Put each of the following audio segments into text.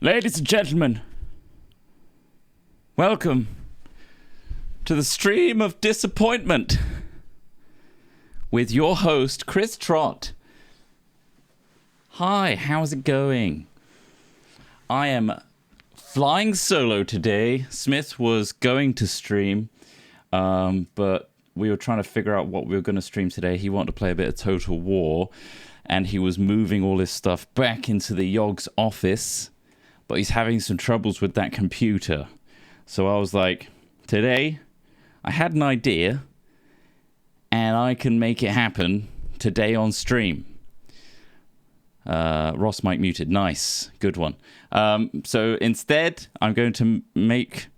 Ladies and gentlemen, welcome to the stream of disappointment with your host, Chris Trott. Hi, how's it going? I am flying solo today. Smith was going to stream, but we were trying to figure out what we were going to stream today. He wanted to play a bit of Total War, and he was moving all his stuff back into the Yogg's office. But he's having some troubles with that computer. So I was like, today, I had an idea, and I can make it happen today on stream. Ross mic muted. Nice. Good one. So instead, I'm going to make,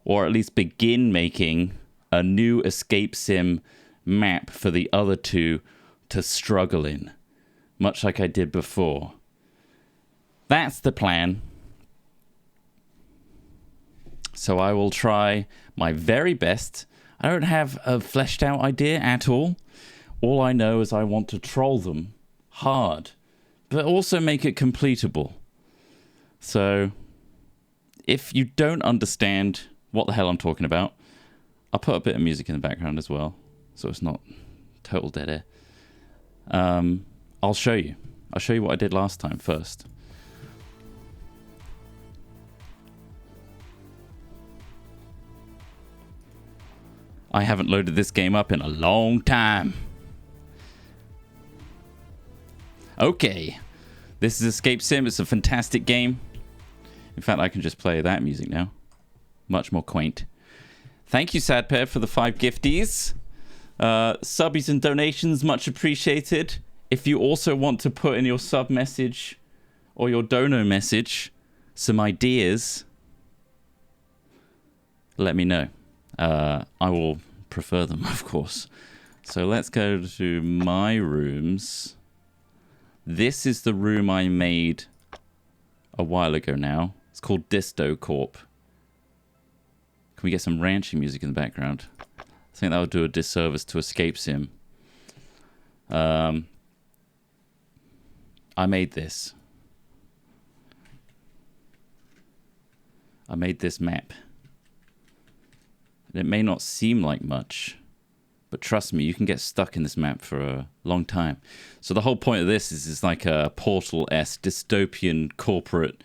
or at least begin making, a new escape sim map for the other two to struggle in, much like I did before. That's the plan. So I will try my very best. I don't have a fleshed out idea at all. All I know is I want to troll them hard, but also make it completable. So if you don't understand what the hell I'm talking about, I'll put a bit of music in the background as well, so it's not total dead air. I'll show you. I'll show you what I did last time first. I haven't loaded this game up in a long time. Okay. This is Escape Sim. It's a fantastic game. In fact, I can just play that music now. Much more quaint. Thank you, Sad Pair, for the 5 gifties. Subbies and donations, much appreciated. If you also want to put in your sub message or your dono message some ideas, let me know. I will prefer them, of course. So let's go to my rooms. This is the room I made a while ago now. It's called Disto Corp. Can we get some ranching music in the background? I think that would do a disservice to Escape Sim. I made this. I made this map. It may not seem like much, but trust me, you can get stuck in this map for a long time. So the whole point of this is it's like a Portal-esque dystopian corporate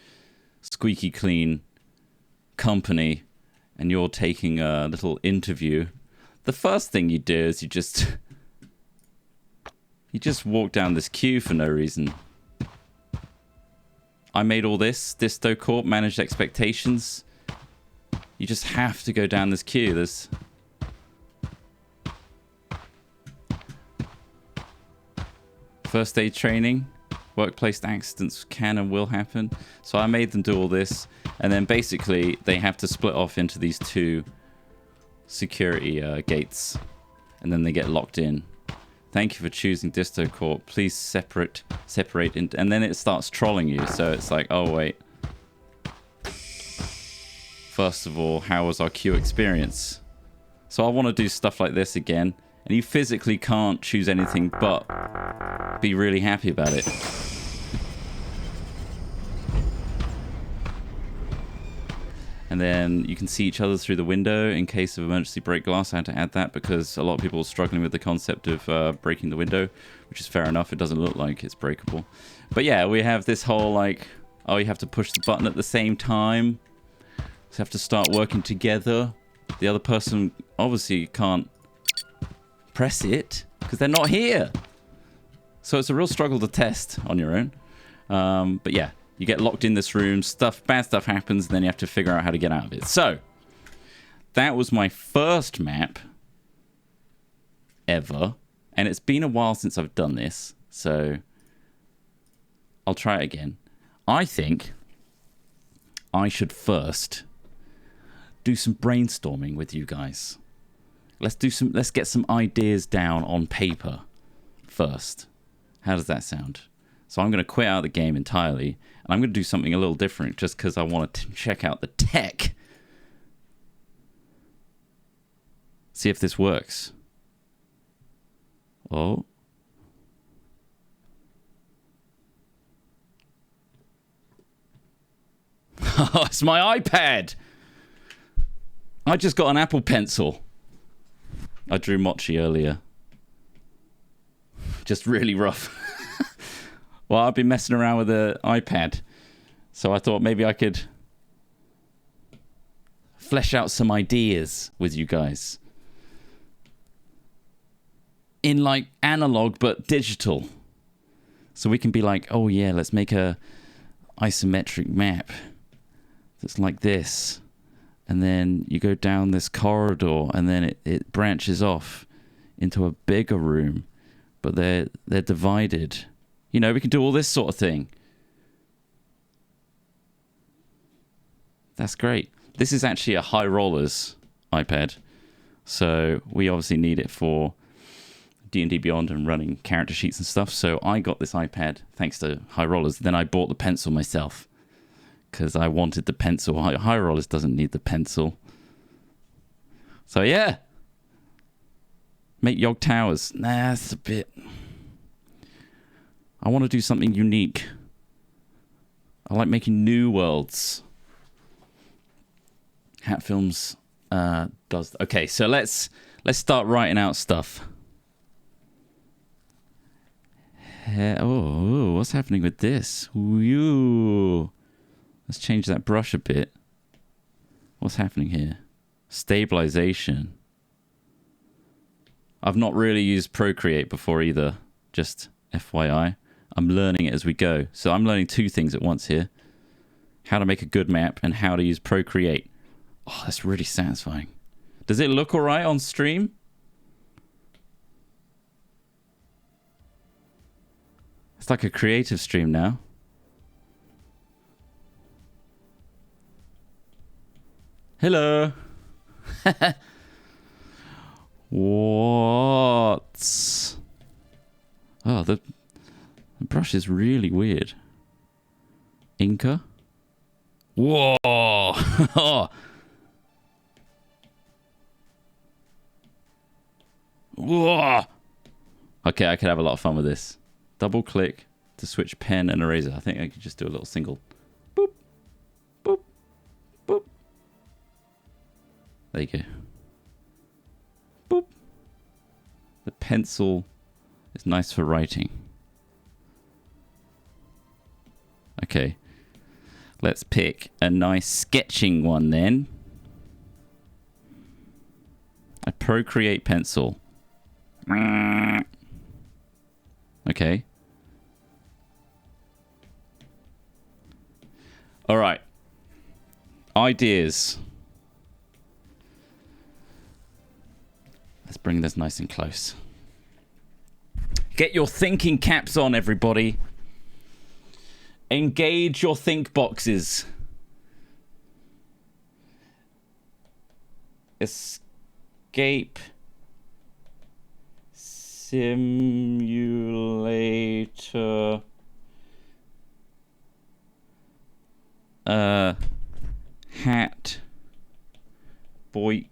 squeaky clean company, and you're taking a little interview. The first thing you do is you just walk down this queue for no reason. I made all this. Disto Corp managed expectations. You just have to go down this queue. There's first aid training. Workplace accidents can and will happen. So I made them do all this. And then basically they have to split off into these 2 security gates. And then they get locked in. Thank you for choosing Disto Corp. Please separate. And then it starts trolling you. So it's like, oh, wait. First of all, how was our queue experience? So I want to do stuff like this again. And you physically can't choose anything but be really happy about it. And then you can see each other through the window in case of emergency break glass. I had to add that because a lot of people are struggling with the concept of breaking the window, which is fair enough. It doesn't look like it's breakable. But yeah, we have this whole like, oh, you have to push the button at the same time. So have to start working together. The other person obviously can't press it because they're not here. So it's a real struggle to test on your own. But yeah, you get locked in this room, bad stuff happens, and then you have to figure out how to get out of it. So that was my first map ever. And it's been a while since I've done this. So I'll try it again. I think I should first do some brainstorming with you guys. Let's get some ideas down on paper first. How does that sound? So I'm going to quit out the game entirely, and I'm going to do something a little different just because I want to check out the tech. See if this works. Oh. It's my iPad. I just got an Apple Pencil. I drew Mochi earlier. Just really rough. Well, I've been messing around with the iPad. So I thought maybe I could flesh out some ideas with you guys. In like analog but digital. So we can be like, oh yeah, let's make a isometric map that's like this. And then you go down this corridor and then it branches off into a bigger room. But they're divided. You know, we can do all this sort of thing. That's great. This is actually a High Rollers iPad. So we obviously need it for D&D Beyond and running character sheets and stuff. So I got this iPad thanks to High Rollers. Then I bought the pencil myself because I wanted the pencil. High Rollers doesn't need the pencil. So yeah. Make Yog Towers. Nah, that's a bit... I want to do something unique. I like making new worlds. Hat Films does... Okay, so let's start writing out stuff. Oh, what's happening with this? Ooh. Let's change that brush a bit. What's happening here? Stabilization. I've not really used Procreate before either. Just FYI. I'm learning it as we go. So I'm learning two things at once here. How to make a good map and how to use Procreate. Oh, that's really satisfying. Does it look alright on stream? It's like a creative stream now. Hello. What? Oh, the brush is really weird. Inca? Whoa! Whoa! Okay, I could have a lot of fun with this. Double click to switch pen and eraser. I think I could just do a little single. Boop. Boop. Boop. There you go. Boop. The pencil is nice for writing. Okay. Let's pick a nice sketching one then. A Procreate pencil. Okay. All right. Ideas. Let's bring this nice and close. Get your thinking caps on, everybody. Engage your think boxes. Escape simulator. Hat Boix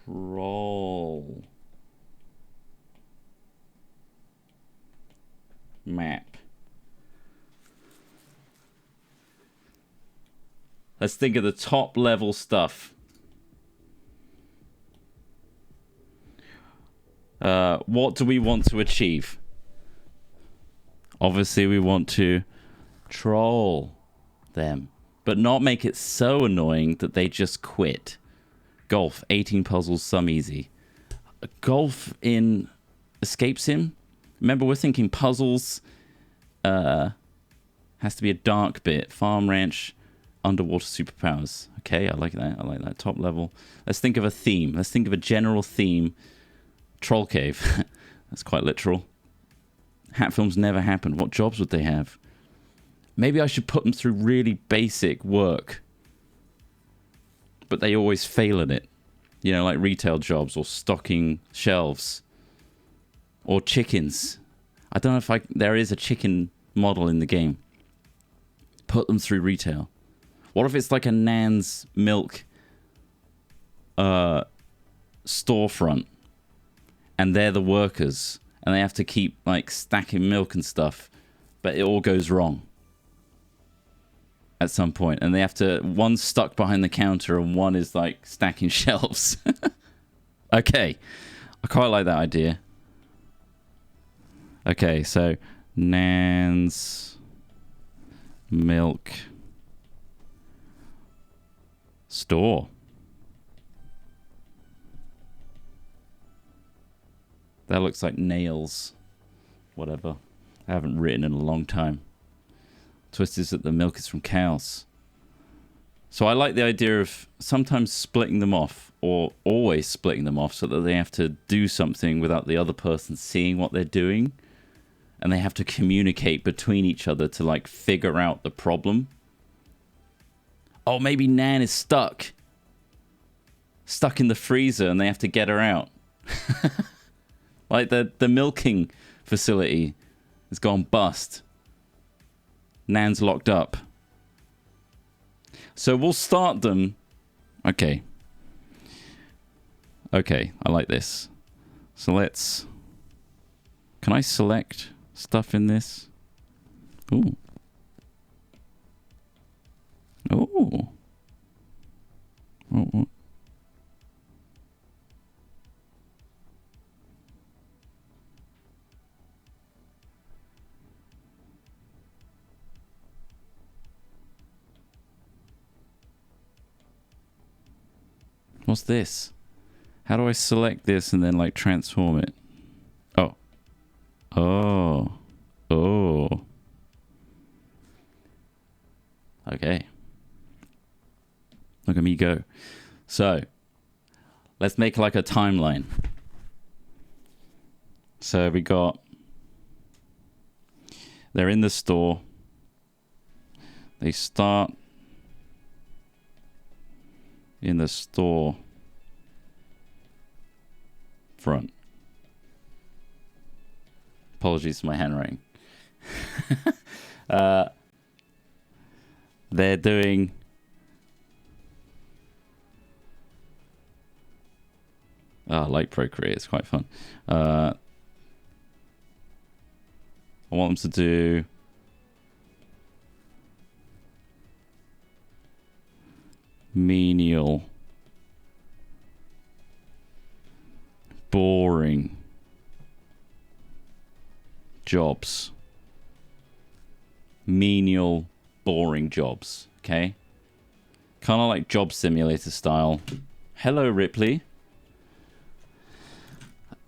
Troll map. Let's think of the top level stuff. What do we want to achieve? Obviously, we want to troll them, but not make it so annoying that they just quit. Golf, 18 puzzles, some easy. Golf in Escape Sim? Remember, we're thinking puzzles. Has to be a dark bit. Farm, ranch, underwater superpowers. Okay, I like that. I like that. Top level. Let's think of a theme. Let's think of a general theme. Troll cave. That's quite literal. Hat films never happened. What jobs would they have? Maybe I should put them through really basic work. But they always fail at it. You know, like retail jobs or stocking shelves. Or chickens. I don't know if there is a chicken model in the game. Put them through retail. What if it's like a Nan's milk storefront? And they're the workers. and they have to keep like stacking milk and stuff, but it all goes wrong at some point, and they have to, one's stuck behind the counter and one is like stacking shelves. Okay, I quite like that idea. Okay, so Nan's milk store. That looks like nails. Whatever. I haven't written in a long time. Twist is that the milk is from cows. So I like the idea of sometimes splitting them off, or always splitting them off, so that they have to do something without the other person seeing what they're doing. And they have to communicate between each other to like figure out the problem. Oh, maybe Nan is stuck in the freezer and they have to get her out. Like the milking facility has gone bust. Nan's locked up. So we'll start them. Okay. Okay, I like this. So let's... Can I select stuff in this? Ooh. Ooh. Oh. What's this? How do I select this and then like transform it? Oh. Oh. Oh. Okay. Look at me go. So, let's make like a timeline. So we got... They're in the store. They start in the store front. Apologies for my handwriting. They're doing... Oh, I like Procreate. It's quite fun. I want them to do... menial, boring jobs. Menial, boring jobs. Okay? Kind of like Job Simulator style. Hello, Ripley.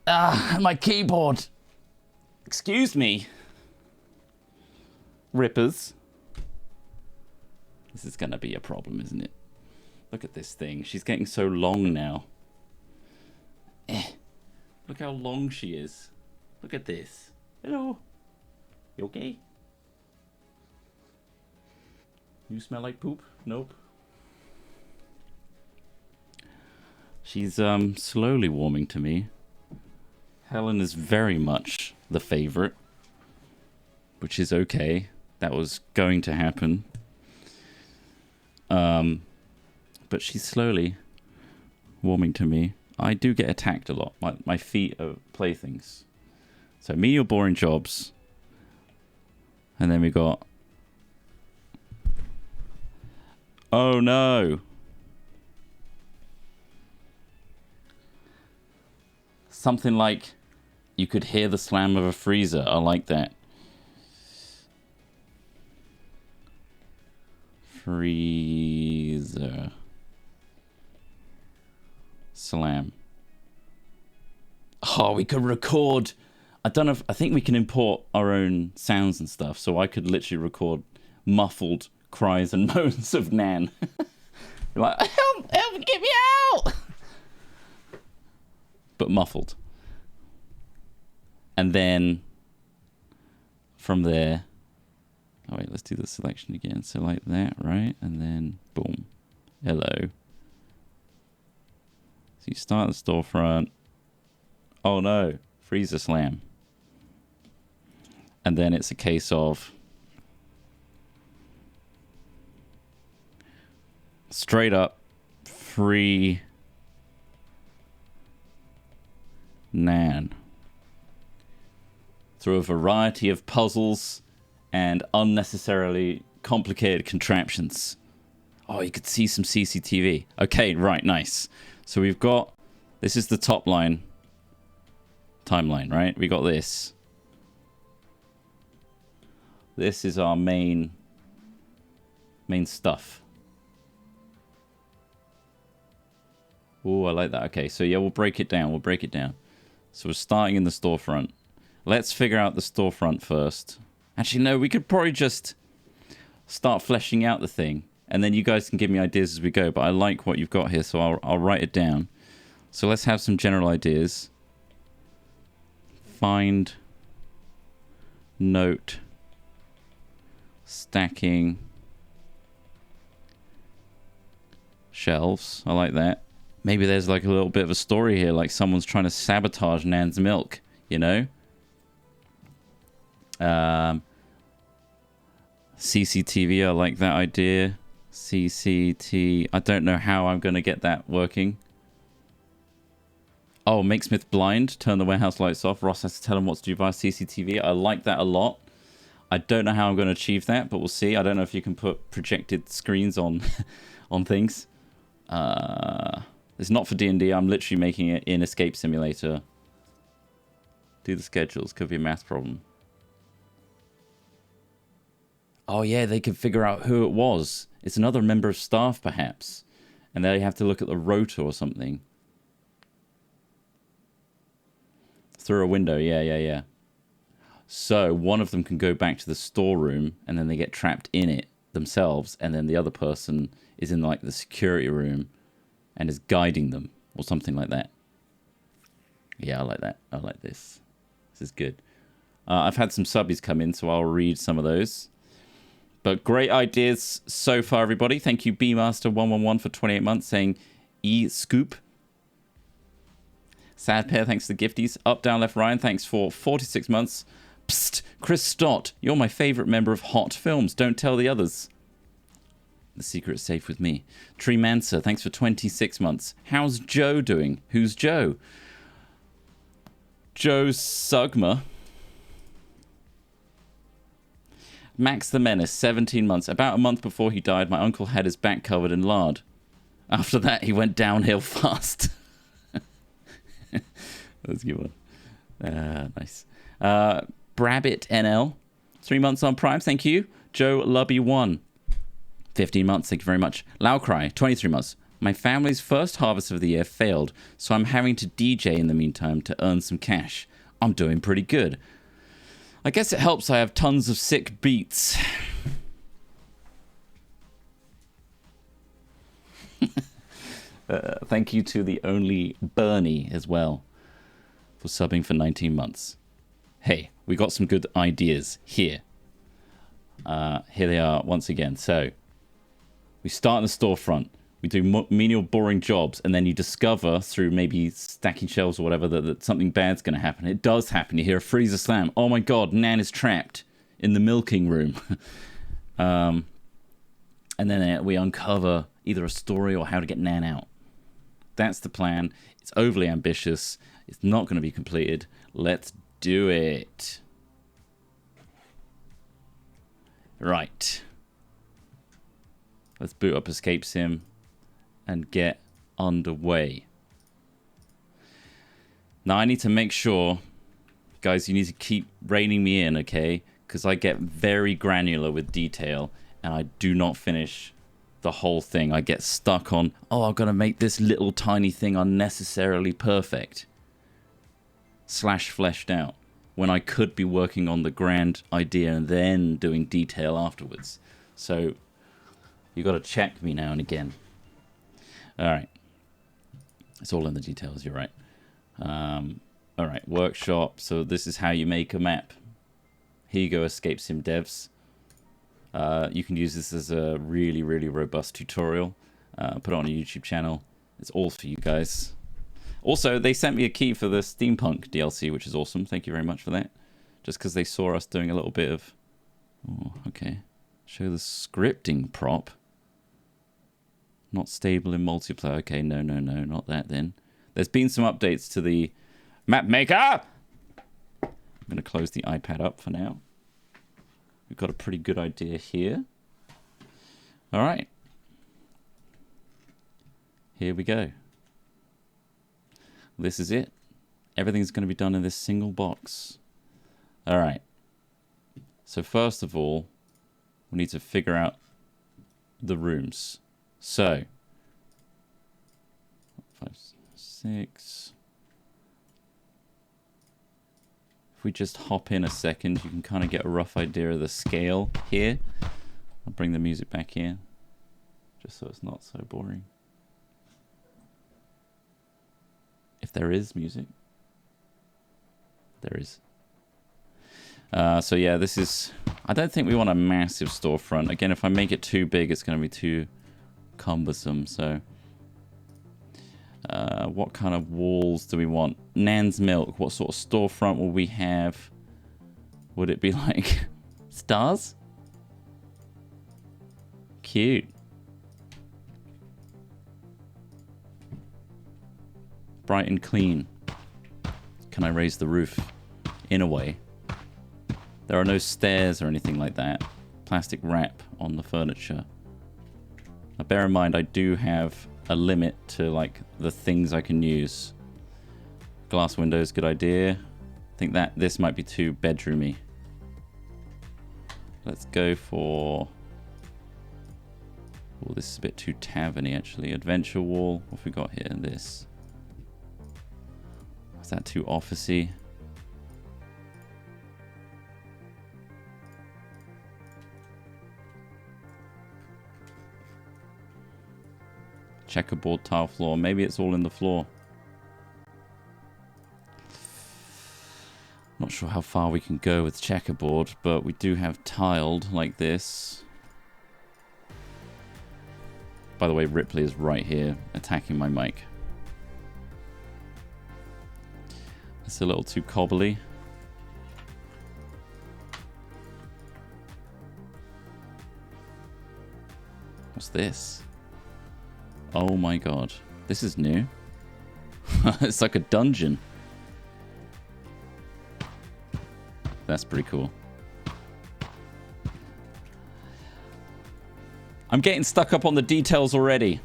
Ah, my keyboard. Excuse me. Rippers. This is going to be a problem, isn't it? Look at this thing. She's getting so long now. Look how long she is. Look at this. Hello. You okay? You smell like poop? Nope. She's slowly warming to me. Helen is very much the favorite, which is okay. That was going to happen. But she's slowly warming to me. I do get attacked a lot. My feet are playthings. So menial, boring jobs. And then we got... Oh no! Something like you could hear the slam of a freezer. I like that. Freezer. Slam. Oh, we could record. I don't know if, I think we can import our own sounds and stuff, so I could literally record muffled cries and moans of Nan. Like, help, get me out! But muffled. And then from there, oh wait, let's do the selection again. So like that, right? And then boom. Hello. So you start the storefront. Oh no, freezer slam. And then it's a case of straight up free Nan. through a variety of puzzles and unnecessarily complicated contraptions. Oh, you could see some CCTV. Okay, right, nice. So we've got... This is the top line. Timeline, right? We got this. This is our main stuff. Oh, I like that. Okay, so yeah, we'll break it down. So we're starting in the storefront. Let's figure out the storefront first. Actually, no, we could probably just start fleshing out the thing. And then you guys can give me ideas as we go. But I like what you've got here, so I'll write it down. So let's have some general ideas. Find, note, stacking, shelves. I like that. Maybe there's like a little bit of a story here, like someone's trying to sabotage Nan's milk, you know? CCTV, I like that idea. CCT, I don't know how I'm going to get that working. Oh, make Smith blind, turn the warehouse lights off. Ross has to tell him what to do via CCTV. I like that a lot. I don't know how I'm going to achieve that, but we'll see. I don't know if you can put projected screens on on things. It's not for D&D. I'm literally making it in Escape Simulator. Do the schedules. Could be a math problem. Oh, yeah, they could figure out who it was. It's another member of staff, perhaps. And they have to look at the rotor or something. Through a window, yeah. So one of them can go back to the storeroom, and then they get trapped in it themselves, and then the other person is in like the security room and is guiding them, or something like that. Yeah, I like that. I like this. This is good. I've had some subbies come in, so I'll read some of those. But great ideas so far, everybody. Thank you, Bmaster111 for 28 months, saying E-Scoop. Sad Pair, thanks to the gifties. Up, Down, Left, Ryan, thanks for 46 months. Psst, Chris Stott, you're my favourite member of Hot Films. Don't tell the others. The secret's safe with me. Tree Mansa, thanks for 26 months. How's Joe doing? Who's Joe? Joe Sugma. Max the Menace, 17 months. About a month before he died, my uncle had his back covered in lard. After that, he went downhill fast. That's a good one. Nice. Brabbit NL, 3 months on Prime, thank you. Joe Lubby 1, 15 months, thank you very much. Laucry, 23 months. My family's first harvest of the year failed, so I'm having to DJ in the meantime to earn some cash. I'm doing pretty good. I guess it helps I have tons of sick beats. Thank you to the only Bernie as well for subbing for 19 months. Hey, we got some good ideas here. Here they are once again. So we start in the storefront. We do menial, boring jobs, and then you discover through maybe stacking shelves or whatever that something bad's going to happen. It does happen. You hear a freezer slam. Oh my God, Nan is trapped in the milking room. And then we uncover either a story or how to get Nan out. That's the plan. It's overly ambitious. It's not going to be completed. Let's do it. Right. Let's boot up Escape Sim and get underway. Now I need to make sure, guys, you need to keep reining me in, okay? Because I get very granular with detail and I do not finish the whole thing. I get stuck on, oh, I've got to make this little tiny thing unnecessarily perfect / fleshed out, when I could be working on the grand idea and then doing detail afterwards. So you got to check me now and again. All right. It's all in the details, you're right. All right, workshop. So this is how you make a map. Here you go, Escape Sim devs. You can use this as a really, really robust tutorial. Put it on a YouTube channel. It's all for you guys. Also, they sent me a key for the Steampunk DLC, which is awesome. Thank you very much for that. Just because they saw us doing a little bit of... Oh, okay. Show the scripting prop. Not stable in multiplayer. Okay, no, not that then. There's been some updates to the map maker, I'm going to close the iPad up for now. We've got a pretty good idea here. All right. Here we go. This is it. Everything's going to be done in this single box. All right. So first of all, we need to figure out the rooms. So, 5, 6. If we just hop in a second, you can kind of get a rough idea of the scale here. I'll bring the music back here, just so it's not so boring. If there is music. There is. So yeah, this is... I don't think we want a massive storefront. Again, if I make it too big, it's going to be too cumbersome. So, what kind of walls do we want? Nan's Milk. What sort of storefront will we have? Would it be like stars? Cute. Bright and clean. Can I raise the roof? In a way. There are no stairs or anything like that. Plastic wrap on the furniture. Now bear in mind, I do have a limit to like the things I can use. Glass windows, good idea. I think that this might be too bedroomy. Let's go for... Oh, this is a bit too taverny actually. Adventure wall. What have we got here? This. Is that too officey? Checkerboard tile floor. Maybe it's all in the floor. Not sure how far we can go with checkerboard, but we do have tiled like this. By the way, Ripley is right here attacking my mic. It's a little too cobbly. What's this? Oh my god. This is new. It's like a dungeon. That's pretty cool. I'm getting stuck up on the details already.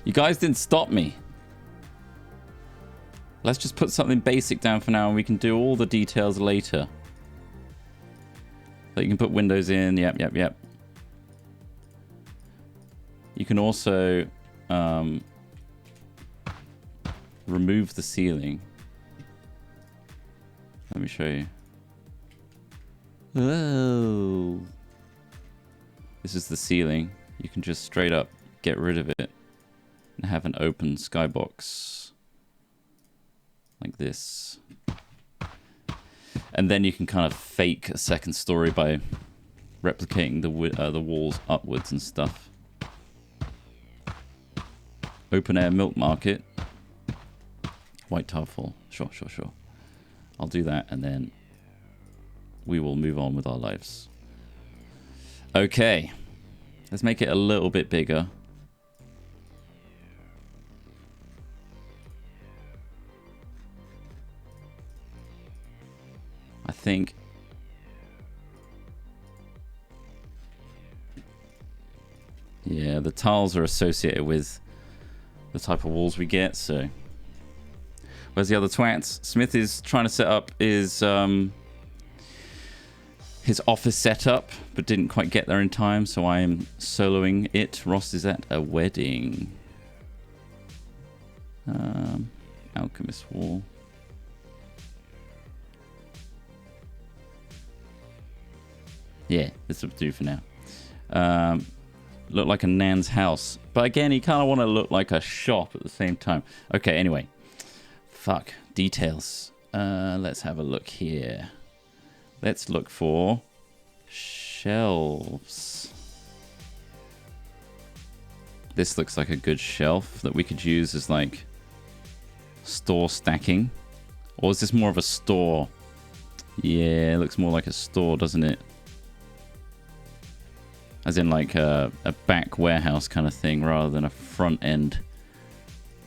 You guys didn't stop me. Let's just put something basic down for now and we can do all the details later. So you can put windows in. Yep. You can also remove the ceiling. Let me show you. Oh. This is the ceiling. You can just straight up get rid of it and have an open skybox like this. And then you can kind of fake a second story by replicating the walls upwards and stuff. Open air milk market. White tile full. Sure. I'll do that and then we will move on with our lives. Okay. Let's make it a little bit bigger. I think... Yeah, the tiles are associated with the type of walls we get, so... Where's the other twats? Smith is trying to set up his office setup, but didn't quite get there in time, so I am soloing it. Ross is at a wedding. Alchemist wall. Yeah, this will do for now. Look like a Nan's house. But again, you kind of want to look like a shop at the same time. Okay, anyway. Fuck. Details. Let's have a look here. Let's look for shelves. This looks like a good shelf that we could use as like store stacking. Or is this more of a store? Yeah, it looks more like a store, doesn't it? As in like a back warehouse kind of thing rather than a front end.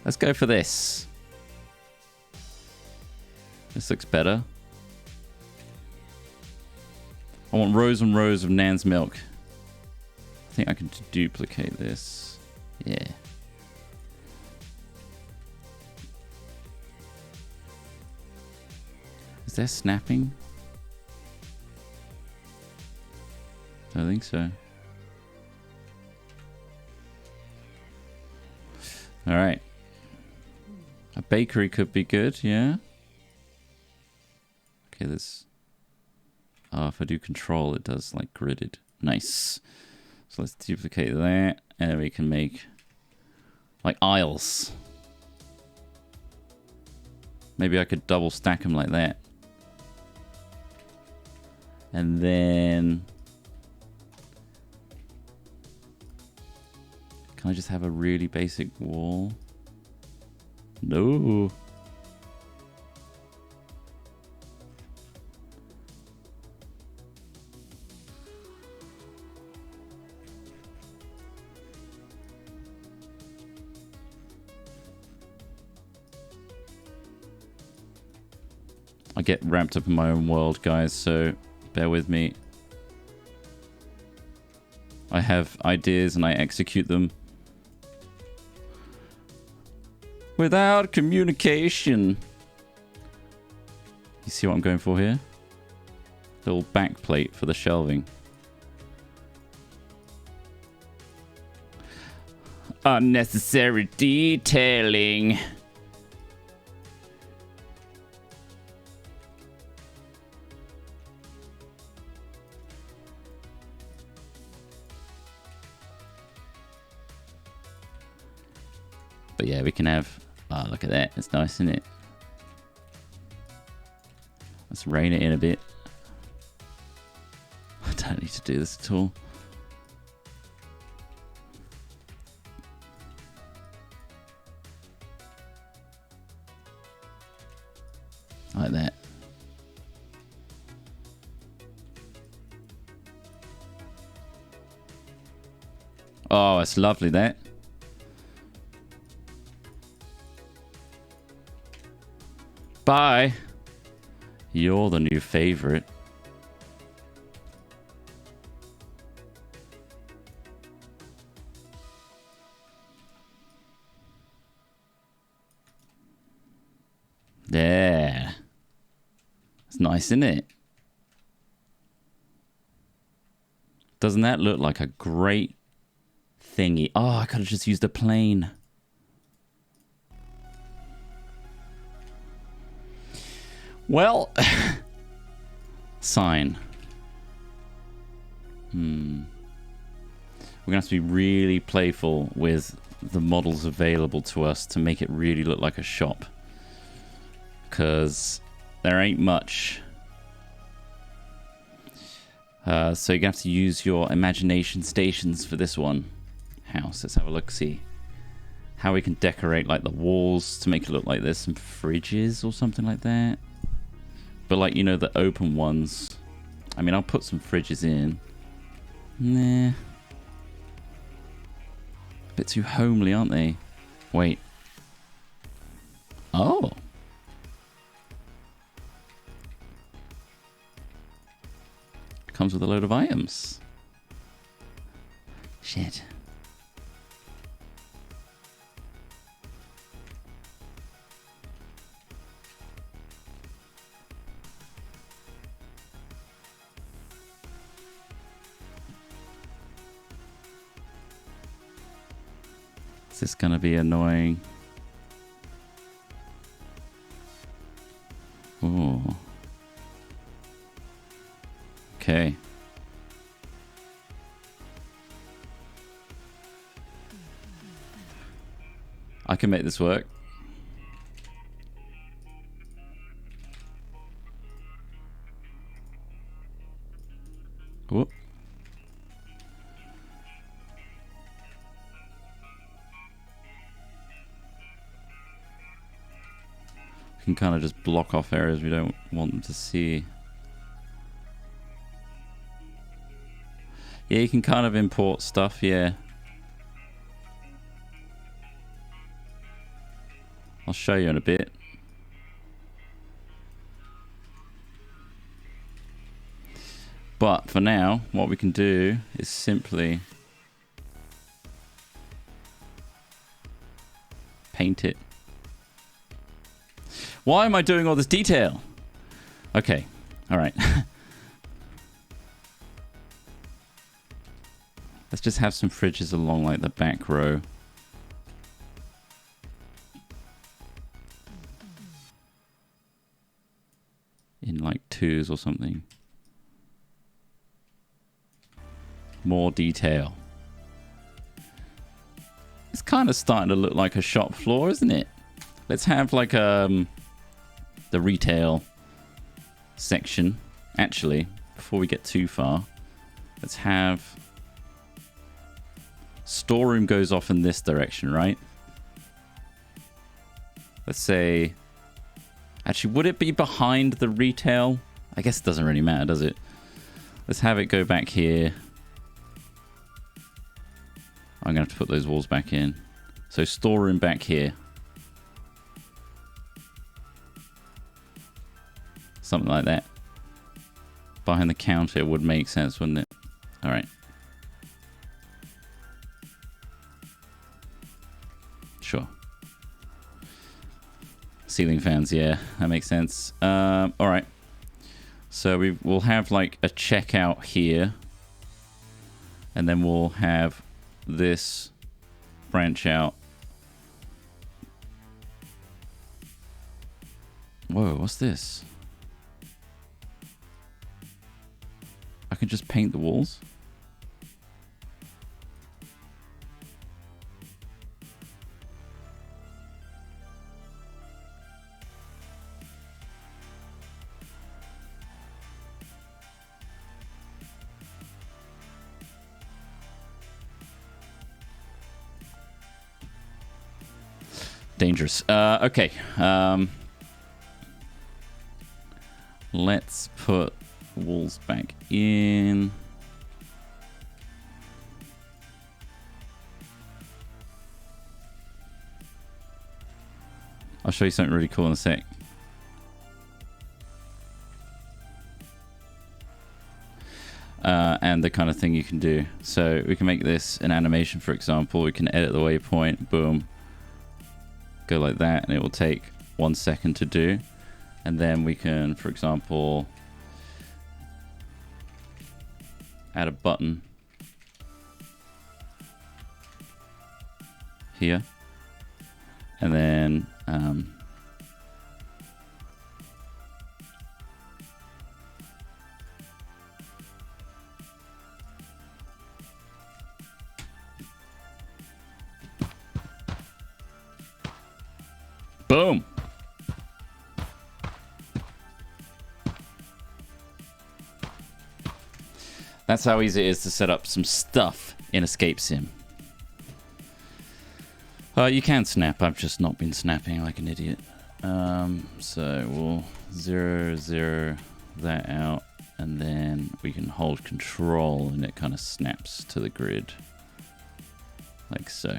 Let's go for this. This looks better. I want rows and rows of Nan's milk. I think I can duplicate this. Yeah. Is there snapping? I don't think so. Alright. A bakery could be good, yeah? Okay, this... Oh, if I do control, it does, like, gridded. Nice. So let's duplicate that, and then we can make, like, aisles. Maybe I could double stack them like that. And then... Can I just have a really basic wall? No. I get wrapped up in my own world, guys, so bear with me. I have ideas and I execute them. Without communication. You see what I'm going for here? Little back plate for the shelving. Unnecessary detailing. But yeah, we can have... Oh, look at that. It's nice, isn't it? Let's rein it in a bit. I don't need to do this at all. Like that. Oh, it's lovely, that. Bye. You're the new favorite. There. It's nice, isn't it? Doesn't that look like a great thingy? Oh, I could have just used a plane. Well, sign. We're gonna have to be really playful with the models available to us to make it really look like a shop. Because there ain't much. So you're gonna have to use your imagination stations for this one. House, let's have a look, see how we can decorate like the walls to make it look like there's some fridges or something like that. But like, you know, the open ones. I mean, I'll put some fridges in. Nah. A bit too homely, aren't they? Wait. Oh. Comes with a load of items. Shit. Is this gonna be annoying? Ooh. Okay. I can make this work. Whoop. We can kind of just block off areas we don't want them to see. Yeah, you can kind of import stuff, yeah. I'll show you in a bit. But for now, what we can do is simply paint it. Why am I doing all this detail? Okay, all right. Let's just have some fridges along like the back row. In like twos or something. More detail. It's kind of starting to look like a shop floor, isn't it? Let's have like the retail section. Actually, before we get too far, let's have storeroom goes off in this direction, right? Let's say, actually, would it be behind the retail? I guess it doesn't really matter, does it? Let's have it go back here. I'm going to have to put those walls back in. So storeroom back here. Something like that. Behind the counter would make sense, wouldn't it? All right. Sure. Ceiling fans, yeah, that makes sense. All right. So we'll have like a checkout here. And then we'll have this branch out. Whoa, what's this? I can just paint the walls? Dangerous. Okay. Let's put walls back in. I'll show you something really cool in a sec. And the kind of thing you can do. So we can make this an animation, for example. We can edit the waypoint. Boom. Go like that, and it will take 1 second to do. And then we can, for example, add a button here. And then boom. That's how easy it is to set up some stuff in Escape Sim. You can snap. I've just not been snapping like an idiot. So we'll 0 that out, and then we can hold control and it kind of snaps to the grid. Like so.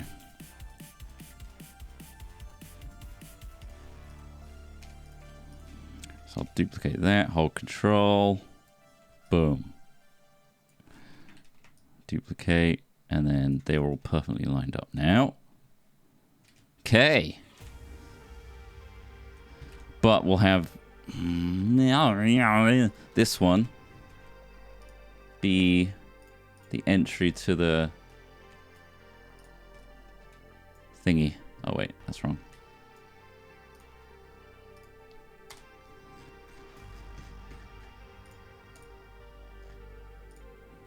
So I'll duplicate that, hold control, boom. Duplicate, and then they're all perfectly lined up now. Okay. But we'll have this one be the entry to the thingy. Oh wait, that's wrong.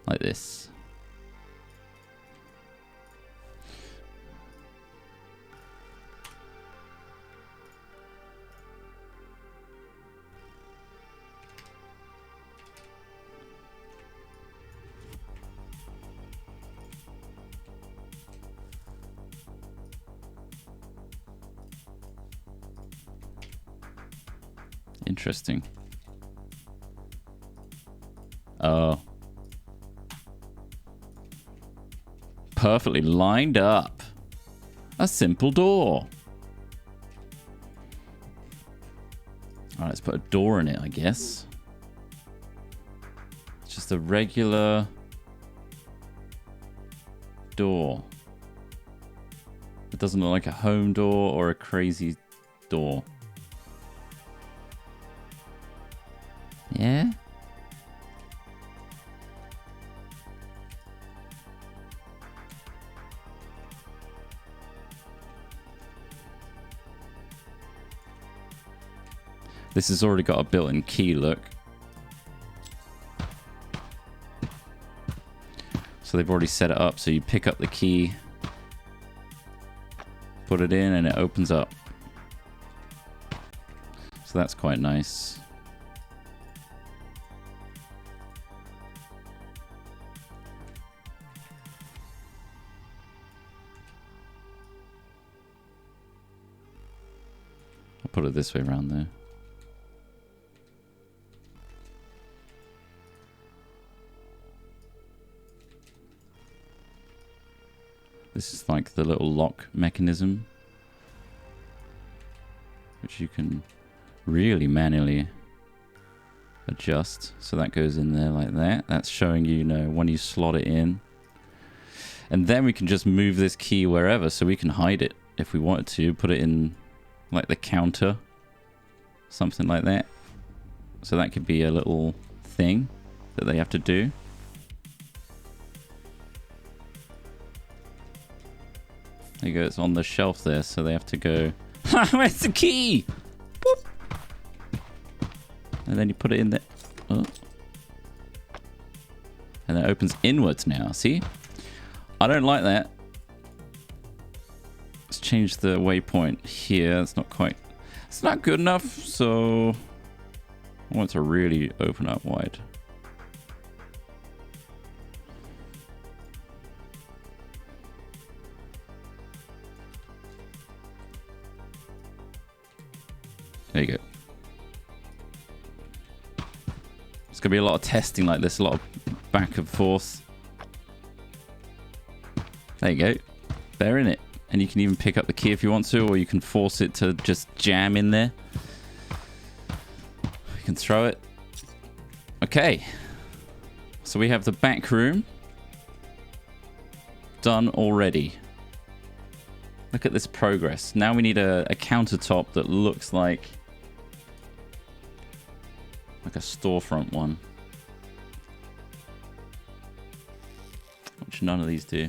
Like this. Interesting. Oh. Perfectly lined up. A simple door. Alright, let's put a door in it, I guess. It's just just a regular door. It doesn't look like a home door or a crazy door. Yeah? This has already got a built-in key, look. So they've already set it up, so you pick up the key, put it in, and it opens up. So that's quite nice. I'll put it this way around there. This is like the little lock mechanism, which you can really manually adjust. So that goes in there like that. That's showing you, when you slot it in. And then we can just move this key wherever, so we can hide it if we wanted to. Put it in like the counter, something like that. So that could be a little thing that they have to do. There you go, it's on the shelf there, so they have to go, ha, where's the key? Boop. And then you put it in there. Oh. And it opens inwards now, see? I don't like that. Let's change the waypoint here. It's not quite, it's not good enough, so I want it to really open up wide. There you go. It's going to be a lot of testing like this, a lot of back and forth. There you go. They're in it. And you can even pick up the key if you want to, or you can force it to just jam in there. You can throw it. Okay. So we have the back room done already. Look at this progress. Now we need a countertop that looks like a storefront one. Which none of these do.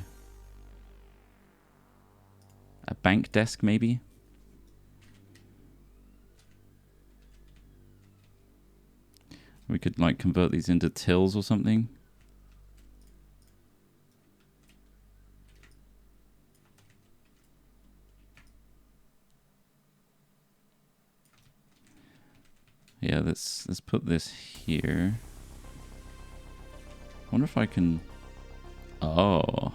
A bank desk, maybe? We could, like, convert these into tills or something. Yeah, let's put this here. I wonder if I can... Oh.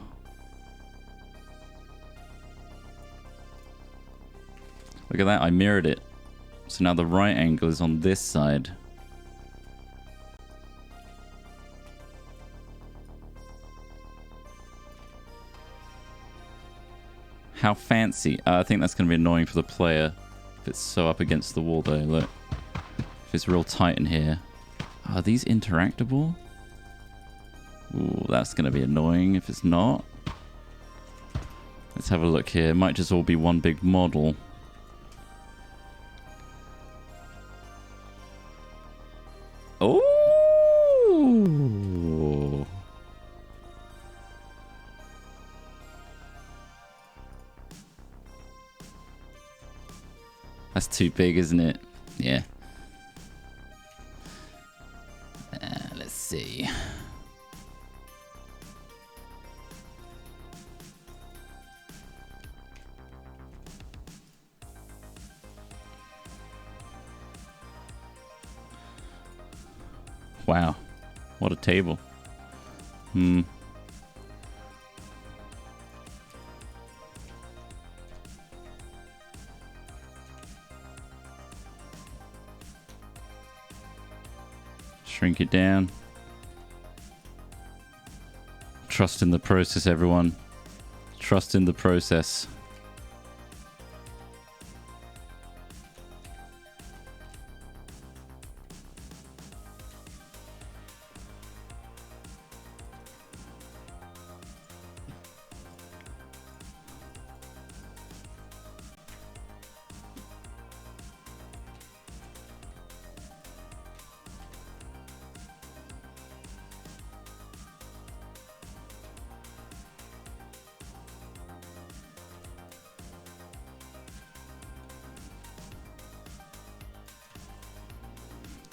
Look at that, I mirrored it. So now the right angle is on this side. How fancy. I think that's going to be annoying for the player if it's so up against the wall though, look. If it's real tight in here. Are these interactable? Ooh, that's going to be annoying if it's not. Let's have a look here. It might just all be one big model. Oh! That's too big, isn't it? Yeah. Let's see. Wow. What a table. Shrink it down. Trust in the process, everyone. Trust in the process.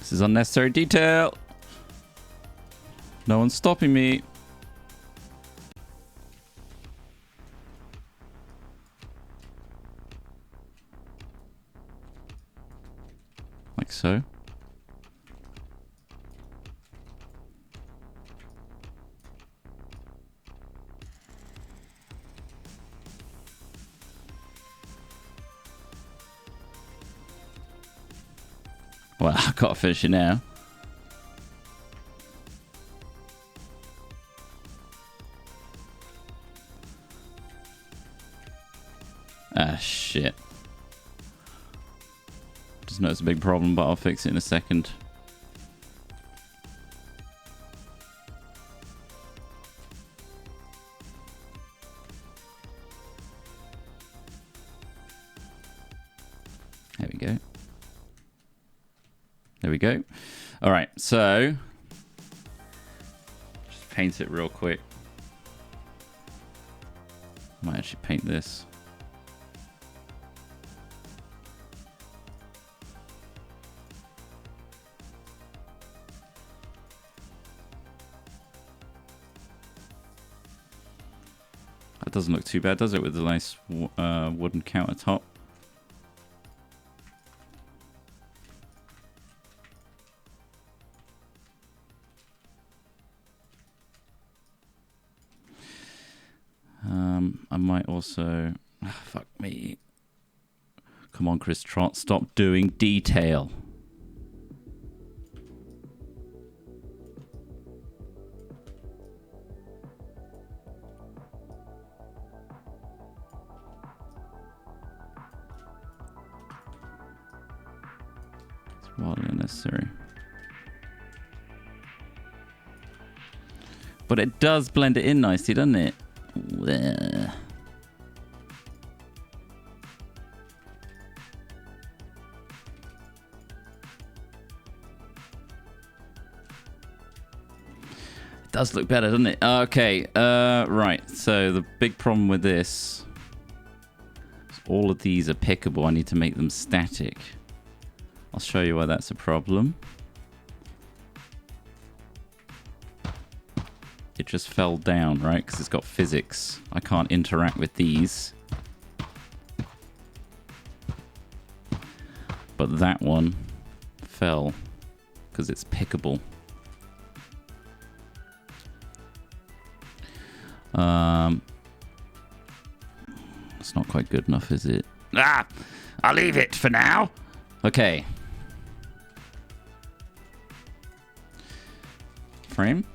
This is unnecessary detail. No one's stopping me. Like so. Well, I gotta finish it now. Ah, shit. Just know it's a big problem, but I'll fix it in a second. There we go. There we go. All right, so just paint it real quick. Might actually paint this. That doesn't look too bad, does it, with the nice wooden countertop? I might also... Oh, fuck me. Come on, Chris Trott, stop doing detail. It's wildly unnecessary. But it does blend it in nicely, doesn't it? Blech. It does look better, doesn't it? Okay, right. So the big problem with this is all of these are pickable. I need to make them static. I'll show you why that's a problem. It just fell down, right? Because it's got physics. I can't interact with these. But that one fell because it's pickable. It's not quite good enough, is it? Ah! I'll leave it for now. Okay. Frame.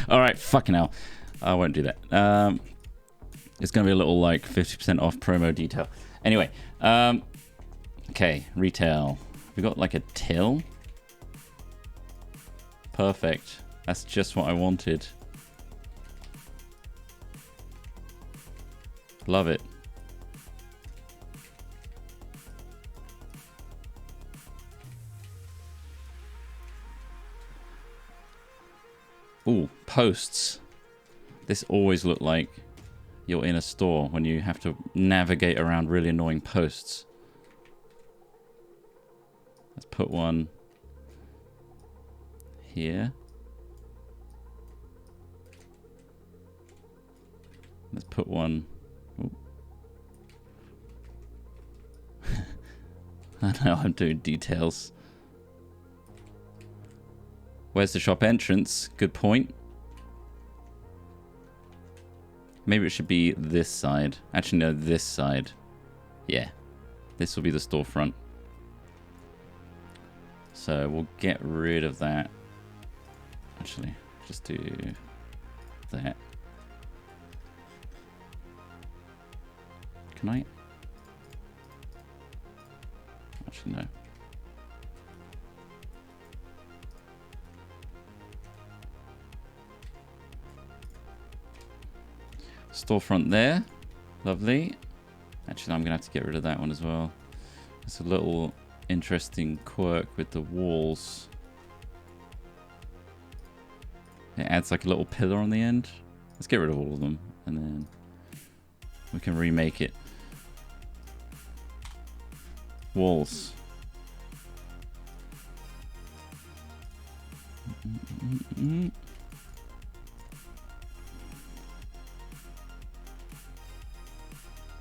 All right, fucking hell. I won't do that. It's going to be a little like 50% off promo detail. Anyway, okay, retail. We got like a till. Perfect. That's just what I wanted. Love it. Ooh, posts. This always looked like you're in a store when you have to navigate around really annoying posts. Let's put one here. Let's put one... I know I'm doing details. Where's the shop entrance? Good point. Maybe it should be this side. Actually, no, this side. Yeah. This will be the storefront. So we'll get rid of that. Actually, just do that. Can I? Actually, no. Storefront there. Lovely. Actually, I'm going to have to get rid of that one as well. It's a little interesting quirk with the walls. It adds like a little pillar on the end. Let's get rid of all of them and then we can remake it. Walls.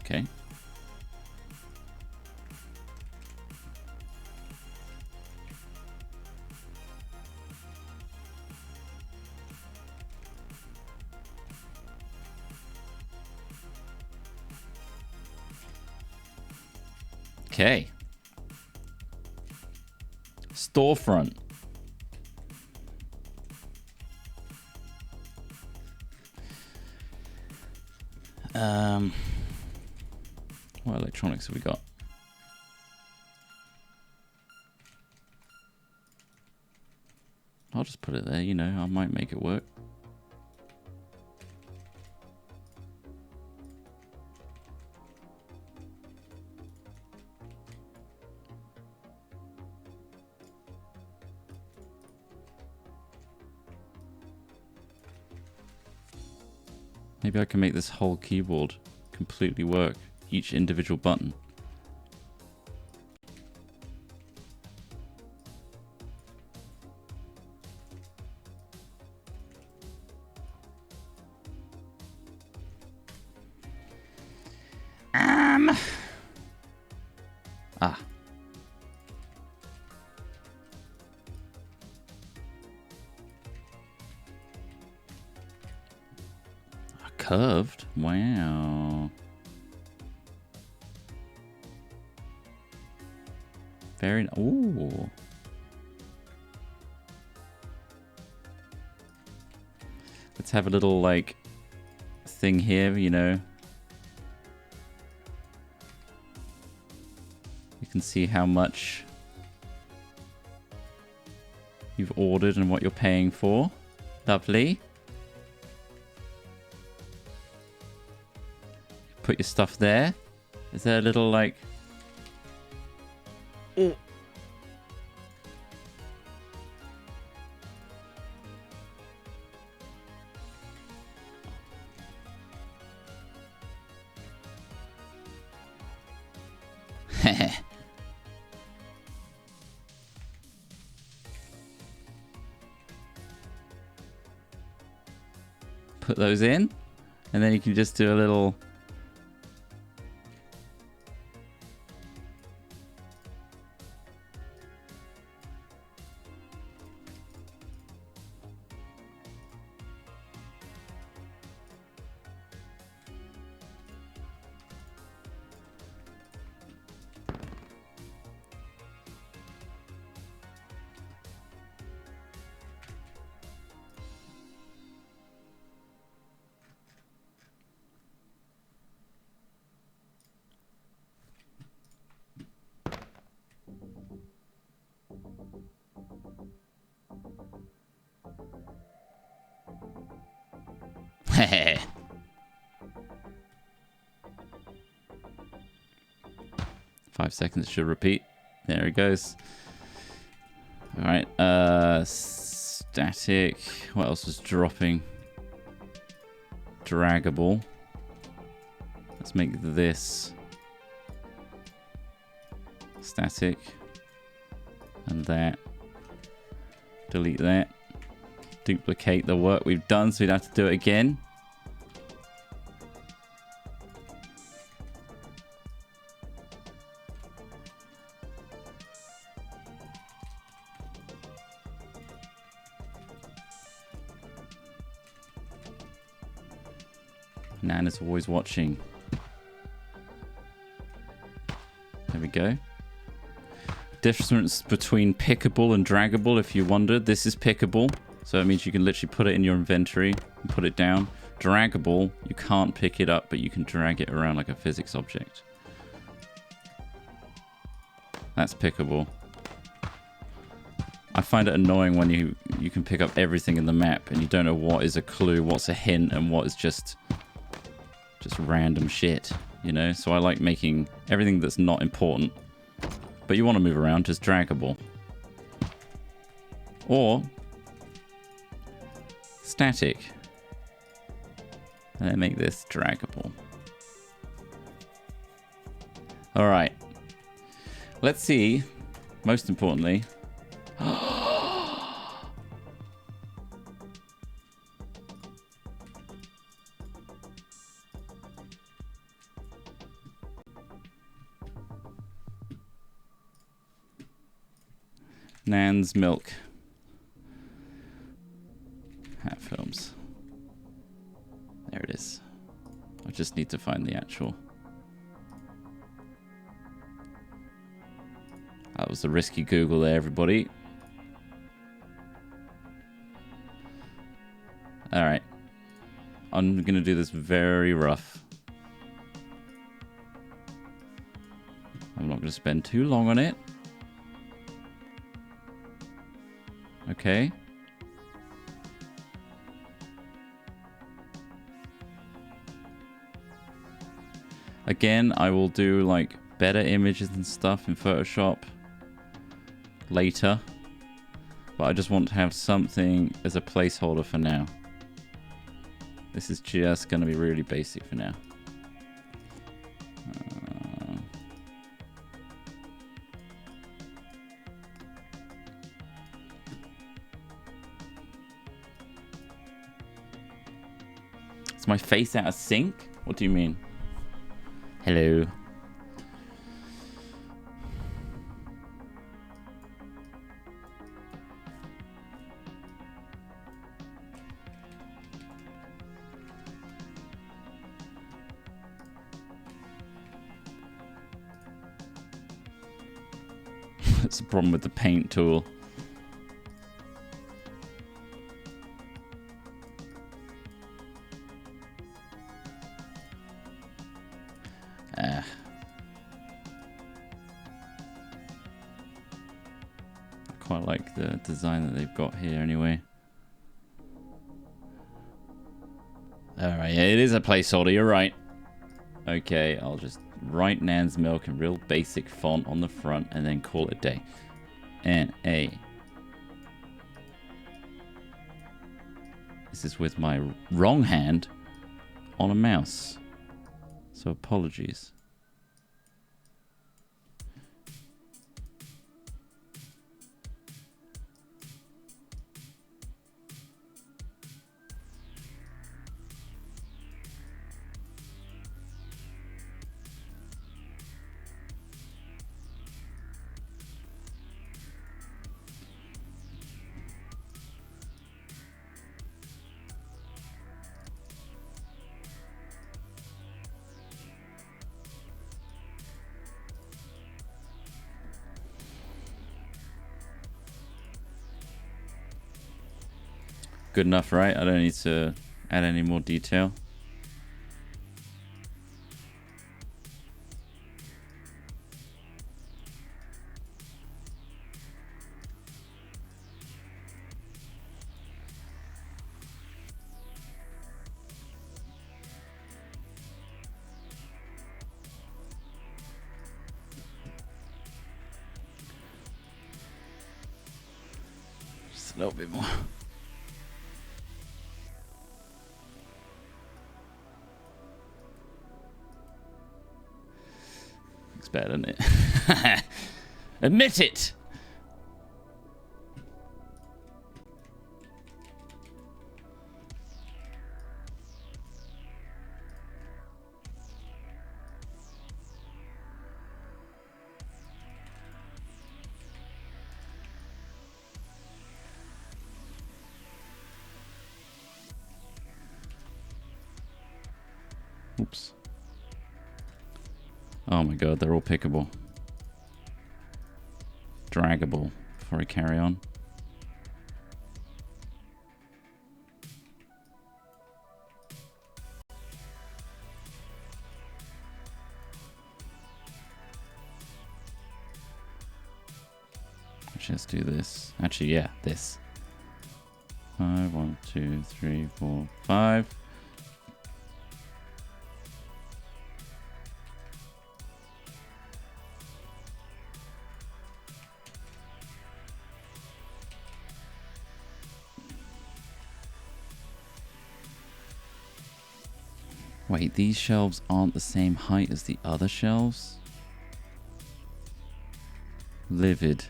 Okay. Okay. Storefront. What electronics have we got? I'll just put it there, you know, I might make it work. Maybe I can make this whole keyboard completely work, each individual button. Ah. Curved? Wow. Very... Ooh. Let's have a little, like, thing here, you know. You can see how much you've ordered and what you're paying for. Lovely. Put your stuff there. Is there a little, like... Oh. Put those in, and then you can just do a little... Heh. 5 seconds should repeat. There it goes. All right. static. What else is dropping? Draggable. Let's make this static. And that. Delete that. Duplicate the work we've done so we'd have to do it again. Nan is always watching. There we go. Difference between pickable and draggable, if you wondered. This is pickable, so it means you can literally put it in your inventory and put it down. Draggable, you can't pick it up, but you can drag it around like a physics object. That's pickable. I find it annoying when you can pick up everything in the map and you don't know what is a clue, what's a hint, and what is just random shit, you know? So I like making everything that's not important, but you want to move around, just draggable. Or static. And then make this draggable. Alright. Let's see, most importantly... Nan's milk. Hat films. There it is. I just need to find the actual. That was a risky Google there, everybody. Alright. I'm going to do this very rough. I'm not going to spend too long on it. Okay. Again, I will do like better images and stuff in Photoshop later. But I just want to have something as a placeholder for now. This is just going to be really basic for now. Is my face out of sync? What do you mean? Hello. That's the problem with the paint tool. I quite like the design that they've got here anyway. Alright, yeah, it is a placeholder, you're right. Okay, I'll just write Nan's Milk in real basic font on the front and then call it a day. N-A. This is with my wrong hand on a mouse. So apologies. Good enough, right? I don't need to add any more detail. Just a little bit more. looks better, doesn't it? Admit it! Oops. Oh my god, they're all pickable. Draggable before I carry on. Actually, let's do this. Actually, yeah, this. 5, 1, 2, 3, 4, 5. Wait, these shelves aren't the same height as the other shelves? Livid.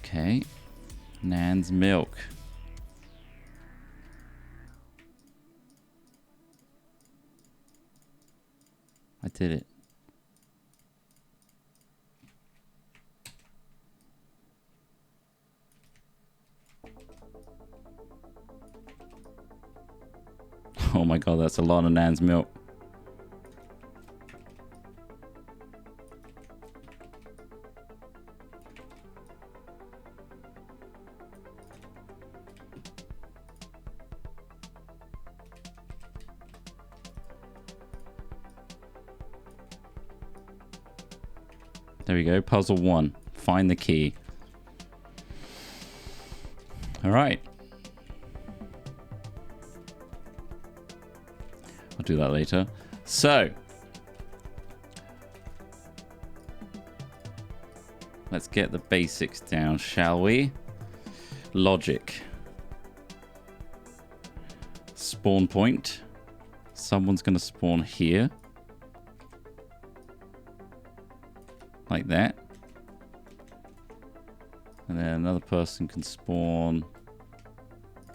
Okay. Nan's milk. I did it. Oh my god, that's a lot of Nan's milk. There we go. Puzzle 1. Find the key. All right. I'll do that later. So, let's get the basics down, shall we? Logic. Spawn point. Someone's going to spawn here. Like that. And then another person can spawn,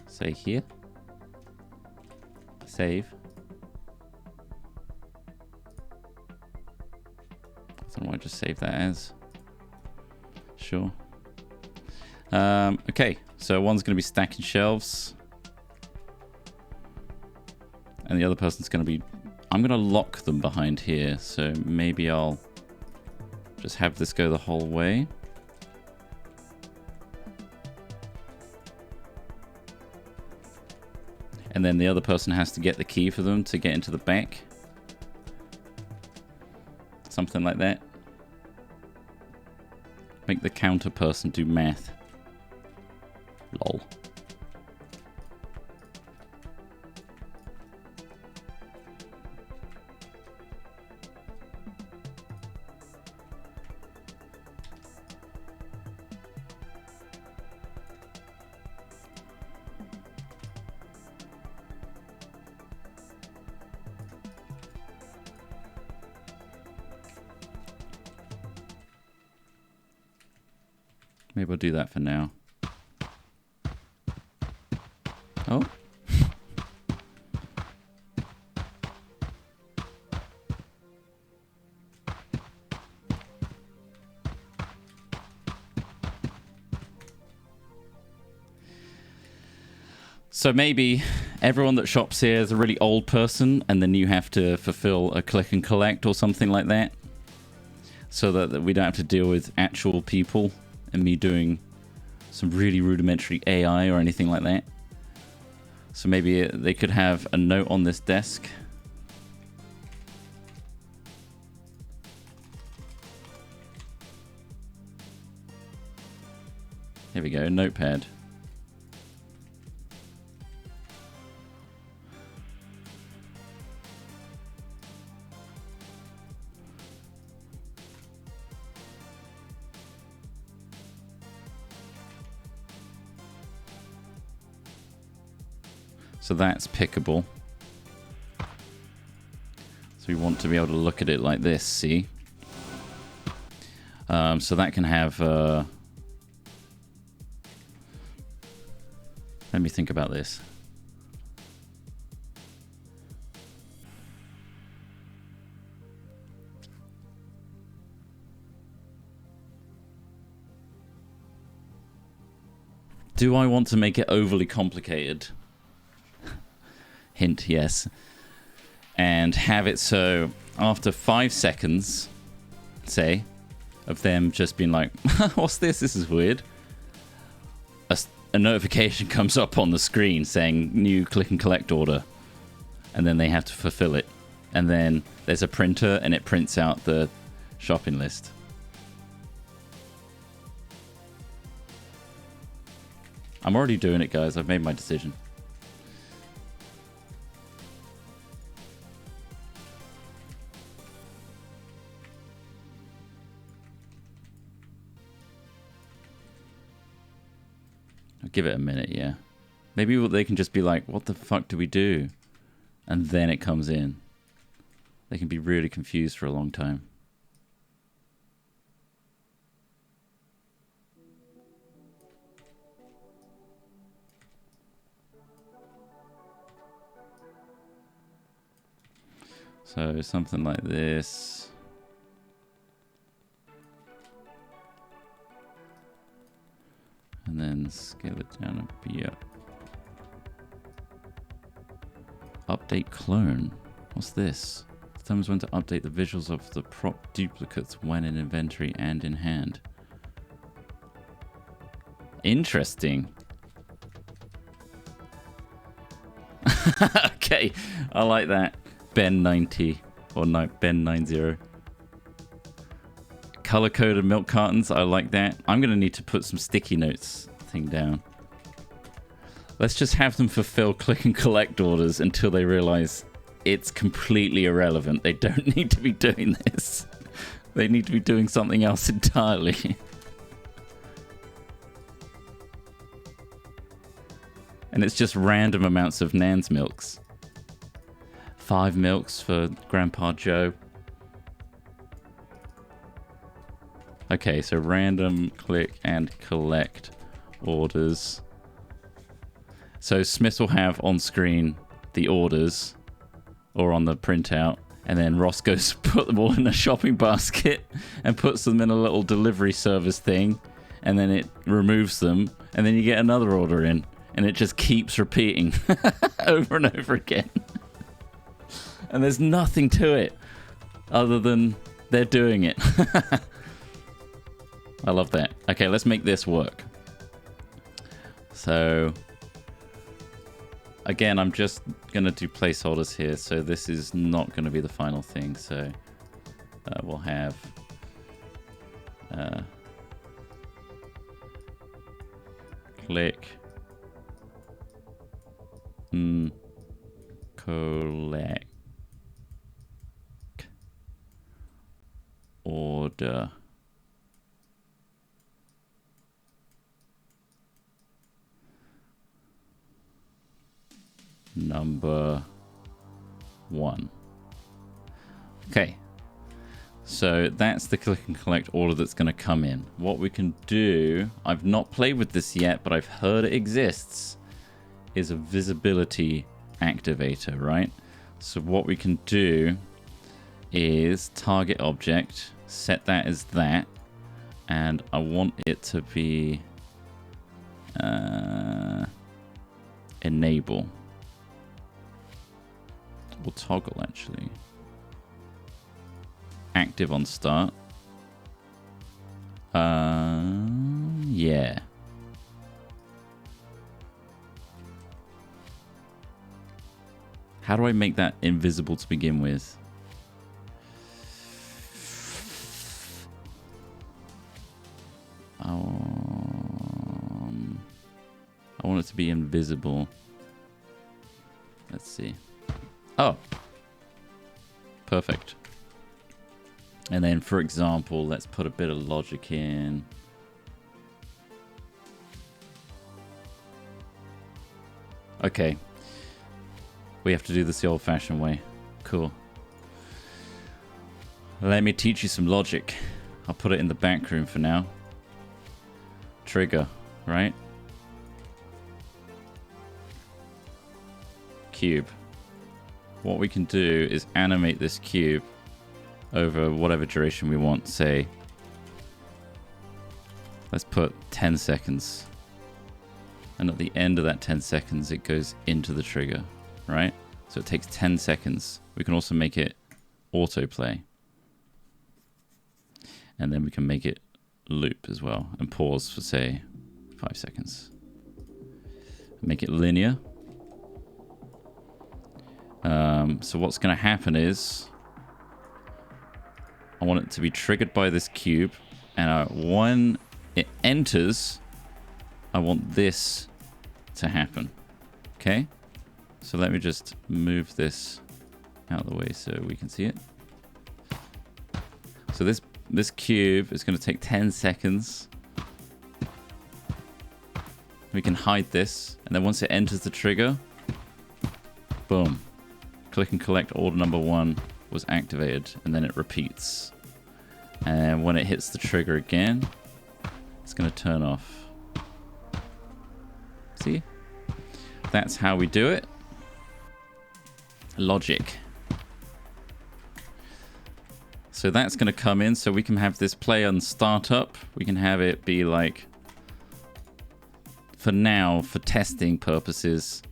say here. Save. I don't know what I just save that as. Sure. Okay, so one's going to be stacking shelves. And the other person's going to be... I'm going to lock them behind here, so maybe I'll just have this go the whole way. And then the other person has to get the key for them to get into the back. Something like that. Make the counter person do math. Lol. Maybe I'll do that for now. Oh. So maybe everyone that shops here is a really old person, and then you have to fulfill a click and collect or something like that, so that we don't have to deal with actual people and me doing some really rudimentary AI or anything like that. So maybe they could have a note on this desk. Here we go, notepad. So that's pickable. So we want to be able to look at it like this, see? So that can have... let me think about this. Do I want to make it overly complicated? Hint, yes. And have it so after 5 seconds, say, of them just being like, what's this? This is weird. A notification comes up on the screen saying new click and collect order. And then they have to fulfill it. And then there's a printer and it prints out the shopping list. I'm already doing it, guys. I've made my decision. I'll give it a minute, yeah. Maybe they can just be like, what the fuck do we do? And then it comes in. They can be really confused for a long time. So something like this. And then scale it down a bit. Update clone. What's this? Determines when to update the visuals of the prop duplicates when in inventory and in hand. Interesting. Okay, I like that. Ben 90 or no, Ben 90. Color coded milk cartons, I like that. I'm gonna need to put some sticky notes thing down. Let's just have them fulfill click and collect orders until they realize it's completely irrelevant. They don't need to be doing this. They need to be doing something else entirely. And it's just random amounts of Nan's milks. 5 milks for Grandpa Joe. Okay, so random click and collect orders. So Smith will have on screen the orders or on the printout, and then Ross goes to put them all in a shopping basket and puts them in a little delivery service thing, and then it removes them, and then you get another order in, and it just keeps repeating over and over again. And there's nothing to it other than they're doing it. I love that. Okay, let's make this work. So, again, I'm just going to do placeholders here. So this is not going to be the final thing. So we'll have click collect order. Number 1. Okay, so that's the click and collect order that's going to come in. What we can do, I've not played with this yet, but I've heard it exists, is a visibility activator, right? So what we can do is target object, set that as that, and I want it to be enable. Or toggle, actually. Active on start. Yeah. How do I make that invisible to begin with? I want it to be invisible. Let's see. Oh, perfect. And then, for example, let's put a bit of logic in. Okay, We have to do this the old-fashioned way. Cool. Let me teach you some logic. I'll put it in the back room for now. Trigger, right? Cube. What we can do is animate this cube over whatever duration we want. Say, let's put 10 seconds. And at the end of that 10 seconds, it goes into the trigger, right? So it takes 10 seconds. We can also make it autoplay. And then we can make it loop as well and pause for, say, 5 seconds. Make it linear. So what's going to happen is I want it to be triggered by this cube, and when it enters, I want this to happen. Okay? So let me just move this out of the way so we can see it. So this cube is going to take 10 seconds. We can hide this, and then once it enters the trigger, boom. Click and collect order number 1 was activated, and then it repeats. And when it hits the trigger again, it's going to turn off. See? That's how we do it. Logic. So that's going to come in, so we can have this play on startup. We can have it be like, for now, for testing purposes,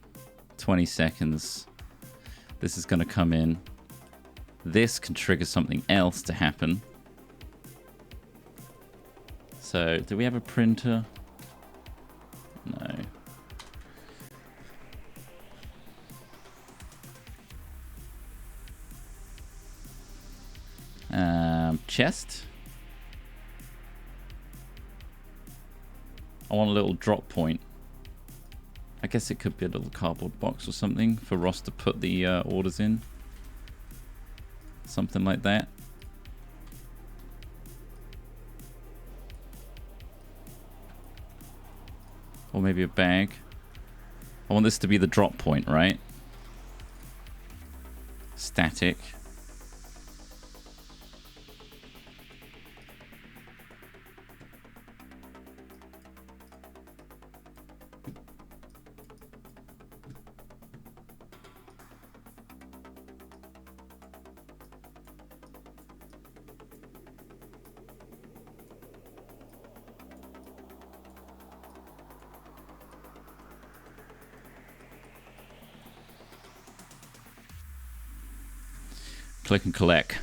20 seconds. This is going to come in. This can trigger something else to happen. So, do we have a printer? No. Chest. I want a little drop point. I guess it could be a little cardboard box or something for Ross to put the orders in. Something like that. Or maybe a bag. I want this to be the drop point, right? Static. Click and collect.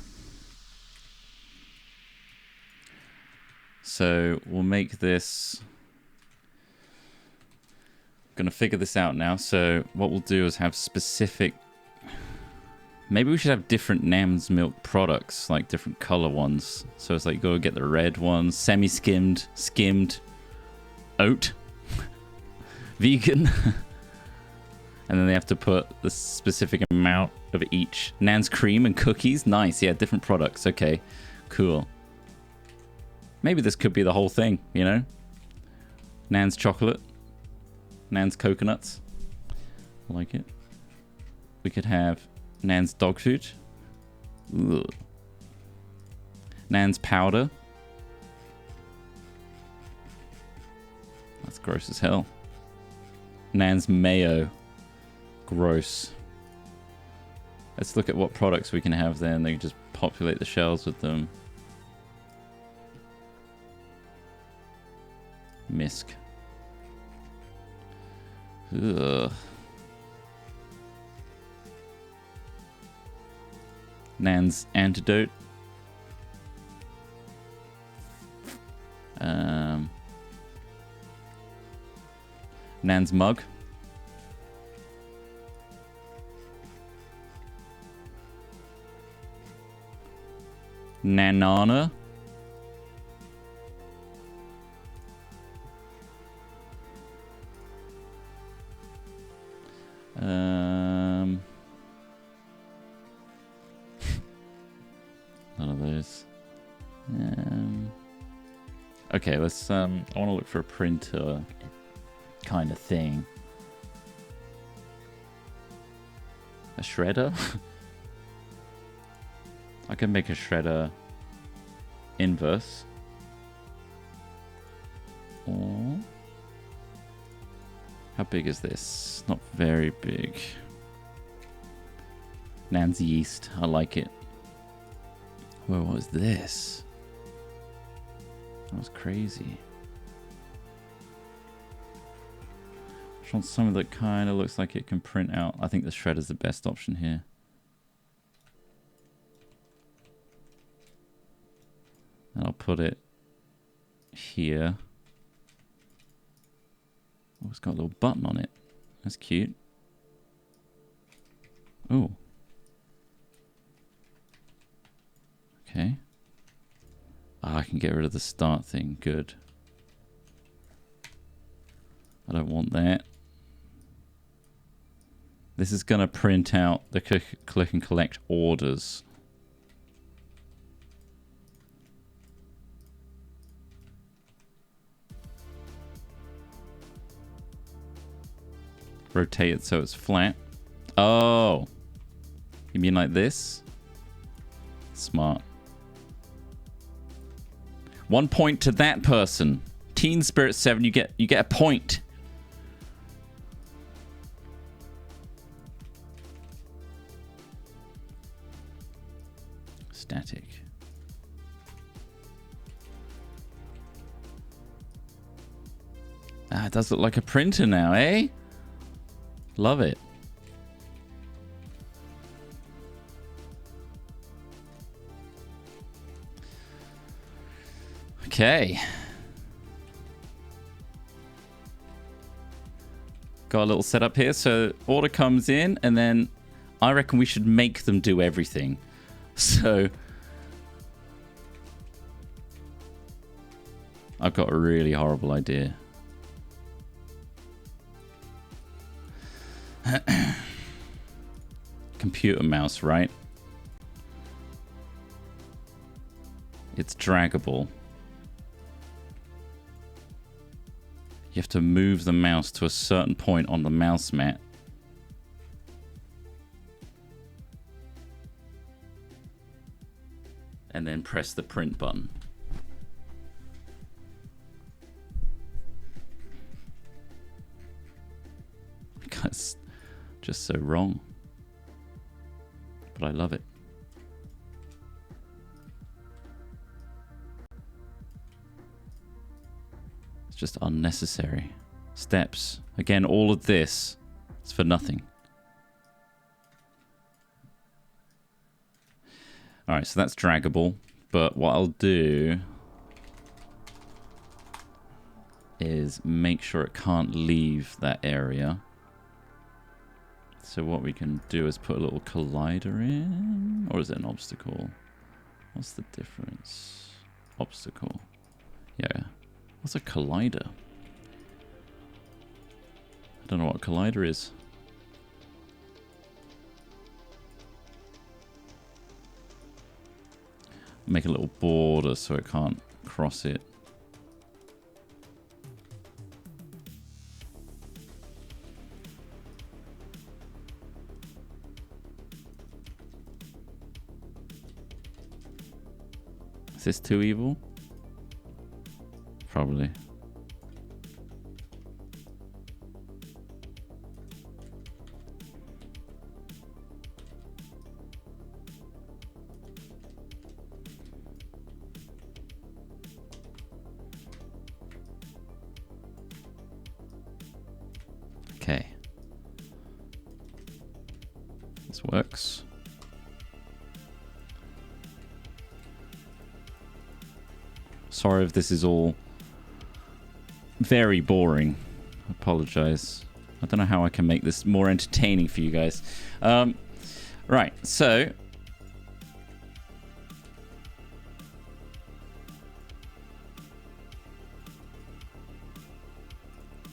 So we'll make this. I'm gonna figure this out now. So what we'll do is have specific. Maybe we should have different Nam's milk products, like different color ones. So it's like go get the red ones, semi-skimmed, skimmed, oat, vegan. And then they have to put the specific amount of each. Nan's cream and cookies. Nice. Yeah, different products. Okay, cool. Maybe this could be the whole thing, you know? Nan's chocolate. Nan's coconuts. I like it. We could have Nan's dog food. Ugh. Nan's powder. That's gross as hell. Nan's mayo. Gross. Let's look at what products we can have there, and they can just populate the shelves with them. Misk. Ugh. Nan's antidote. Nan's mug. Nanana. None of those. Okay, let's I want to look for a printer kind of thing. A shredder? I can make a shredder inverse. Or... how big is this? Not very big. Nan's yeast. I like it. Whoa, what was this? That was crazy. I want something that kind of looks like it can print out. I think the shredder's the best option here. And I'll put it here. Oh, it's got a little button on it. That's cute. Oh. Okay. Ah, I can get rid of the start thing. Good. I don't want that. This is going to print out the click and collect orders. Rotate it so it's flat. Oh. You mean like this? Smart. 1 point to that person. Teen Spirit 7, you get a point. Static. Ah, it does look like a printer now, eh? Love it. Okay. Got a little setup here. So order comes in and then I reckon we should make them do everything. So I've got a really horrible idea. Computer mouse, right? It's draggable. You have to move the mouse to a certain point on the mouse mat. And then press the print button. That's just so wrong. But I love it. It's just unnecessary. Steps. Again, all of this is for nothing. Alright, so that's draggable. But what I'll do is make sure it can't leave that area. So what we can do is put a little collider in. Or is it an obstacle? What's the difference? Obstacle. Yeah. What's a collider? I don't know what a collider is. Make a little border so it can't cross it. Is this too evil? Probably. Okay. This works. Sorry if this is all very boring. I apologize. I don't know how I can make this more entertaining for you guys. Right, so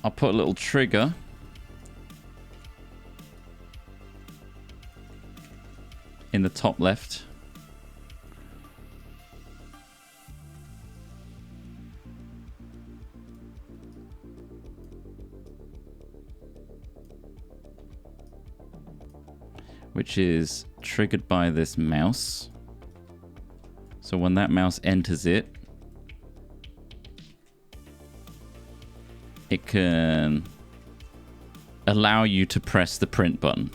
I'll put a little trigger in the top left. which is triggered by this mouse. So when that mouse enters it, it can allow you to press the print button.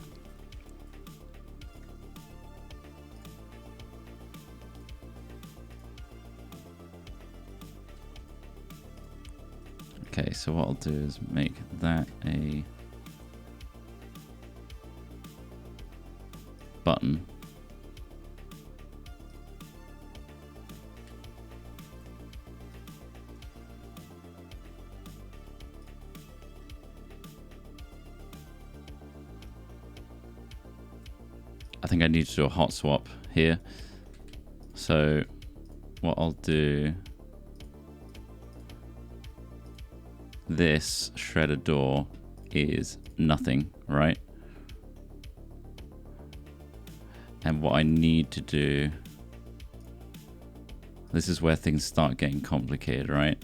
Okay, so what I'll do is make that a button. I think I need to do a hot swap here. So what I'll do, this shredder door is nothing, right? And what I need to do, this is where things start getting complicated, right?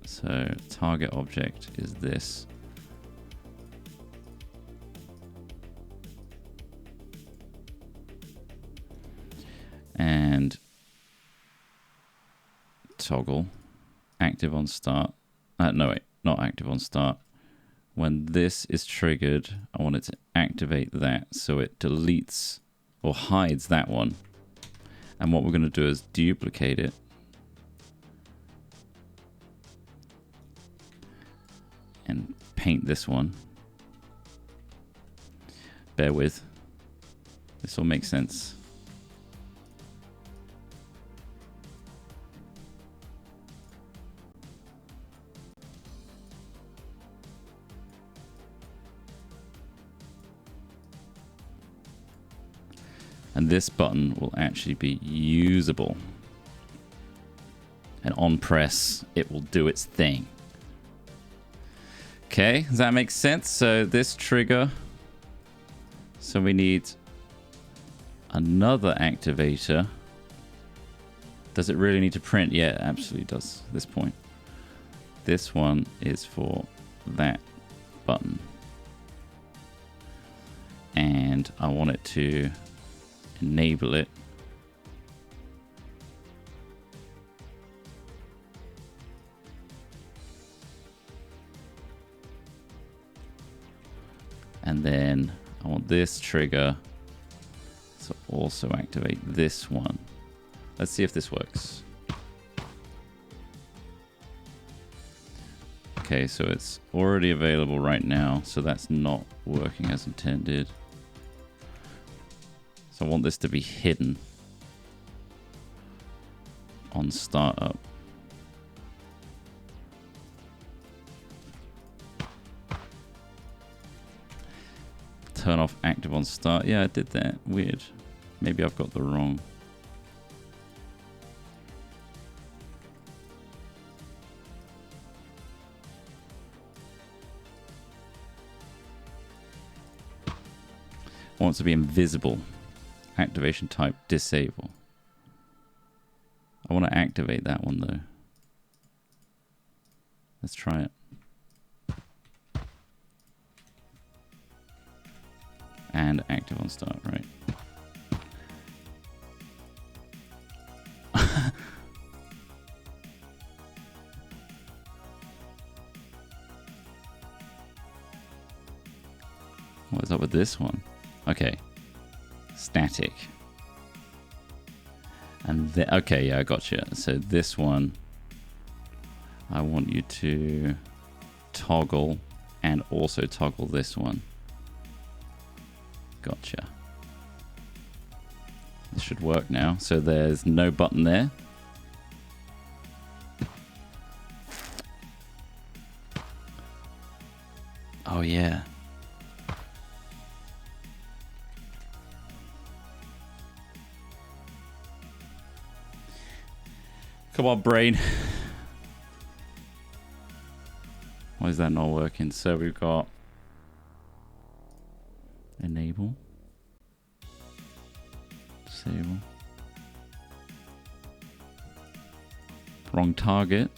So target object is this. And toggle active on start. No, wait, not active on start. When this is triggered, I want it to activate that so it deletes or hides that one. And what we're going to do is duplicate it. And paint this one. Bear with. This will make sense. And this button will actually be usable. And on press, it will do its thing. Okay, does that make sense? So this trigger. So we need another activator. Does it really need to print? Yeah, it absolutely does at this point. This one is for that button. And I want it to enable it. And then I want this trigger to also activate this one. Let's see if this works. Okay, so it's already available right now, so that's not working as intended. I want this to be hidden on startup. Turn off active on start. Yeah, I did that. Weird. Maybe I've got the wrong. I want it to be invisible. Activation type disable. I want to activate that one though. Let's try it. And active on start, right? What is up with this one? Okay. Static. And okay, yeah, I gotcha. So this one, I want you to toggle and also toggle this one. Gotcha. This should work now. So there's no button there. Oh yeah. Come on, brain. Why is that not working? So we've got enable, disable, wrong target.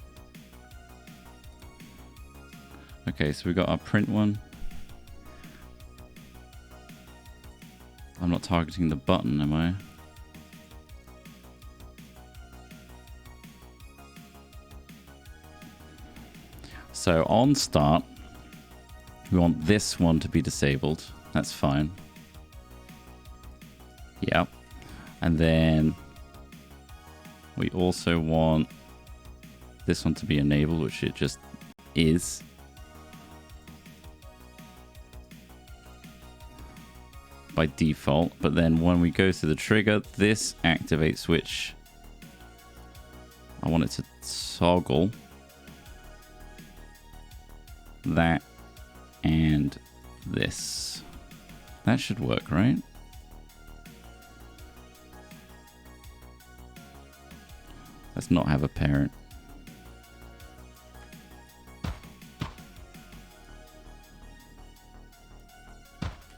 Okay, so we got our print one. I'm not targeting the button, am I? So on start, we want this one to be disabled. That's fine. Yep. And then we also want this one to be enabled, which it just is. By default. But then when we go to the trigger, this activate switch, I want it to toggle that and this. That should work, right? Let's not have a parent.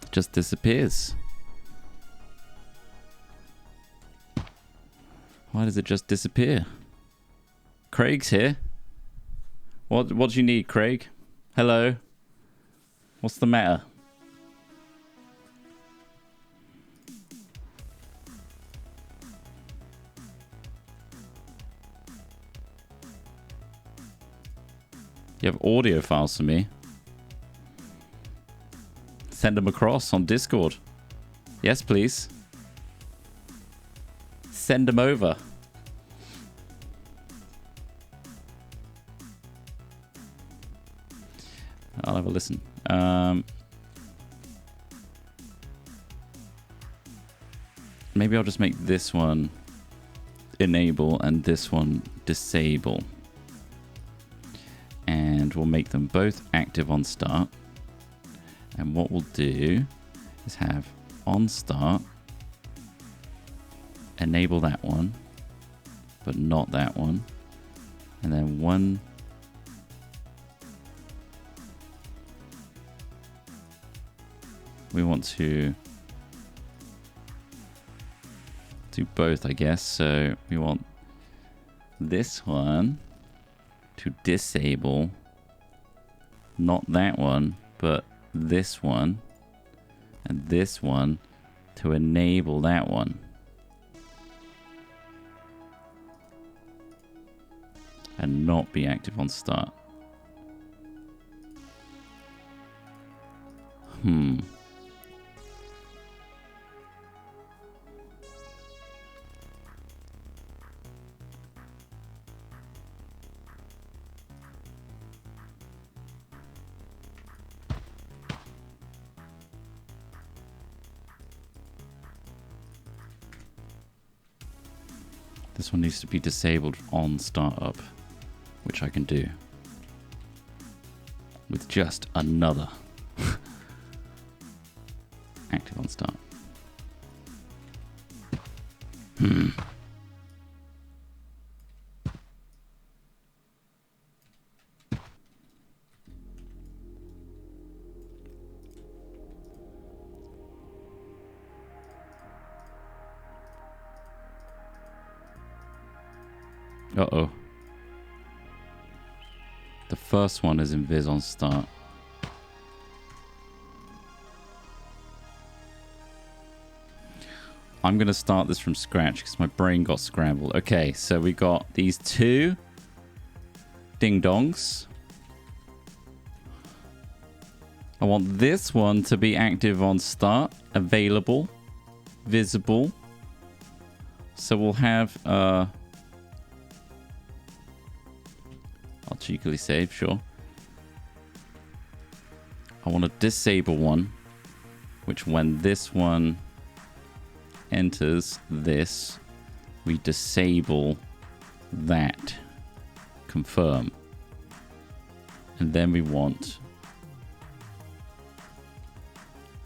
It just disappears. Why does it just disappear? Craig's here. What do you need, Craig? Hello? What's the matter? You have audio files for me? Send them across on Discord. Yes, please. Send them over. I'll have a listen. Maybe I'll just make this one enable and this one disable. And we'll make them both active on start. And what we'll do is have on start, enable that one, but not that one. And then one, we want to do both, I guess. So we want this one to disable, not that one, but this one, and this one to enable that one. And not be active on start. This one needs to be disabled on startup, which I can do with just another active on start. Uh-oh. The first one is invis on start. I'm going to start this from scratch because my brain got scrambled. Okay, so we got these two ding-dongs. I want this one to be active on start, available, visible. So we'll have... I'll cheekily save, sure. I want to disable one, which when this one enters this, we disable that. Confirm. And then we want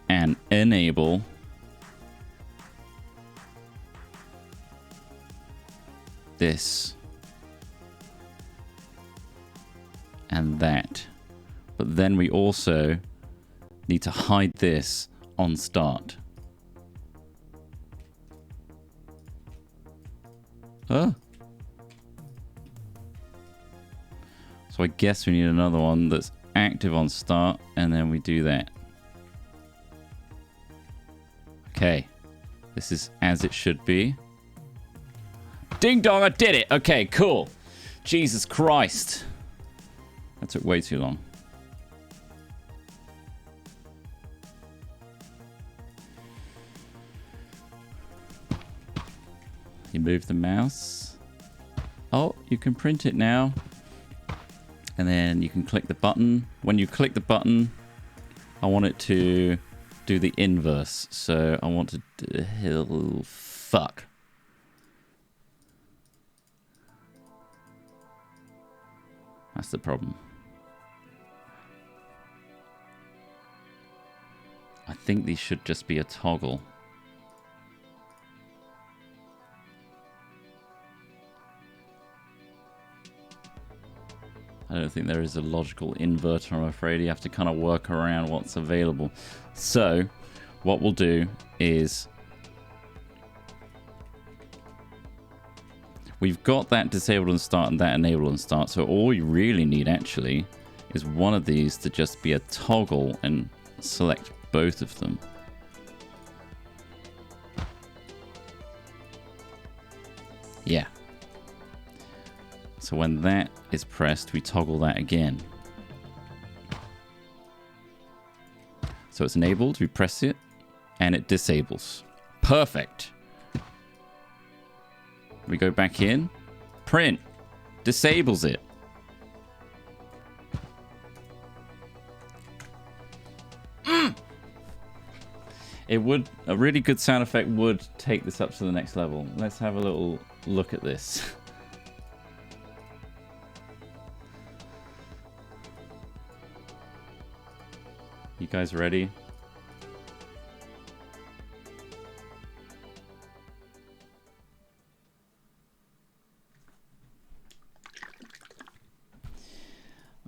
an enable this and that. But then we also need to hide this on start. Huh? So I guess we need another one that's active on start, and then we do that. Okay. This is as it should be. Ding dong, I did it! Okay, cool. Jesus Christ. That took way too long. You move the mouse. Oh, you can print it now. And then you can click the button. When you click the button, I want it to do the inverse. So I want to do... Fuck. That's the problem. I think these should just be a toggle. I don't think there is a logical inverter, I'm afraid. You have to kind of work around what's available. So, what we'll do is... We've got that disable and start and that enable and start. So all you really need, actually, is one of these to just be a toggle and select both of them. Yeah. So when that is pressed, we toggle that again. So it's enabled, we press it, and it disables. Perfect. We go back in, print, disables it. It would, a really good sound effect would take this up to the next level. Let's have a little look at this. You guys ready?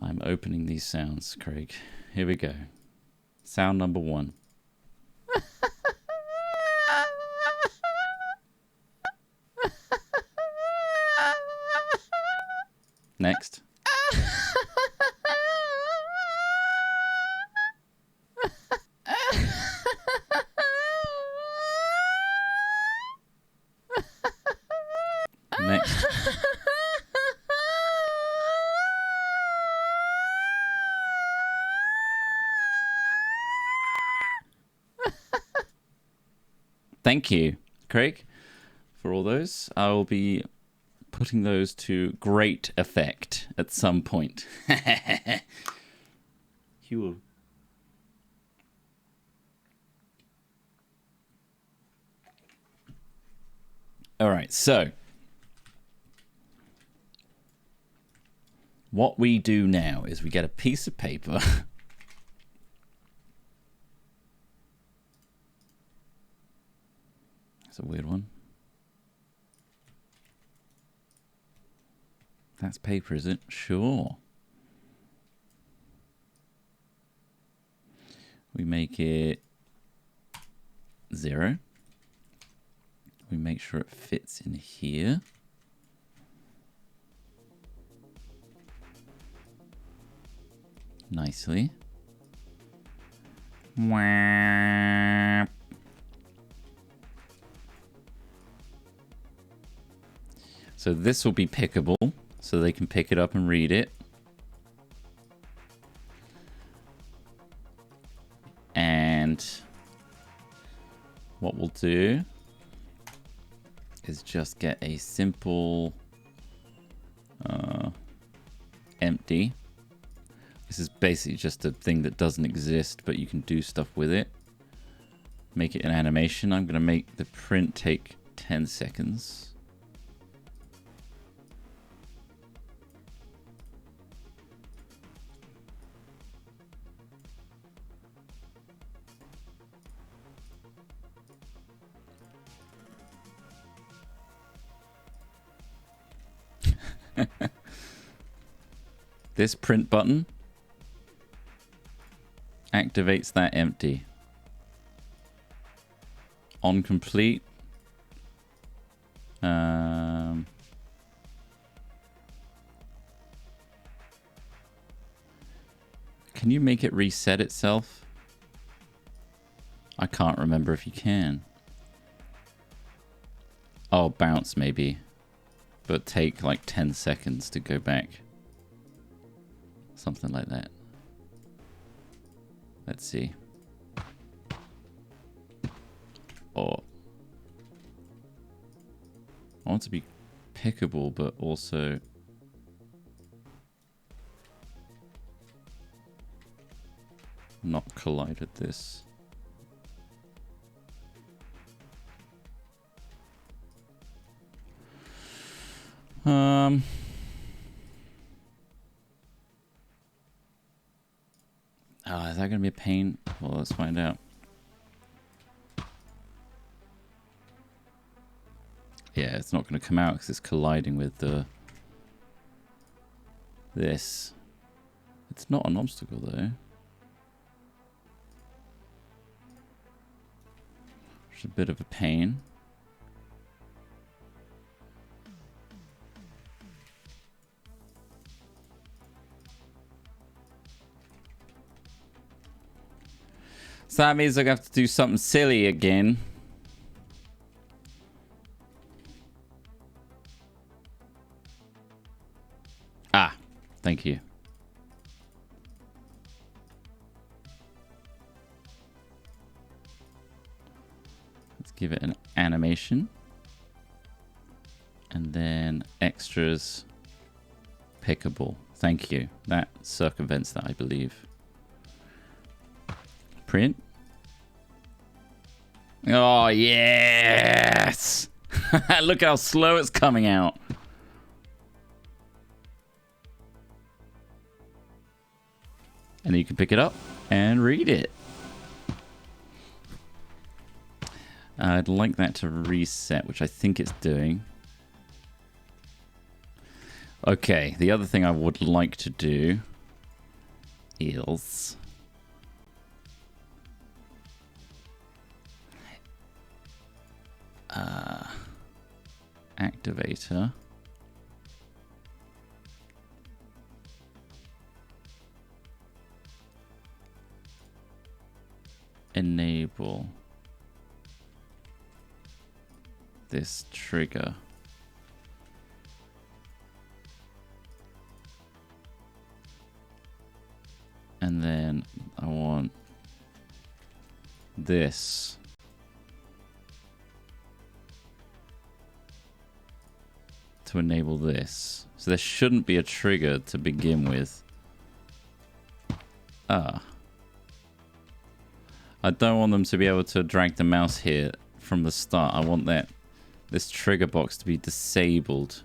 I'm opening these sounds, Craig. Here we go. Sound number 1. Next. Next. Thank you, Craig, for all those. I will be putting those to great effect at some point. Hugh. All right, so what we do now is we get a piece of paper. That's a weird one. That's paper, is it? Sure. We make it 0. We make sure it fits in here. Nicely. Wah. So this will be pickable, so they can pick it up and read it. And what we'll do is just get a simple empty. This is basically just a thing that doesn't exist, but you can do stuff with it. Make it an animation. I'm going to make the print take 10 seconds. This print button activates that empty. On complete. Can you make it reset itself? I can't remember if you can. Oh, bounce maybe. But take like 10 seconds to go back. Something like that. Let's see. Or I want to be pickable, but also not collide with this. Oh, is that going to be a pain? Well, let's find out. Yeah, it's not going to come out because it's colliding with the this. It's not an obstacle though. It's a bit of a pain. So that means I'm going to have to do something silly again. Ah, thank you. Let's give it an animation. And then extras pickable. Thank you. That circumvents that, I believe. Print. Oh, yes! Look how slow it's coming out. And then you can pick it up and read it. I'd like that to reset, which I think it's doing. Okay, the other thing I would like to do is activator. Enable this trigger. And then I want this to enable this. So there shouldn't be a trigger to begin with. Ah. I don't want them to be able to drag the mouse here from the start. I want this trigger box to be disabled.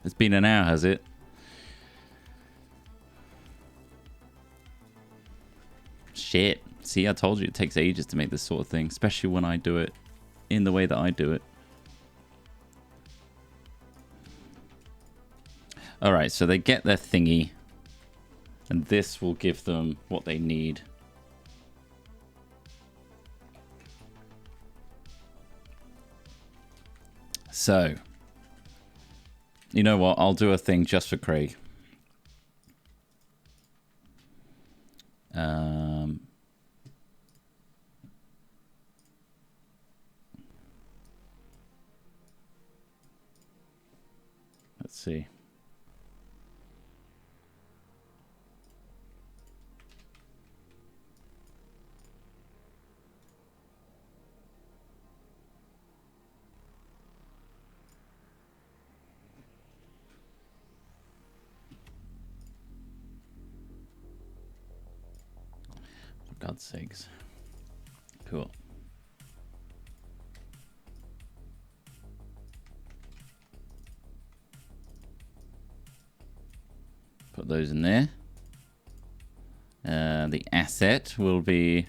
It's been an hour, has it? Shit. See, I told you it takes ages to make this sort of thing, especially when I do it in the way that I do it. Alright, so they get their thingy, and this will give them what they need. So, you know what? I'll do a thing just for Craig. Let's see. For God's sakes. Cool. Put those in there. The asset will be...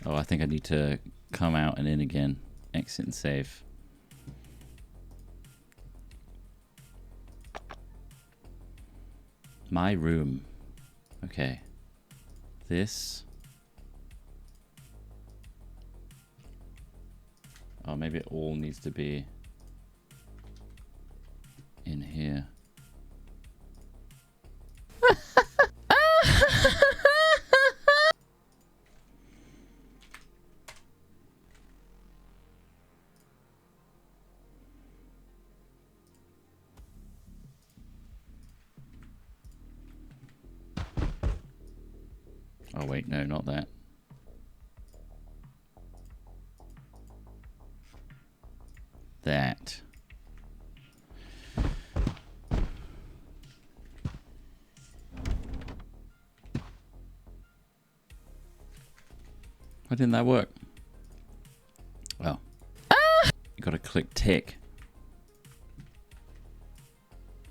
Oh, I think I need to come out and in again. Exit and save. My room. Okay. This. maybe it all needs to be in here. Oh wait, no, not that. That. Why didn't that work? Well, you gotta click tick.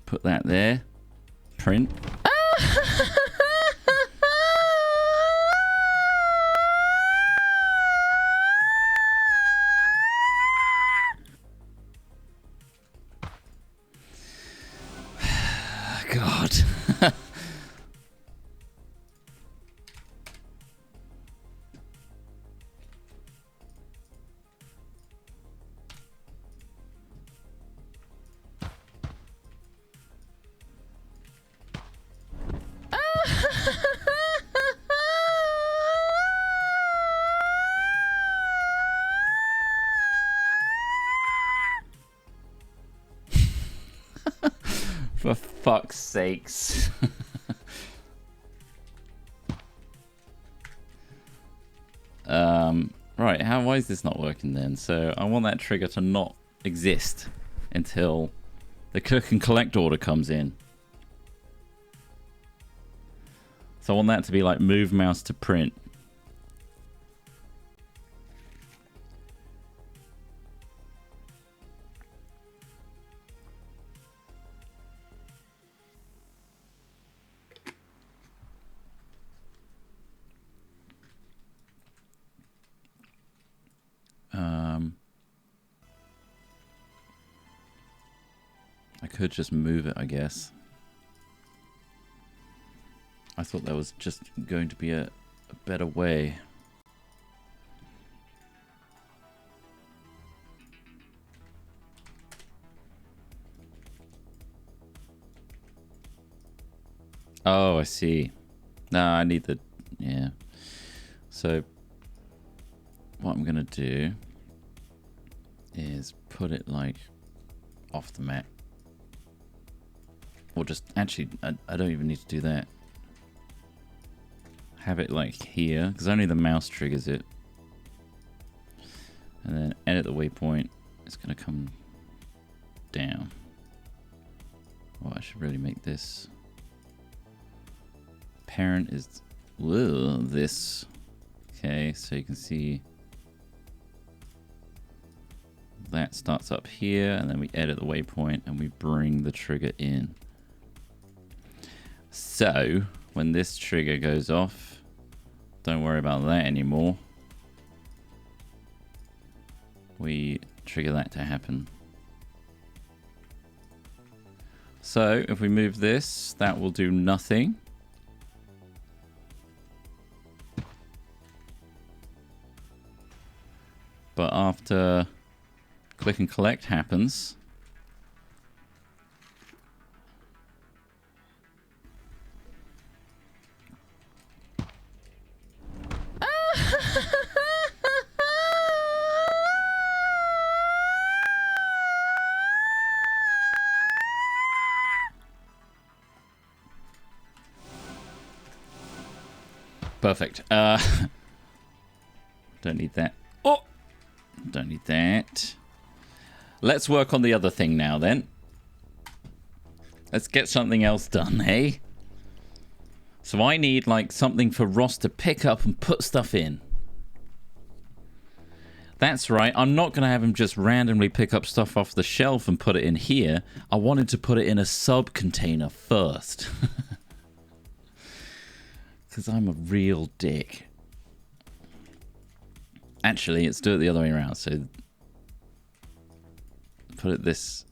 Put that there. Print. God. For fuck's sakes. Right, why is this not working then? So I want that trigger to not exist until the click and collect order comes in. So I want that to be like move mouse to print. I could just move it, I guess. I thought that was just going to be a better way. Oh, I see. No, I need the... Yeah. So, what I'm going to do is put it, like, off the map. Or just... Actually, I don't even need to do that. Have it, like, here, because only the mouse triggers it. And then edit the waypoint. It's going to come down. Oh, I should really make this... Parent is this. Okay, so you can see that starts up here, and then we edit the waypoint and we bring the trigger in. So when this trigger goes off, don't worry about that anymore. We trigger that to happen. So if we move this, that will do nothing. But after click and collect happens, perfect. Don't need that. Oh! Don't need that. Let's work on the other thing now, then. Let's get something else done, hey? So I need, like, something for Ross to pick up and put stuff in. That's right. I'm not going to have him just randomly pick up stuff off the shelf and put it in here. I wanted to put it in a sub-container first. Because I'm a real dick. Actually, let's do it the other way around. So put this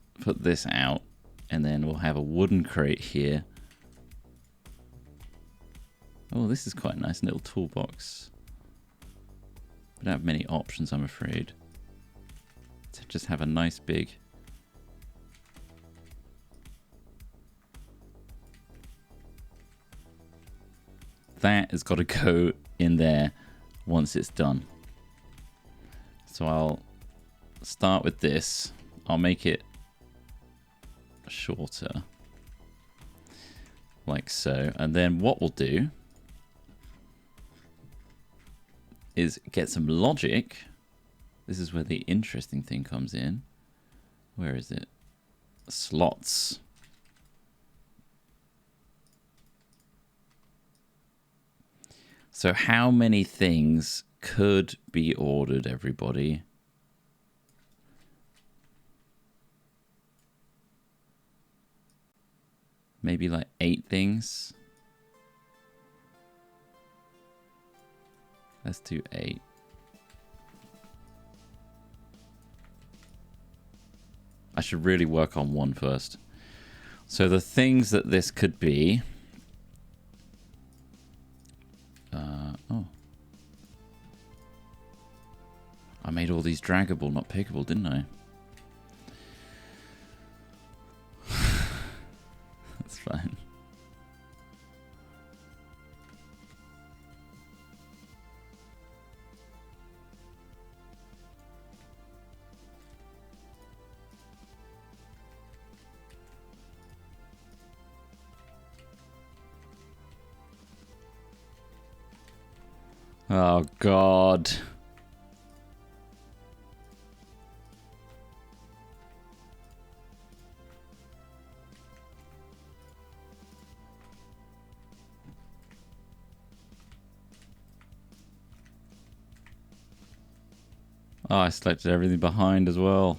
out, and then we'll have a wooden crate here. Oh, this is quite a nice little toolbox. We don't have many options, I'm afraid. to just have a nice big... That has got to go in there once it's done. So I'll start with this. I'll make it shorter. Like so. And then what we'll do is get some logic. This is where the interesting thing comes in. Where is it? Slots. So how many things could be ordered, everybody? Maybe like 8 things. Let's do 8. I should really work on 1 first. So the things that this could be... oh. I made all these draggable, not pickable, didn't I? That's fine. Oh, God. Oh, I selected everything behind as well.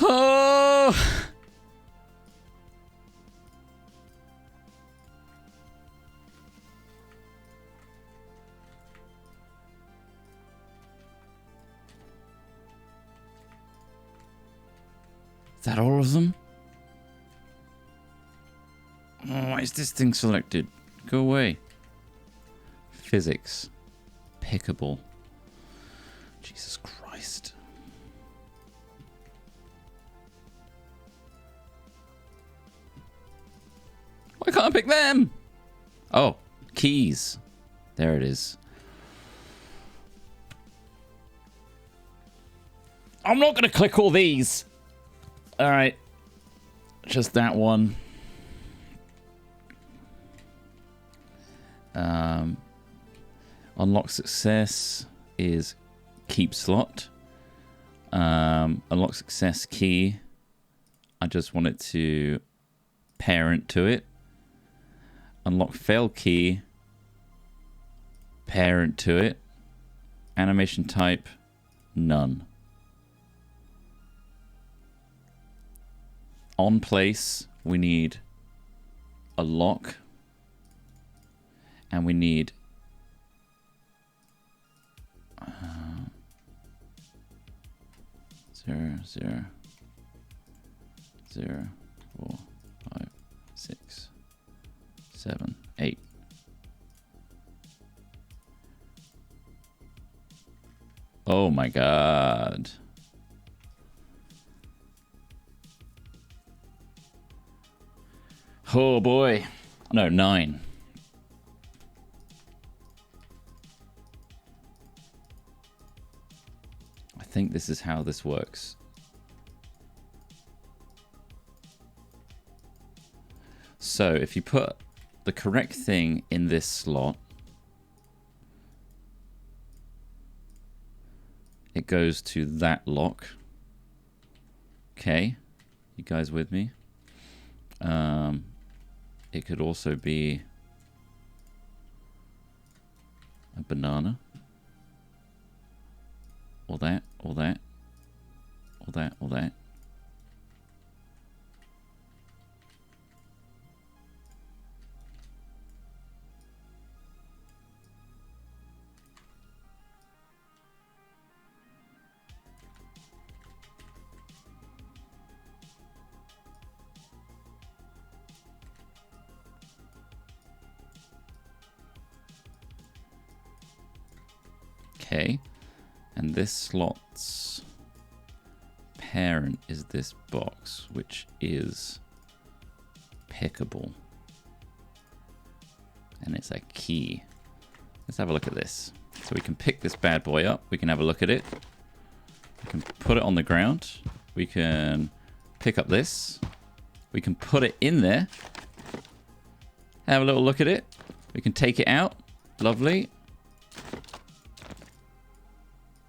Oh! Is that all of them? Oh, why is this thing selected? Go away. Physics. Pickable. Jesus Christ. Why can't I pick them? Oh, keys. There it is. I'm not going to click all these. All right. Just that one. Unlock success is keep slot. Unlock success key. I just want it to parent to it. Unlock fail key. Parent to it. Animation type. None. On place, we need a lock. And we need 0, 0, 0, 4, 5, 6, 7, 8. Oh my God. Oh boy. No, 9. I think this is how this works. So if you put the correct thing in this slot, it goes to that lock. Okay, you guys with me? It could also be a banana. Or that, or that, or that, or that. Okay. And this slot's parent is this box, which is pickable. And it's a key. Let's have a look at this. So we can pick this bad boy up. We can have a look at it. We can put it on the ground. We can pick up this. We can put it in there. Have a little look at it. We can take it out. Lovely.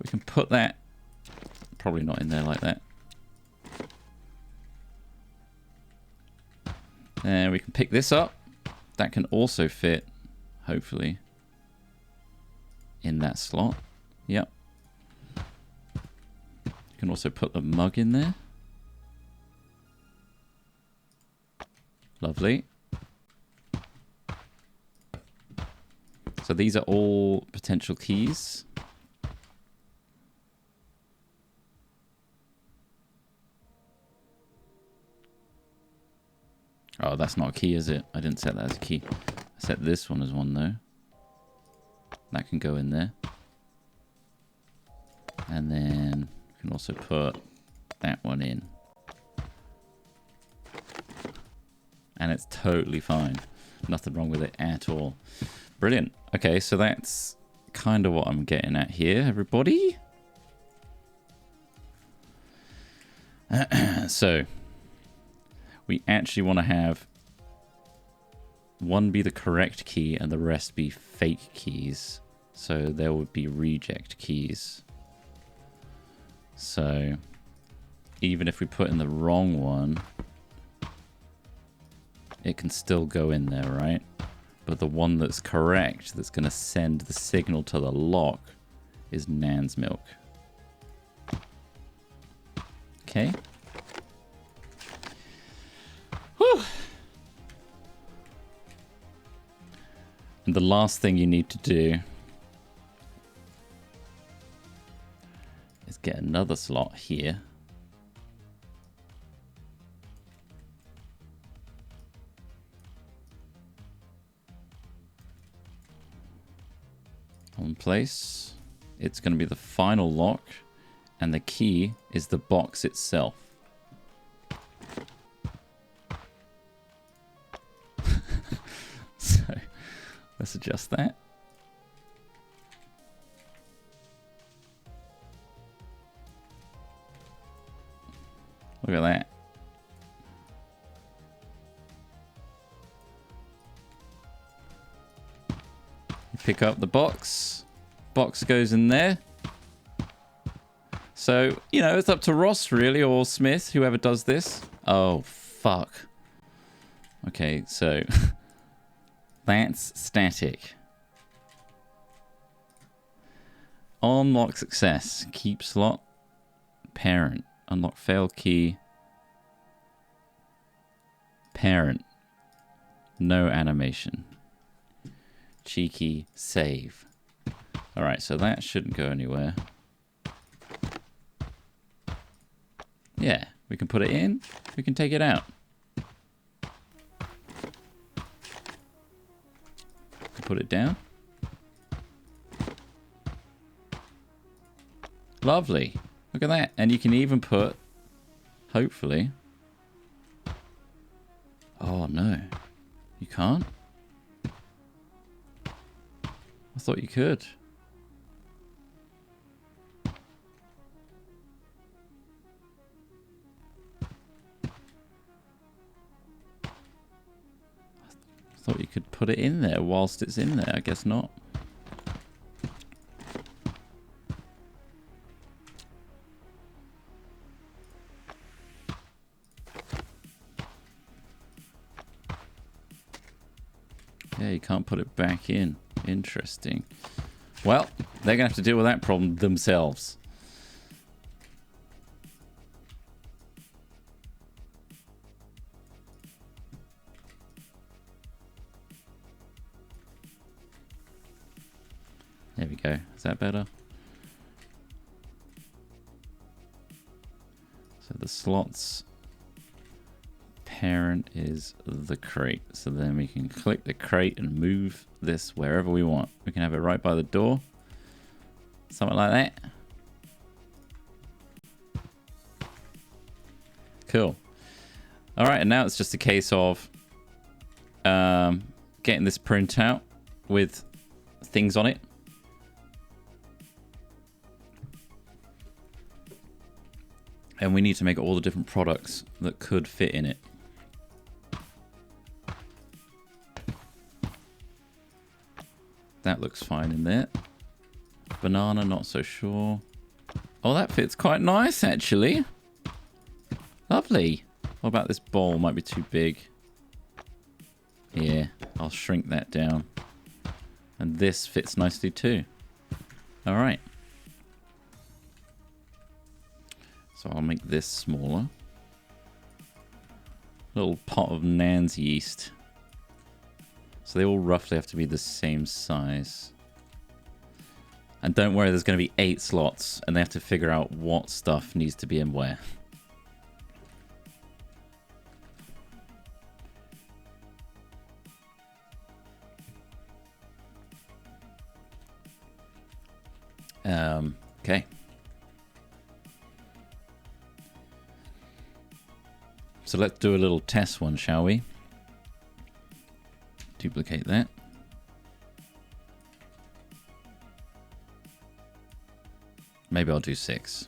We can put that probably not in there like that. And we can pick this up. That can also fit, hopefully, in that slot. Yep. You can also put the mug in there. Lovely. So these are all potential keys. Oh, that's not a key, is it? I didn't set that as a key. I set this one as one, though. That can go in there. And then we can also put that one in. And it's totally fine. Nothing wrong with it at all. Brilliant. Okay, so that's kind of what I'm getting at here, everybody. So we actually want to have one be the correct key and the rest be fake keys. So there would be reject keys. So even if we put in the wrong one, it can still go in there, right? But the one that's correct, that's going to send the signal to the lock, is Nan's milk. Okay. Whew. And the last thing you need to do is get another slot here. On place. It's going to be the final lock, and the key is the box itself. So let's adjust that. Look at that. You pick up the box. Box goes in there. So, you know, it's up to Ross, really, or Smith, whoever does this. Oh, fuck. Okay, so that's static. Unlock success. Keep slot. Parent. Unlock failed key. Parent. No animation. Cheeky save. Alright, so that shouldn't go anywhere. Yeah, we can put it in. We can take it out. Put it down. Lovely. Look at that. And you can even put, hopefully. Oh, no. You can't? I thought you could. I thought you could put it in there whilst it's in there. I guess not. Yeah, you can't put it back in. Interesting. Well, they're going to have to deal with that problem themselves. There we go. Is that better? So the slots parent is the crate. So then we can click the crate and move this wherever we want. We can have it right by the door. Something like that. Cool. All right, and now it's just a case of getting this printout with things on it. And we need to make all the different products that could fit in it. That looks fine in there. Banana, not so sure. Oh, that fits quite nice, actually. Lovely. What about this bowl? Might be too big. Yeah, I'll shrink that down. And this fits nicely too. All right. So I'll make this smaller. Little pot of Nan's yeast. So they all roughly have to be the same size. And don't worry, there's going to be 8 slots, and they have to figure out what stuff needs to be in where. Okay. So let's do a little test one, shall we? Duplicate that. Maybe I'll do 6.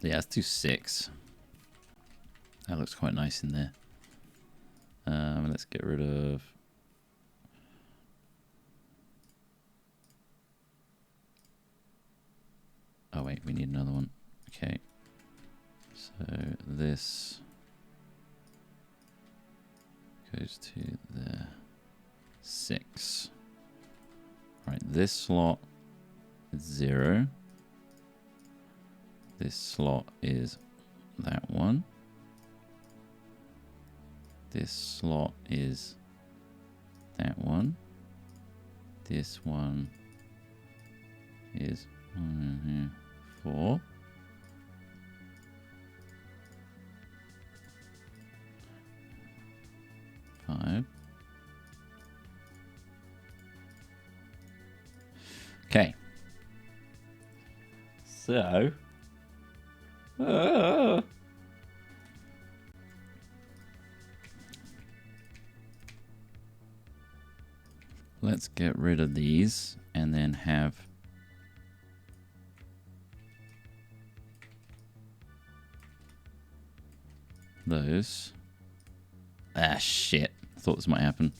Yeah, let's do 6. That looks quite nice in there. Let's get rid of... Oh wait, we need another one. Okay. So this goes to the 6. Right, this slot is 0. This slot is that one. This slot is that one. This one is 4. Five. Okay. So. Let's get rid of these and then have those. Ah, shit. I thought this might happen.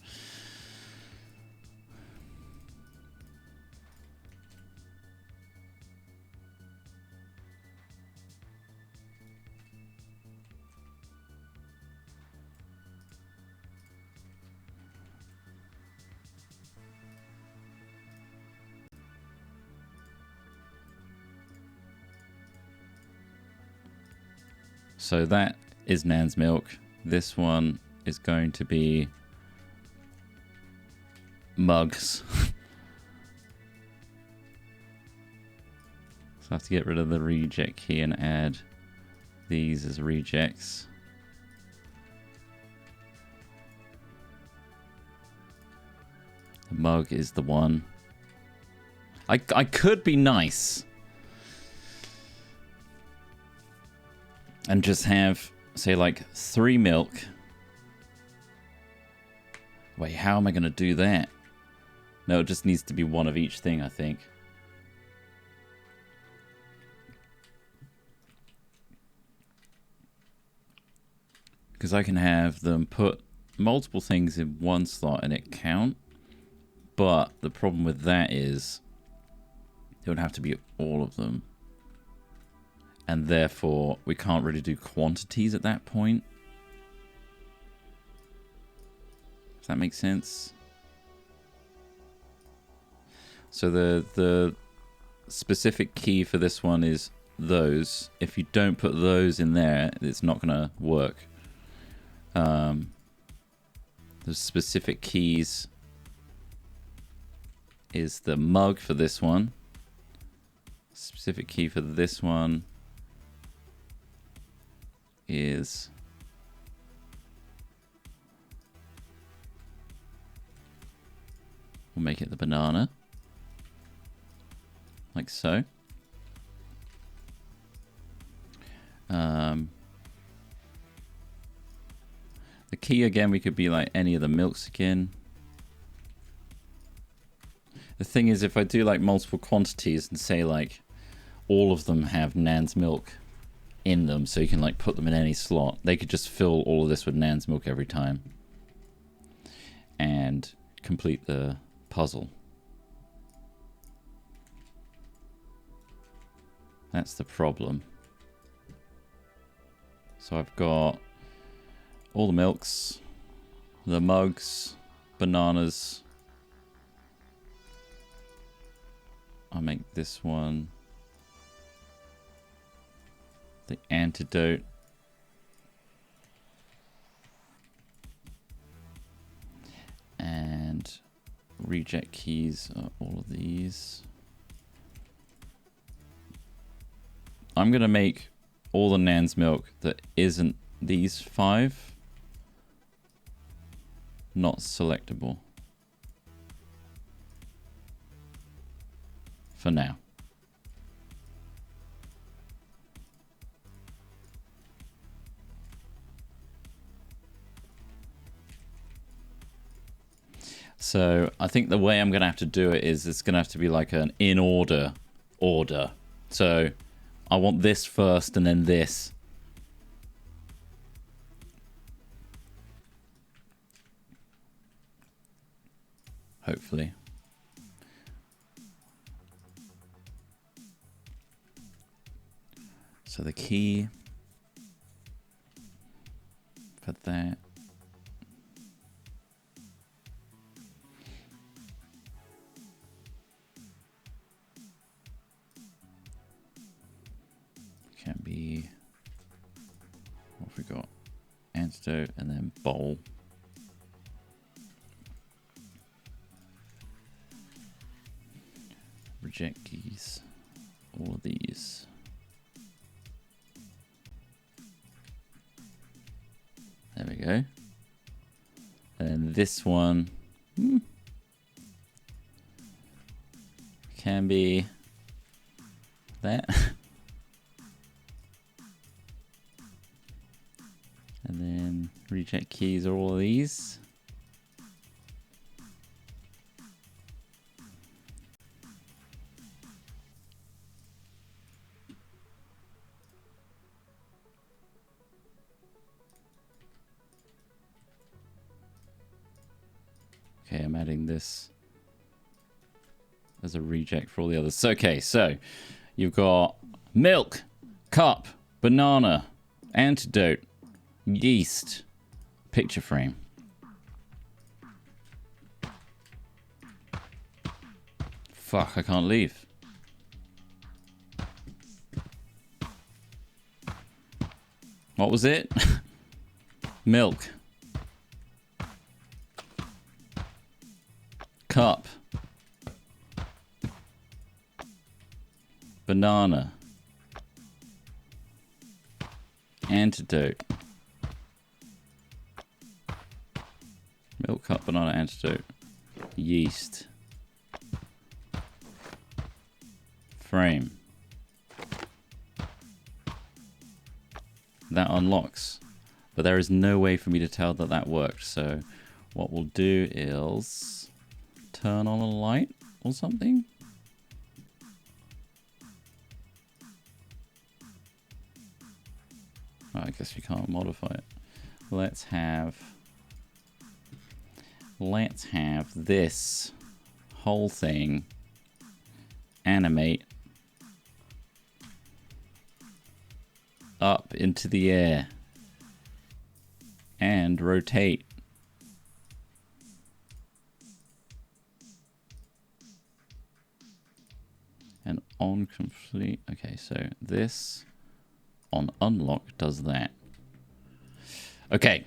So that is Nan's milk. This one is going to be mugs. So I have to get rid of the reject key and add these as rejects. The mug is the one. I could be nice and just have, say, like 3 milk. Wait, how am I going to do that? No, it just needs to be one of each thing, I think. Because I can have them put multiple things in one slot and it count. But the problem with that is it would have to be all of them. And therefore, we can't really do quantities at that point. Does that make sense? So the specific key for this one is those. If you don't put those in there, it's not going to work. The specific keys is the mug for this one. specific key for this one is we'll make it the banana, like so. The key again, we could be like any of the milks again. The thing is, if I do like multiple quantities and say like all of them have Nan's milk in them, so you can like put them in any slot, they could just fill all of this with Nan's milk every time and complete the puzzle. That's the problem. So I've got all the milks, the mugs, bananas. I'll make this one the antidote. And reject keys are all of these. I'm going to make all the Nan's milk that isn't these 5 not selectable for now. So I think the way I'm going to have to do it is it's going to have to be like an in order. So I want this first and then this. Hopefully. So the key for that can be, what have we got? Antidote and then bowl. Reject keys, all of these. There we go. And then this one can be that. And then reject keys are all of these. Okay, I'm adding this as a reject for all the others. Okay, so you've got milk, cup, banana, antidote, yeast, picture frame. Fuck, I can't leave. What was it? Milk. Cup. Banana. Antidote. Milk, cup, banana, antidote. Yeast. Frame. That unlocks. But there is no way for me to tell that that worked. So what we'll do is turn on a light or something. Oh, I guess we can't modify it. Let's have this whole thing animate up into the air and rotate. And on complete. Okay, so this on unlock does that. Okay.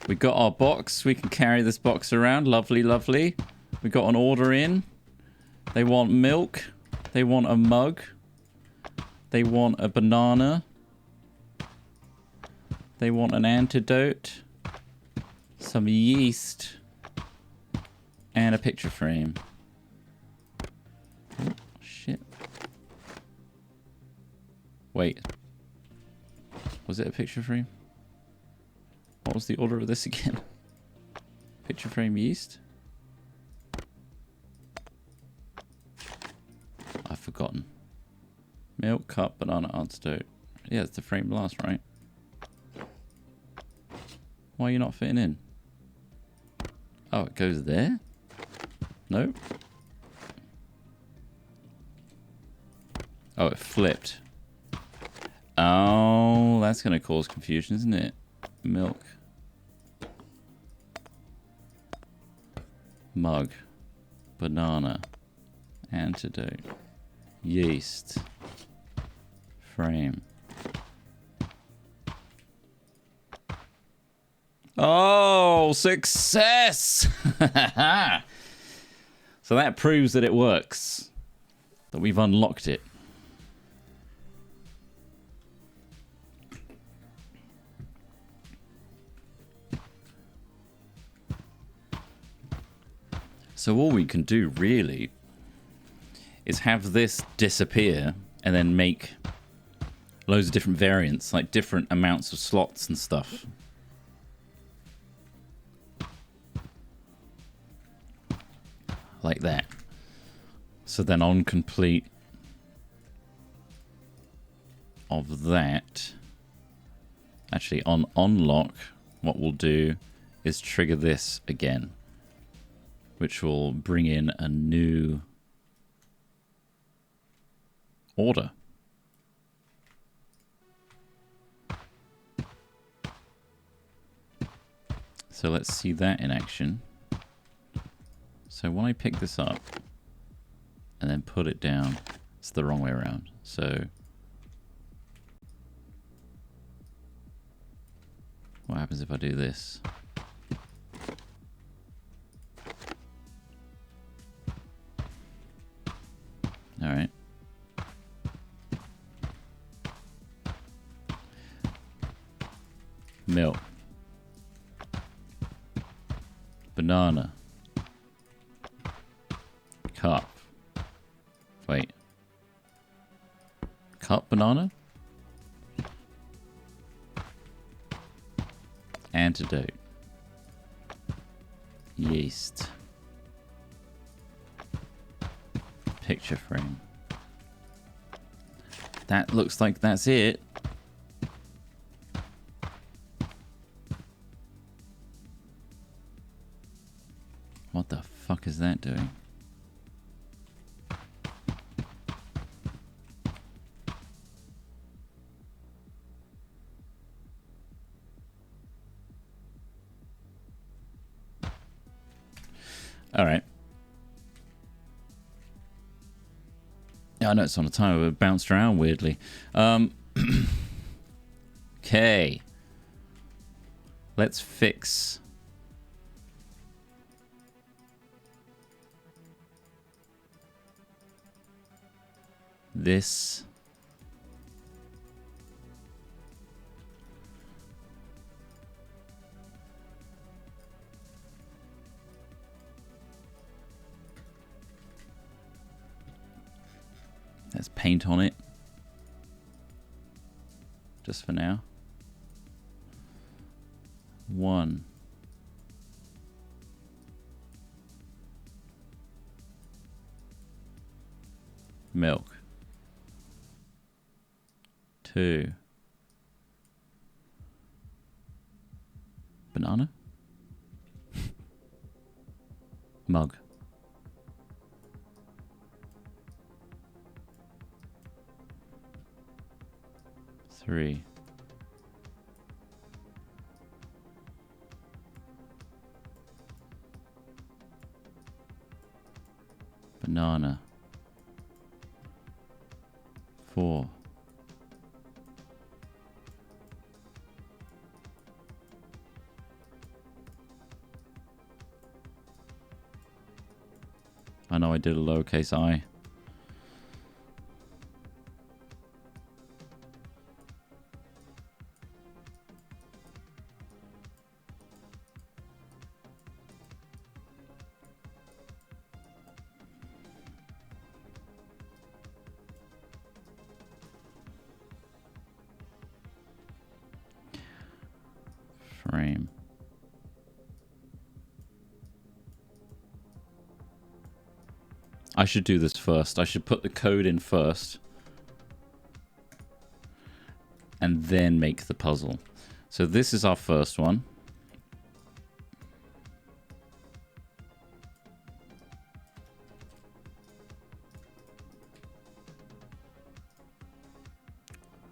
We got our box. We can carry this box around. Lovely, lovely. We got an order in. They want milk. They want a mug. They want a banana. They want an antidote. Some yeast. And a picture frame. Oh, shit. Wait. Was it a picture frame? What was the order of this again? Picture frame yeast? I've forgotten. Milk, cup, banana, antidote. Yeah, it's the frame last, right? Why are you not fitting in? Oh, it goes there? No? Oh, it flipped. Oh, that's going to cause confusion, isn't it? Milk. Mug. Banana. Antidote. Yeast. Frame. Oh, success! So that proves that it works. That we've unlocked it. So all we can do really is have this disappear and then make loads of different variants, like different amounts of slots and stuff. Like that. So then on complete of that, actually on unlock, what we'll do is trigger this again, which will bring in a new order. So let's see that in action. So when I pick this up and then put it down, it's the wrong way around. So what happens if I do this? All right. Milk. Banana. Cup. Wait. Cup banana? Antidote. Yeast. Picture frame. That looks like that's it. What the fuck is that doing? All right. Yeah, I know it's on a timer, but it bounced around weirdly. Okay. Let's fix this. Let's paint on it. Just for now. 1. Milk. 2. Banana. Mug. 3. Banana. 4. I know I did a lowercase I. Frame. I should do this first. I should put the code in first and then make the puzzle. So this is our first one.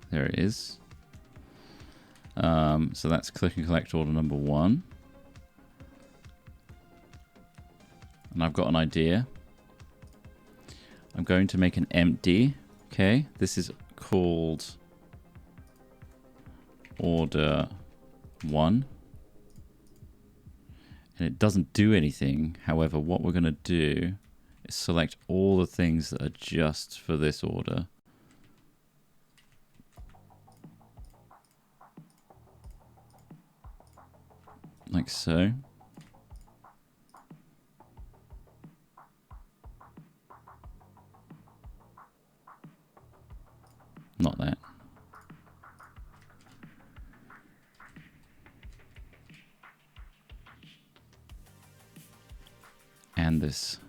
There it is. So that's click and collect order number 1. And I've got an idea. I'm going to make an empty. Okay, this is called order 1. And it doesn't do anything. However, what we're going to do is select all the things that are just for this order. Like so. Not that. And this.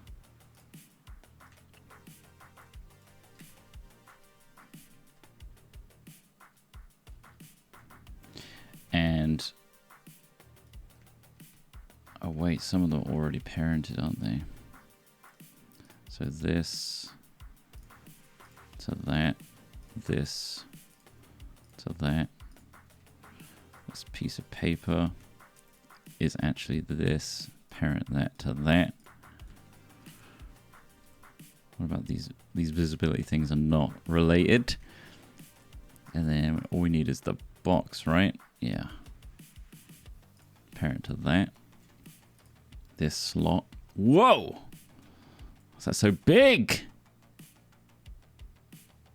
And oh wait, some of them are already parented, aren't they? So this to that, this to that. This piece of paper is actually this, parent that to that. What about these visibility things are not related? And then all we need is the box, right? Yeah. Parent to that. This slot. Whoa! What's that so big?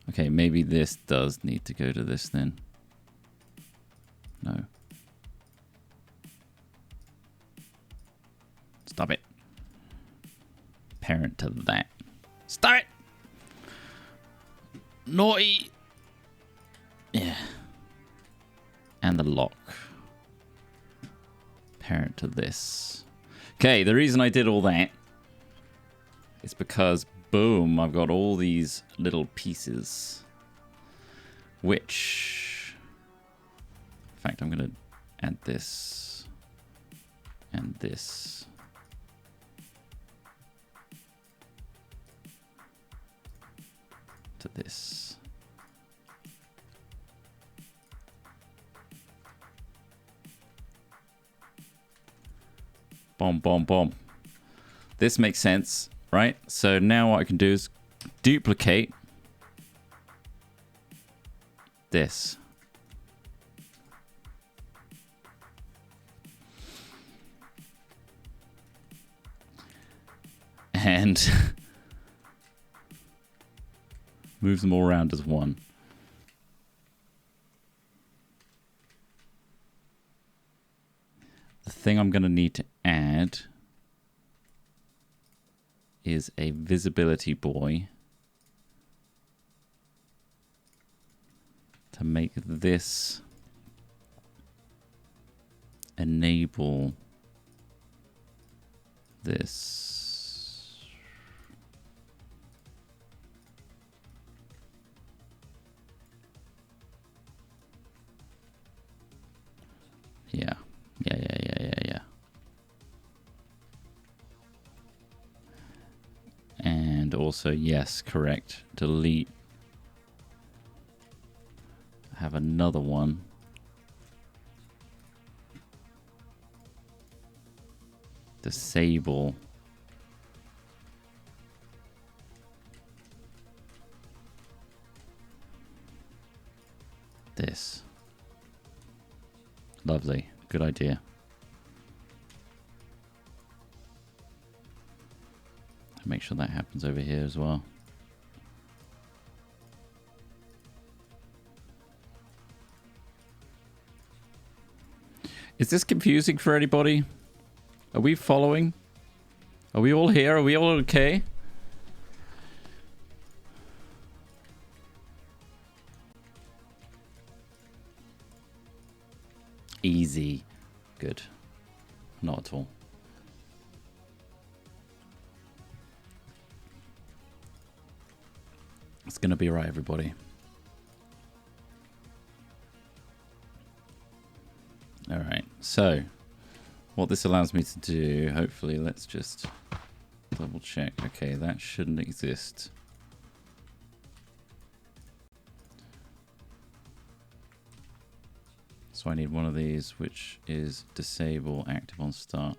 Okay, maybe this does need to go to this then. No. Stop it. Parent to that. Stop it! Naughty! Yeah. And the lock. Parent to this. Okay, the reason I did all that is because, boom, I've got all these little pieces. Which, in fact, I'm going to add this and this. To this. Boom, boom, boom. This makes sense, right? So now what I can do is duplicate this. And move them all around as one. The thing I'm going to need to add is a visibility buoy to make this enable this. Yeah. And also, yes, correct. Delete. Have another one. Disable. This. Lovely. Good idea. Make sure that happens over here as well. Is this confusing for anybody? Are we following? Are we all here? Are we all okay? Easy. Good. Not at all. It's gonna be right, everybody. Alright, so what this allows me to do, hopefully, let's just double check. Okay, that shouldn't exist. So I need one of these, which is disable active on start.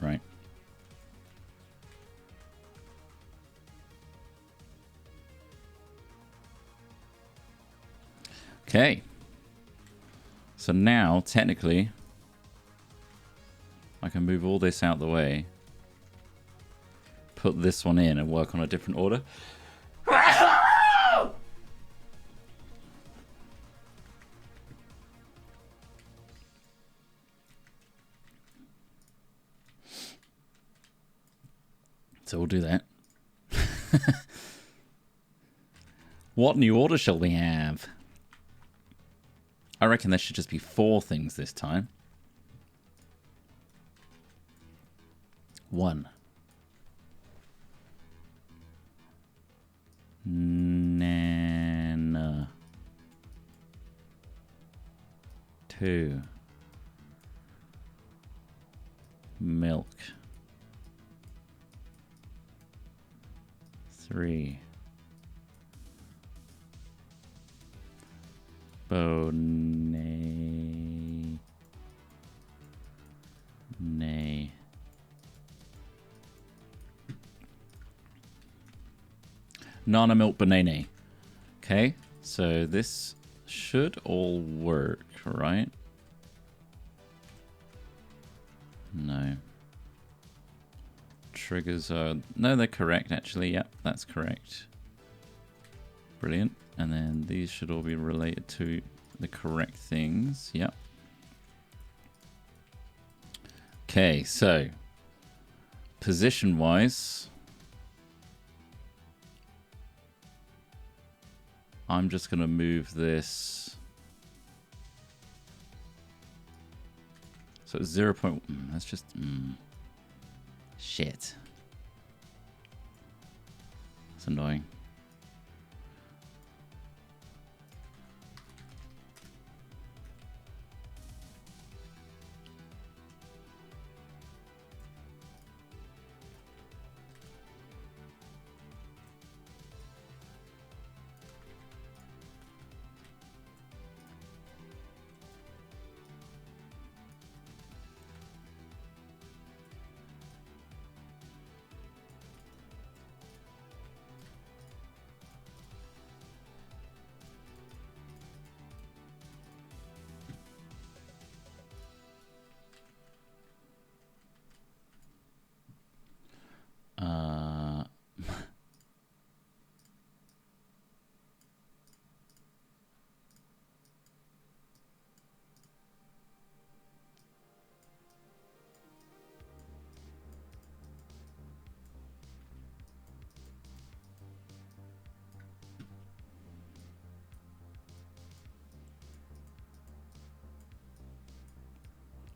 Right. Okay. So now, technically, I can move all this out the way, put this one in, and work on a different order. So we'll do that. What new order shall we have? I reckon there should just be 4 things this time. 1. Nana. 2. Milk. 3. Bonay. Nay. Nana milk banana. Okay, so this should all work, right? No. Triggers are... No, they're correct, actually. Yep, that's correct. Brilliant. And then these should all be related to the correct things. Yep. Okay, so position-wise, I'm just going to move this. So it's 0. That's just... Shit. That's annoying.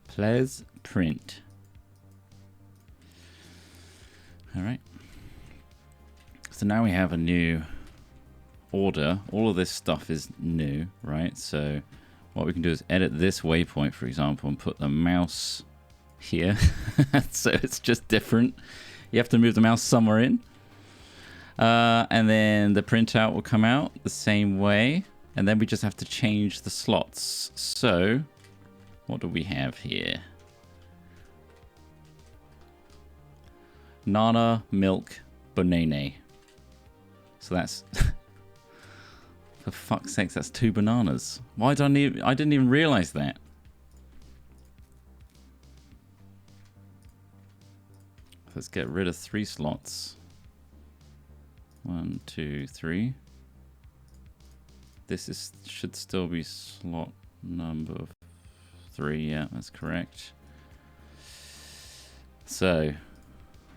Please print. All right. So now we have a new order. All of this stuff is new, right? So what we can do is edit this waypoint, for example, and put the mouse here. So it's just different. You have to move the mouse somewhere in. And then the printout will come out the same way. And then we just have to change the slots. So what do we have here? Nana, milk, banana. So that's... For fuck's sakes, that's 2 bananas. Why don't I didn't even realize that. let's get rid of 3 slots. 1, 2, 3. This should still be slot number 3. Yeah, that's correct. So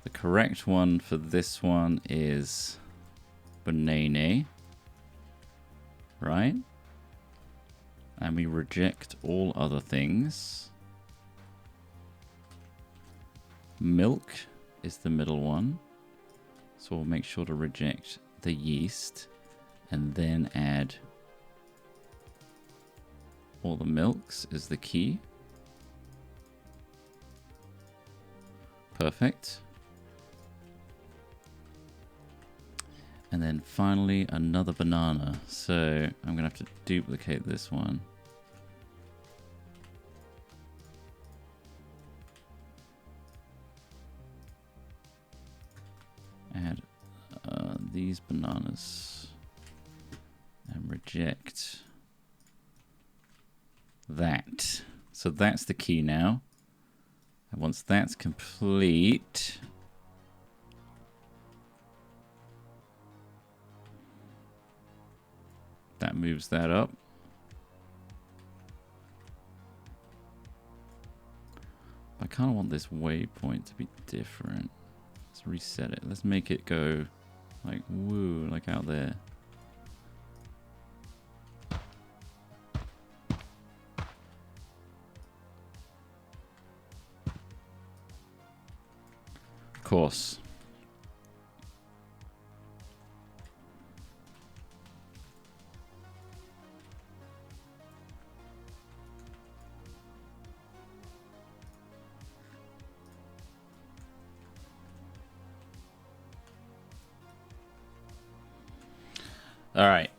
the correct one for this one is banana, right? And we reject all other things. Milk is the middle one. So we'll make sure to reject the yeast and then add all the milks is the key. Perfect. And then finally another banana. So I'm gonna have to duplicate this one. Add these bananas and reject that. So that's the key now. And once that's complete, that moves that up. I kind of want this waypoint to be different. Let's reset it. Let's make it go like woo, like out there. Of course. All right,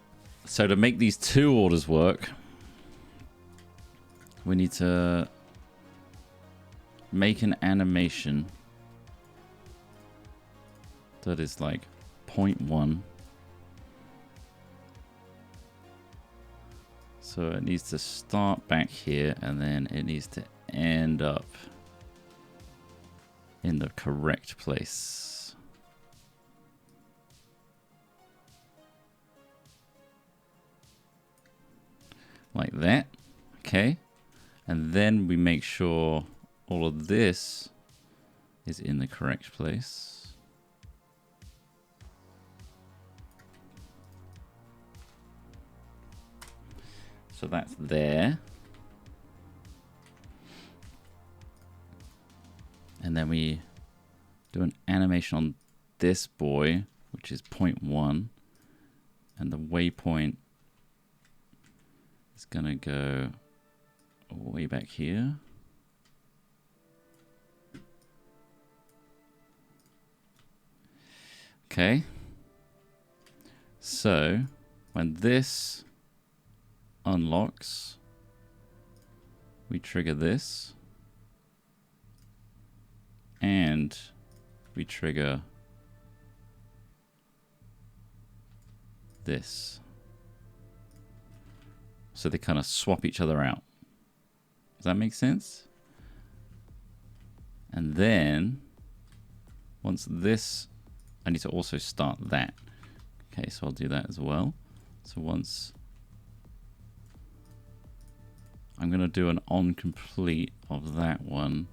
so to make these 2 orders work, we need to make an animation that is like 0.1. So it needs to start back here and then it needs to end up in the correct place. Like that. Okay. And then we make sure all of this is in the correct place. So that's there. And then we do an animation on this boy, which is 0.1. And the waypoint is going to go way back here. Okay. So when this unlocks, we trigger this. And we trigger this. So they kind of swap each other out. Does that make sense? And then once this, I need to also start that. Okay, so I'll do that as well. So once I'm going to do an on complete of that one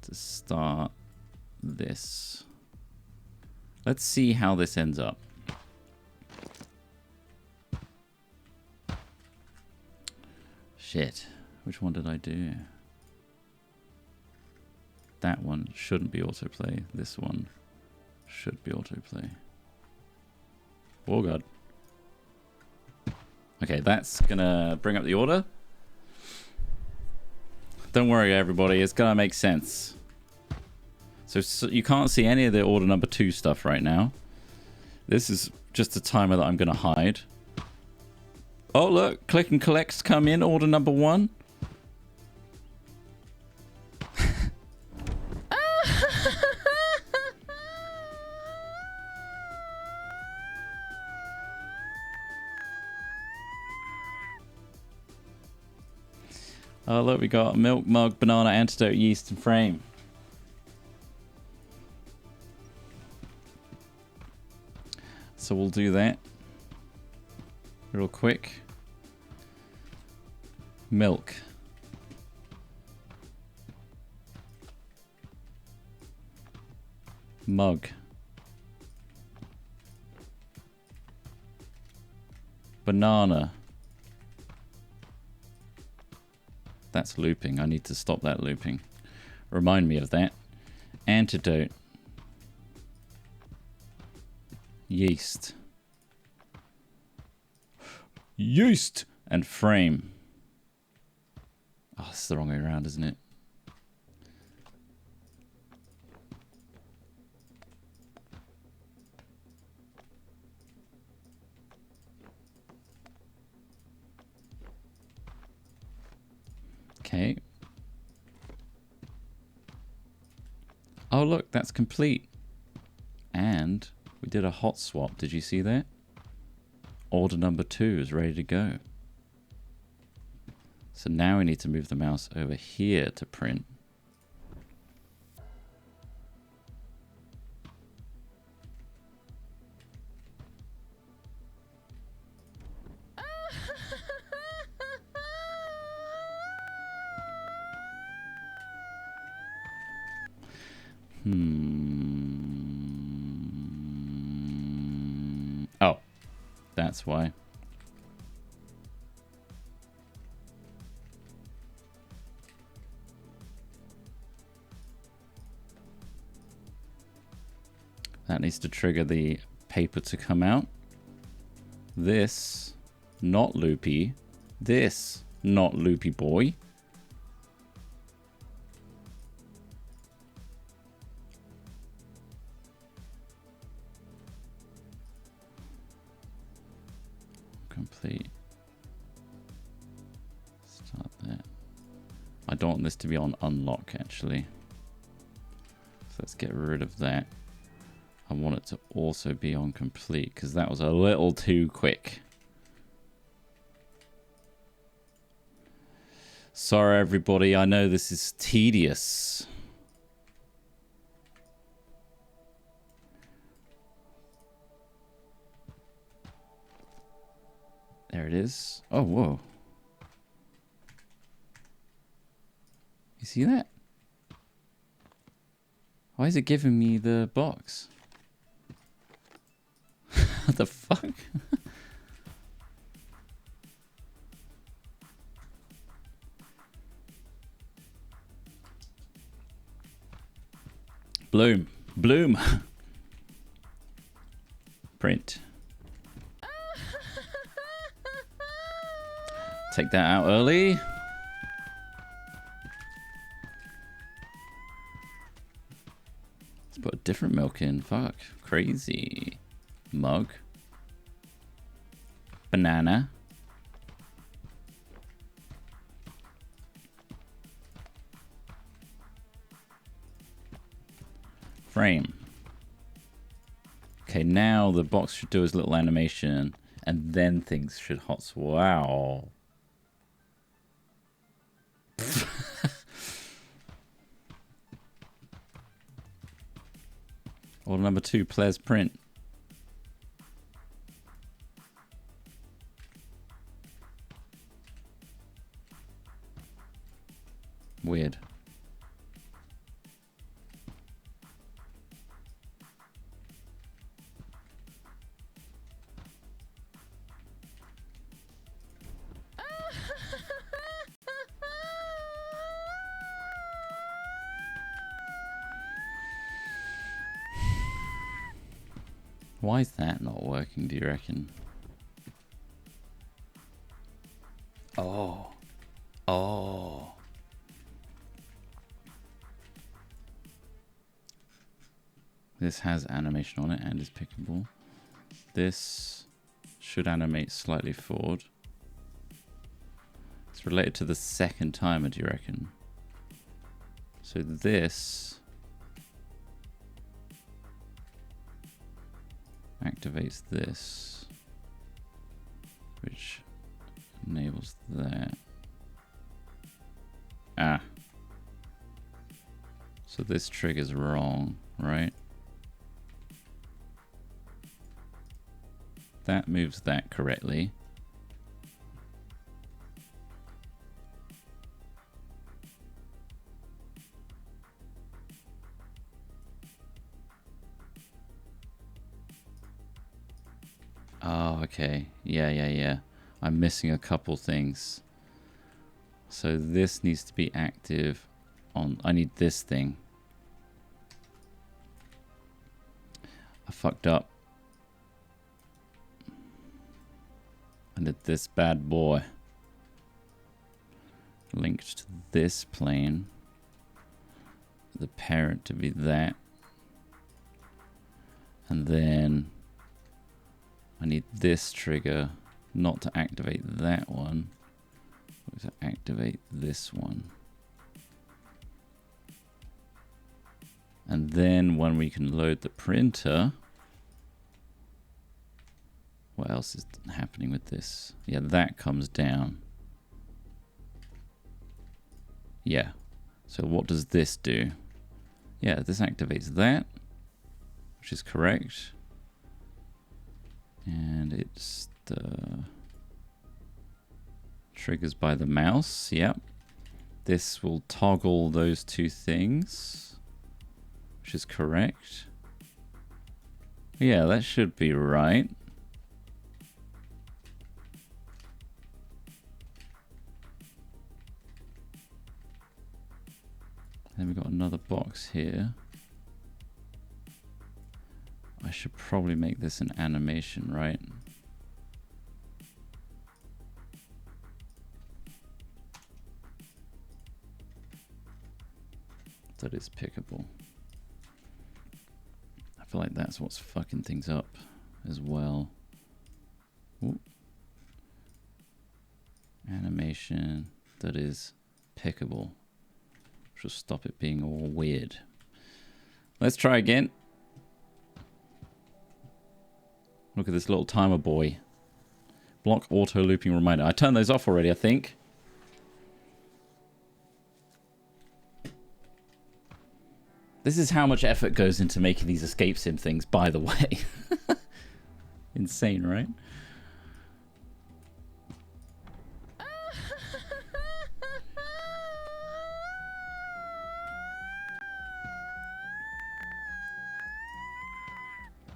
to start this. Let's see how this ends up. Shit. Which one did I do? That one shouldn't be autoplay. This one should be autoplay. Oh god. Okay, that's gonna bring up the order. Don't worry everybody, it's gonna make sense. So you can't see any of the order number 2 stuff right now. This is just a timer that I'm gonna hide. Oh look, click and collects come in, order number 1. Oh look, we got milk, mug, banana, antidote, yeast, and frame. So we'll do that real quick. Milk. Mug. Banana. That's looping. I need to stop that looping. Remind me of that. Antidote. Yeast. Yeast! And frame. Oh, it's the wrong way around, isn't it? Okay. Oh, look, that's complete. And we did a hot swap. Did you see that? Order number 2 is ready to go. So now we need to move the mouse over here to print. Oh, that's why. That needs to trigger the paper to come out. This, not loopy. This, not loopy boy. Complete. Start that. I don't want this to be on unlock, actually. So let's get rid of that. I want it to also be on complete because that was a little too quick. Sorry, everybody. I know this is tedious. There it is. Oh, whoa. You see that? Why is it giving me the box? What the fuck? Bloom. Bloom. Print. Take that out early. Let's put a different milk in. Fuck. Crazy. Mug. Banana. Frame. Okay, now the box should do its little animation and then things should hot swap. Wow. Order number 2, players print. Weird. Why is that not working, do you reckon? Oh. Oh. This has animation on it and is pickable. This should animate slightly forward. It's related to the second timer, do you reckon? So this activates this, which enables that. Ah. So this trigger's wrong, right? That moves that correctly. Oh, okay. Yeah. I'm missing a couple things. So this needs to be active on... I need this thing. I fucked up. I did this bad boy. Linked to this plane. The parent to be that. And then I need this trigger not to activate that one, but to activate this one. And then when we can load the printer, what else is happening with this? Yeah, that comes down. Yeah. So what does this do? Yeah, this activates that, which is correct. And it's the triggers by the mouse. Yep. This will toggle those two things, which is correct. Yeah, that should be right. Then we've got another box here. I should probably make this an animation, right? That is pickable. I feel like that's what's fucking things up as well. Ooh. Animation that is pickable. Which will stop it being all weird. Let's try again. Look at this little timer boy. Block auto looping reminder. I turned those off already, I think. This is how much effort goes into making these escape sim things, by the way. Insane, right?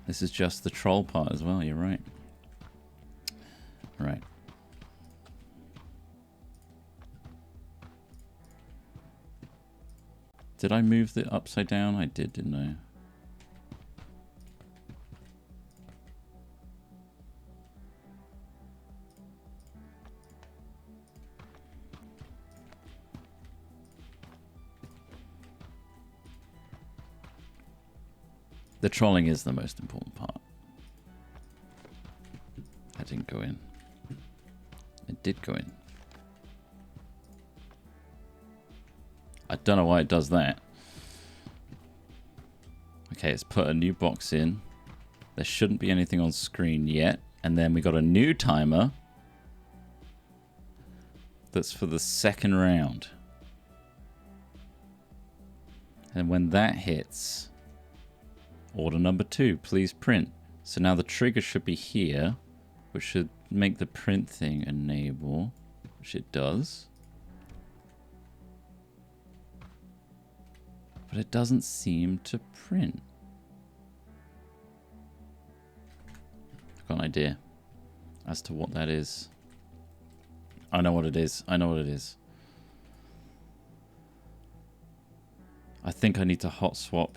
This is just the troll part as well, you're right. Right. Did I move the upside down? I did, didn't I? The trolling is the most important part. I didn't go in. It did go in. I don't know why it does that. Okay, it's put a new box in. There shouldn't be anything on screen yet. And then we got a new timer. That's for the second round. And when that hits, order number 2, please print. So now the trigger should be here, which should make the print thing enable, which it does. But it doesn't seem to print. I've got an idea as to what that is. I know what it is. I know what it is. I think I need to hot swap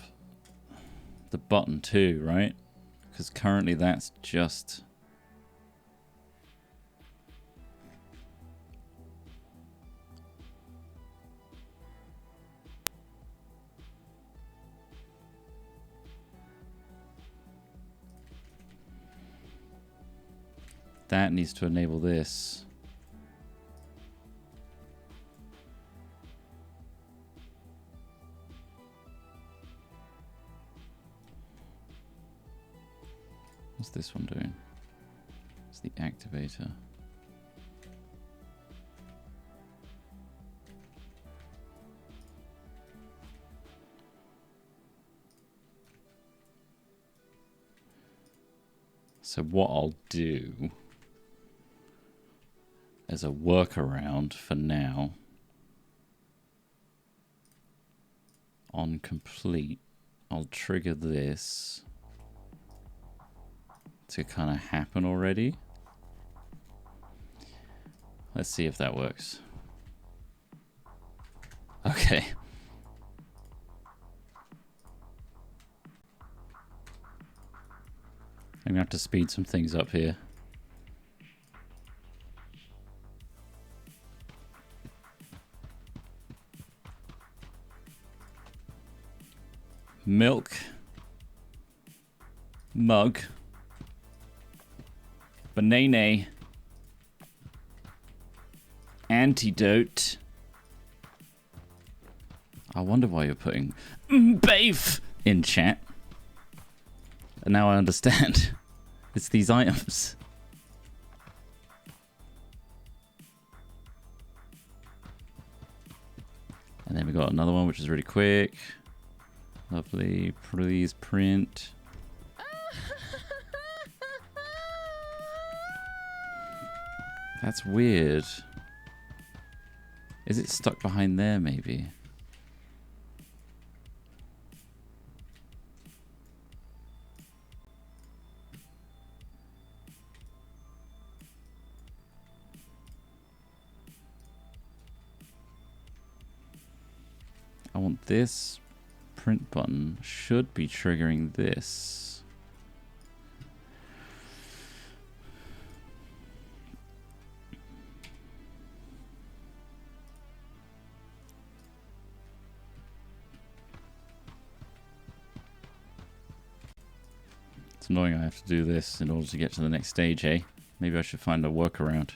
the button too, right? Because currently that's just... that needs to enable this. What's this one doing? It's the activator. So what I'll do as a workaround for now, on complete, I'll trigger this to kind of happen already. Let's see if that works. Okay. I'm gonna have to speed some things up here. Milk. Mug. Banana. Antidote. I wonder why you're putting beef in chat. And now I understand. It's these items. And then we got another one which is really quick. Lovely. Please print. That's weird. Is it stuck behind there maybe? I want this print button should be triggering this. It's annoying I have to do this in order to get to the next stage, eh? Maybe I should find a workaround.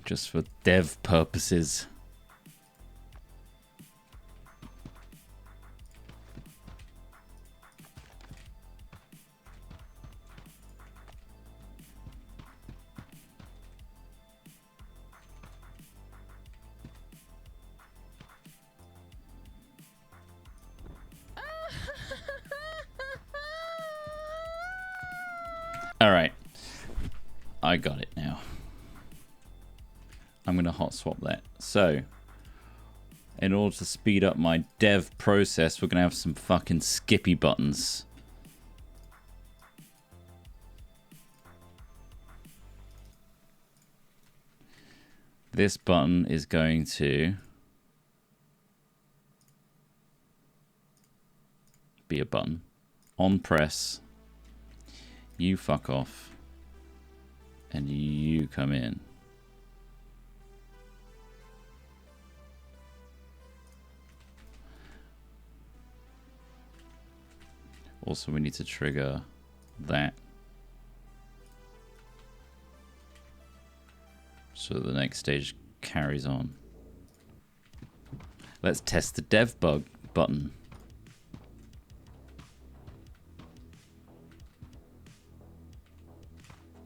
Just for dev purposes. All right. I got it now. I'm going to hot swap that. So, in order to speed up my dev process, we're going to have some fucking skippy buttons. This button is going to be a button. On press, you fuck off, and you come in. Also, we need to trigger that so the next stage carries on. Let's test the dev bug button.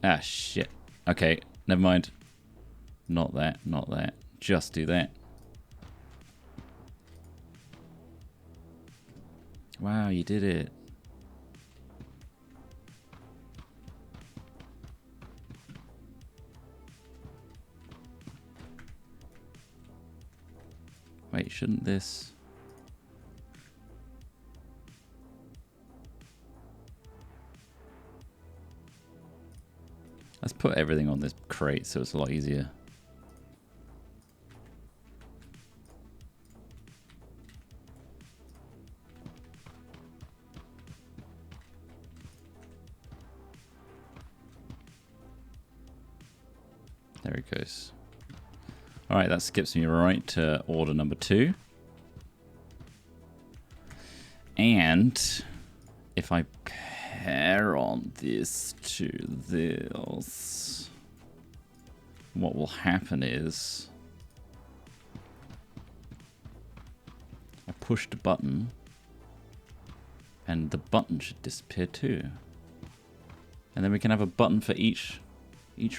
Ah, shit. Okay, never mind. Not that, not that. Just do that. Wow, you did it. Wait, shouldn't this... Let's put everything on this crate so it's a lot easier. There it goes. Alright, that skips me right to order number 2. And if I pair on this to this, what will happen is I push the button and the button should disappear too. And then we can have a button for each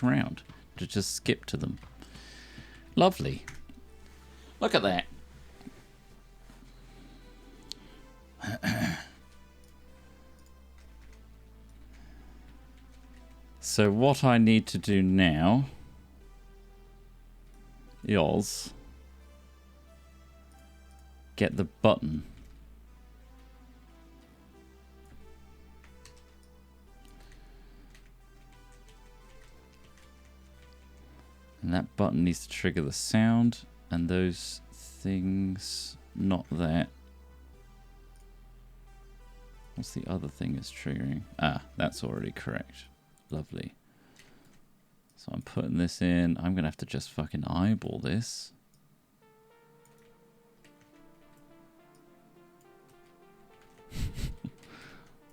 round to just skip to them. Lovely. Look at that. So what I need to do now is get the button. And that button needs to trigger the sound, and those things, not that. What's the other thing is triggering? Ah, that's already correct. Lovely. So I'm putting this in. I'm going to have to just fucking eyeball this.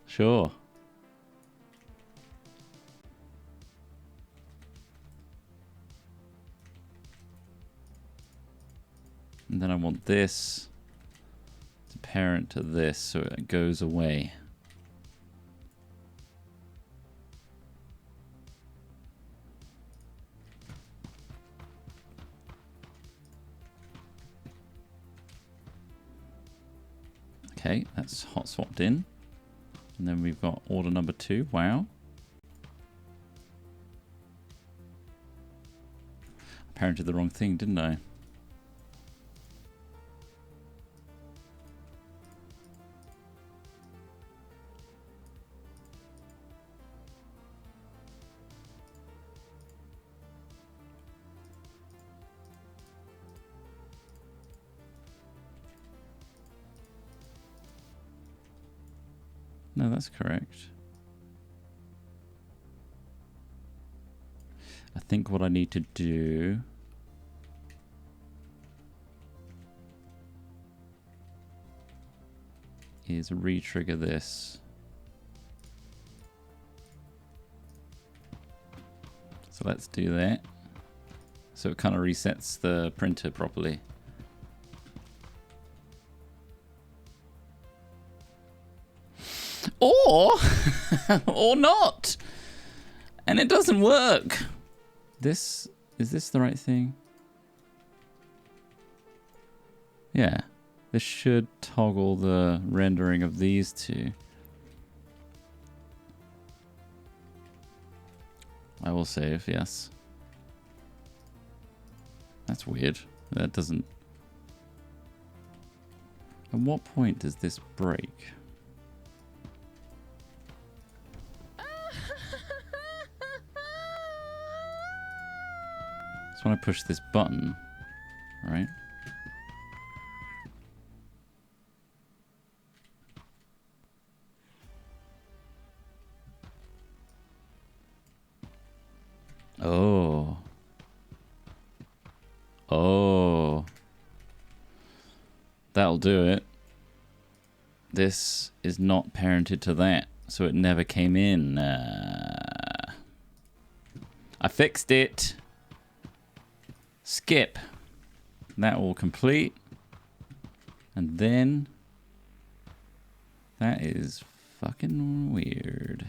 Sure. And then I want this to parent to this so it goes away. Okay, that's hot swapped in. And then we've got order number 2. Wow. I parented the wrong thing, didn't I? No, that's correct. I think what I need to do is re-trigger this. So let's do that. So it kind of resets the printer properly. Or, or not. And it doesn't work. Is this the right thing? Yeah. This should toggle the rendering of these two. I will save, yes. That's weird. That doesn't... At what point does this break? So when I push this button, right? Oh. Oh. That'll do it. This is not parented to that, so it never came in. I fixed it. Skip. That will complete. And then... That is fucking weird.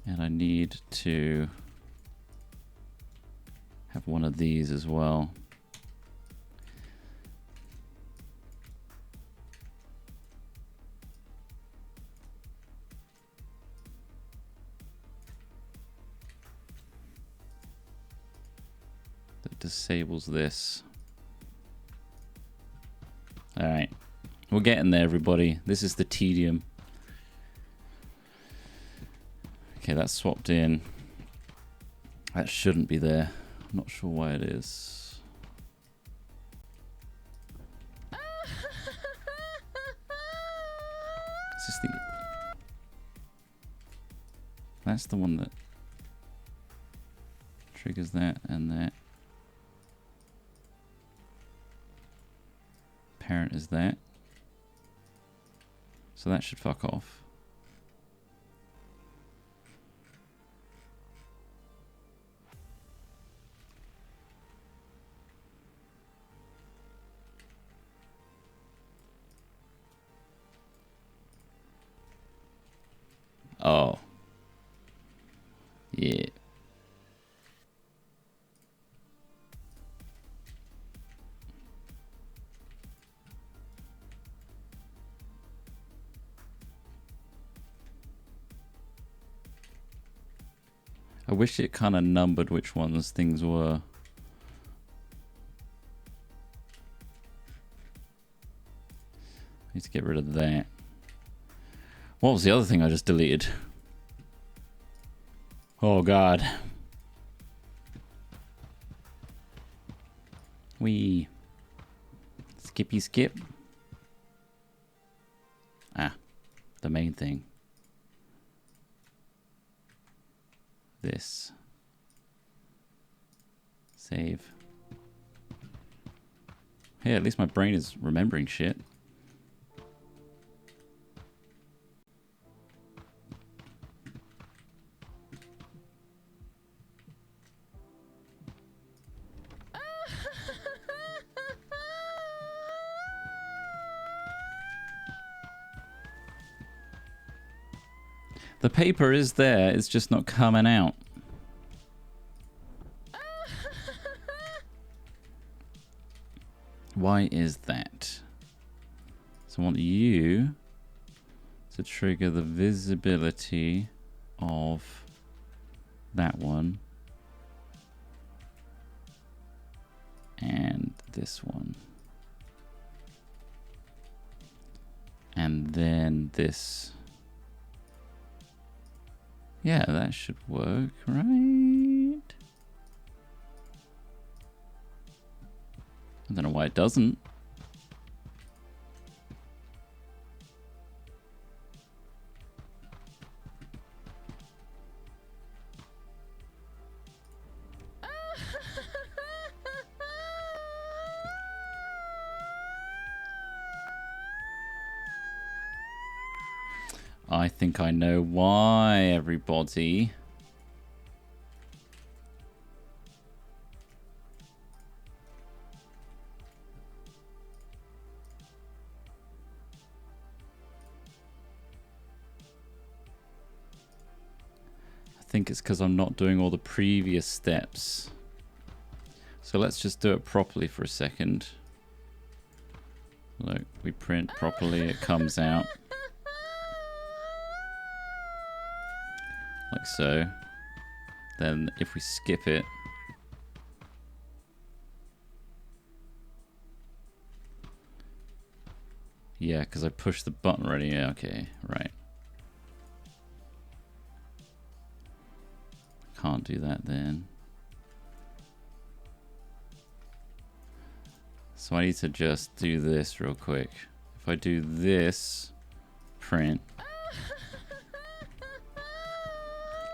And I need to have one of these as well. That disables this. All right. We're getting there, everybody. This is the tedium. Okay, that's swapped in. That shouldn't be there. I'm not sure why it is. Is this the... That's the one that triggers that and that. Parent is that. So that should fuck off. Oh. Yeah. I wish it kind of numbered which ones things were. Need to get rid of that. What was the other thing I just deleted? Oh god. Wee. Skippy skip. Ah, the main thing. This. Save. Hey, at least my brain is remembering shit. The paper is there, it's just not coming out. Why is that? So I want you to trigger the visibility of that one. And this one. And then this. Yeah, that should work, right? I don't know why it doesn't. I think I know why, everybody. I think it's because I'm not doing all the previous steps. So let's just do it properly for a second. Look, we print properly, it comes out. Like so. Then if we skip it, yeah, because I pushed the button already. Yeah, okay, right. Can't do that then. So I need to just do this real quick. If I do this, print.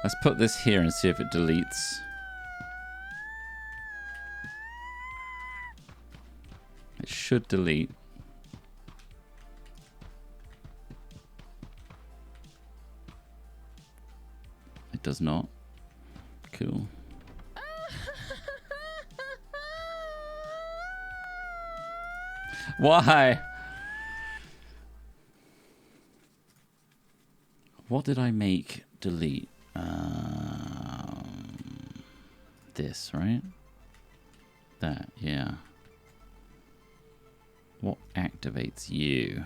Let's put this here and see if it deletes. It should delete. It does not. Cool. Why? What did I make delete? This, right? That, yeah. What activates you?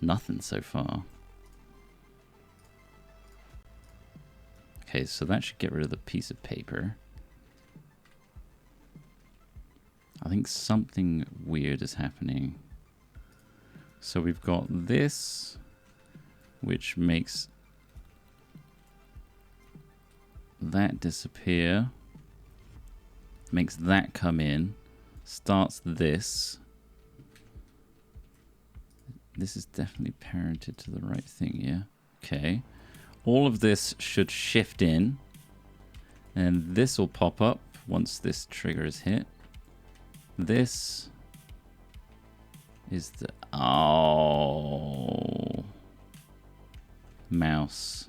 Nothing so far. Okay, so that should get rid of the piece of paper. I think something weird is happening. So we've got this, which makes that disappear, makes that come in, starts this. This is definitely parented to the right thing, yeah? Okay. All of this should shift in, and this will pop up once this trigger is hit. This is the... Oh. Mouse.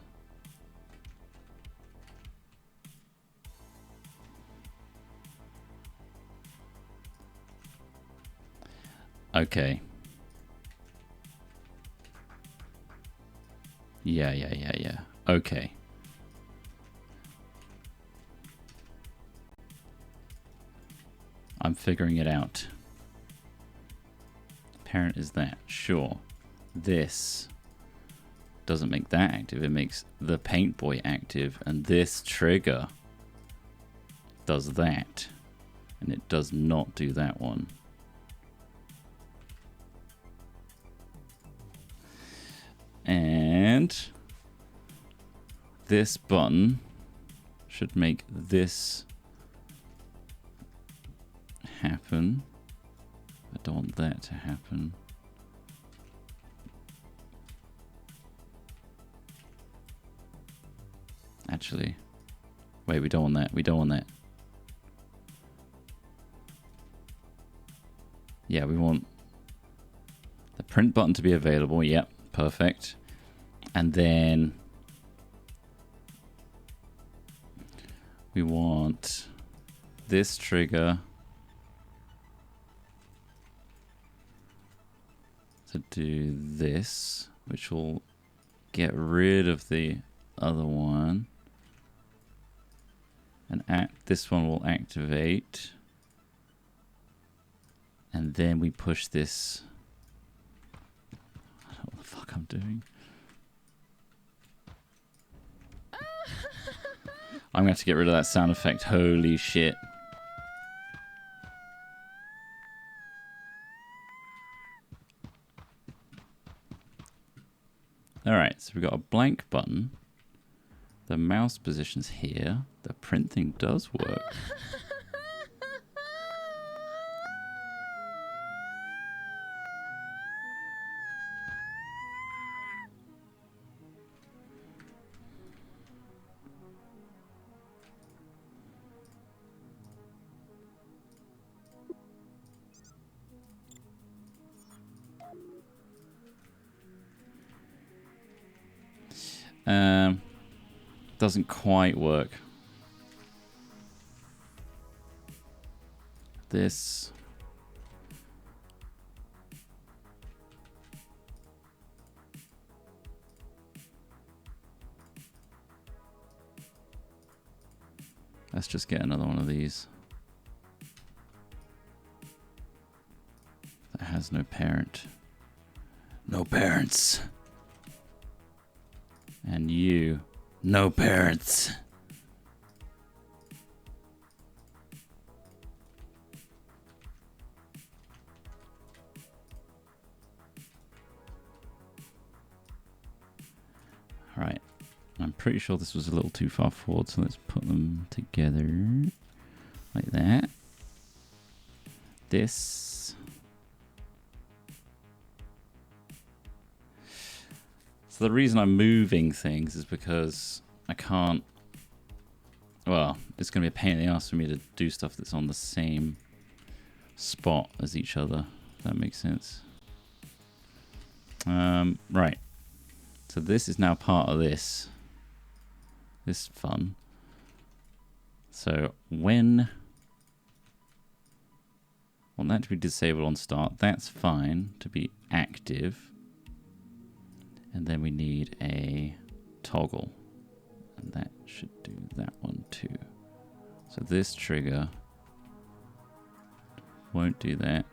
Okay. Yeah. Okay. I'm figuring it out. Parent is that. Sure. This doesn't make that active. It makes the Paint Boy active, and this trigger does that, and it does not do that one. And this button should make this happen. I don't want that to happen. Actually, wait, we don't want that. We don't want that. Yeah, we want the print button to be available. Yep, perfect. And then we want this trigger to do this, which will get rid of the other one. And this one will activate. And then we push this. I don't know what the fuck I'm doing. I'm going to have to get rid of that sound effect. Holy shit. Alright, so we've got a blank button. The mouse position's here. The print thing does work. Doesn't quite work. This. Let's just get another one of these. That has no parent. No parents. And you. No parents. All right. I'm pretty sure this was a little too far forward, so let's put them together like that. This. So the reason I'm moving things is because I can't, well, it's going to be a pain in the ass for me to do stuff that's on the same spot as each other, if that makes sense. Right. So this is now part of this. This fun. So when I want that to be disabled on start, that's fine to be active. And then we need a toggle. And that should do that one too. So this trigger won't do that.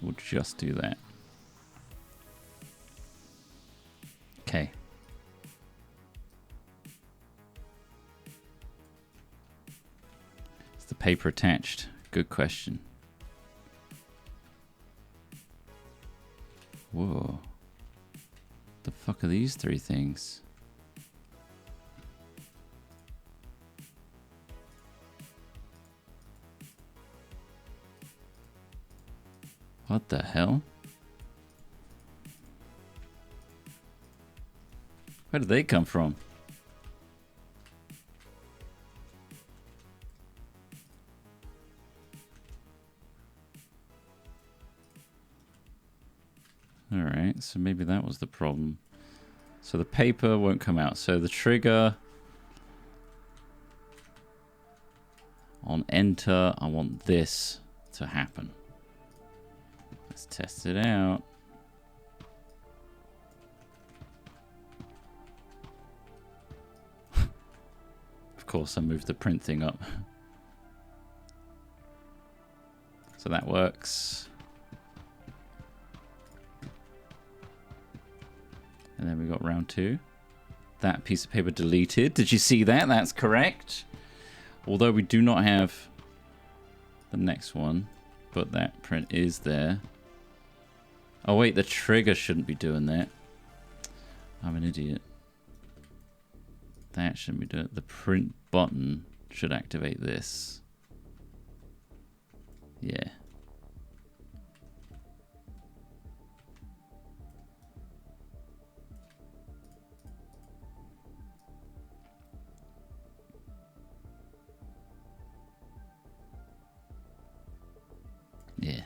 We'll just do that. Okay. Is the paper attached? Good question. Whoa. The fuck are these three things? What the hell? Where did they come from? Alright, so maybe that was the problem. So the paper won't come out. So the trigger on enter, I want this to happen. Let's test it out. Of course, I moved the print thing up. So that works. And then we got round 2. That piece of paper deleted. Did you see that? That's correct. Although we do not have the next one, but that print is there. Oh wait, the trigger shouldn't be doing that. I'm an idiot. That shouldn't be doing it. The print button should activate this. Yeah. Yeah.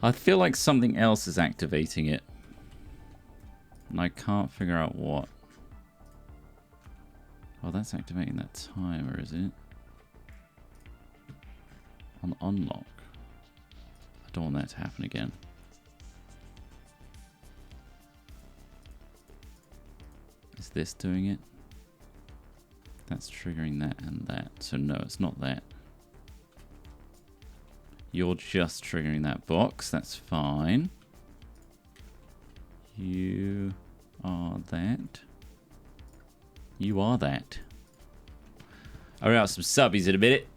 I feel like something else is activating it. And I can't figure out what. Oh, that's activating that timer, is it? On unlock. I don't want that to happen again. Is this doing it? That's triggering that and that. So no, it's not that. You're just triggering that box. That's fine. You are that. You are that. I'll out some subbies in a minute.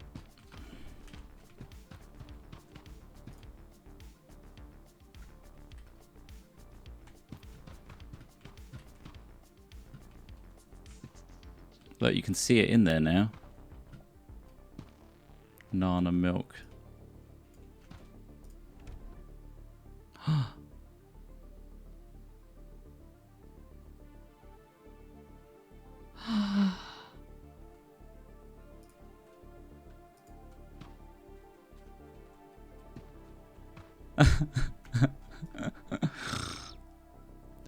Look, you can see it in there now. Nana milk. The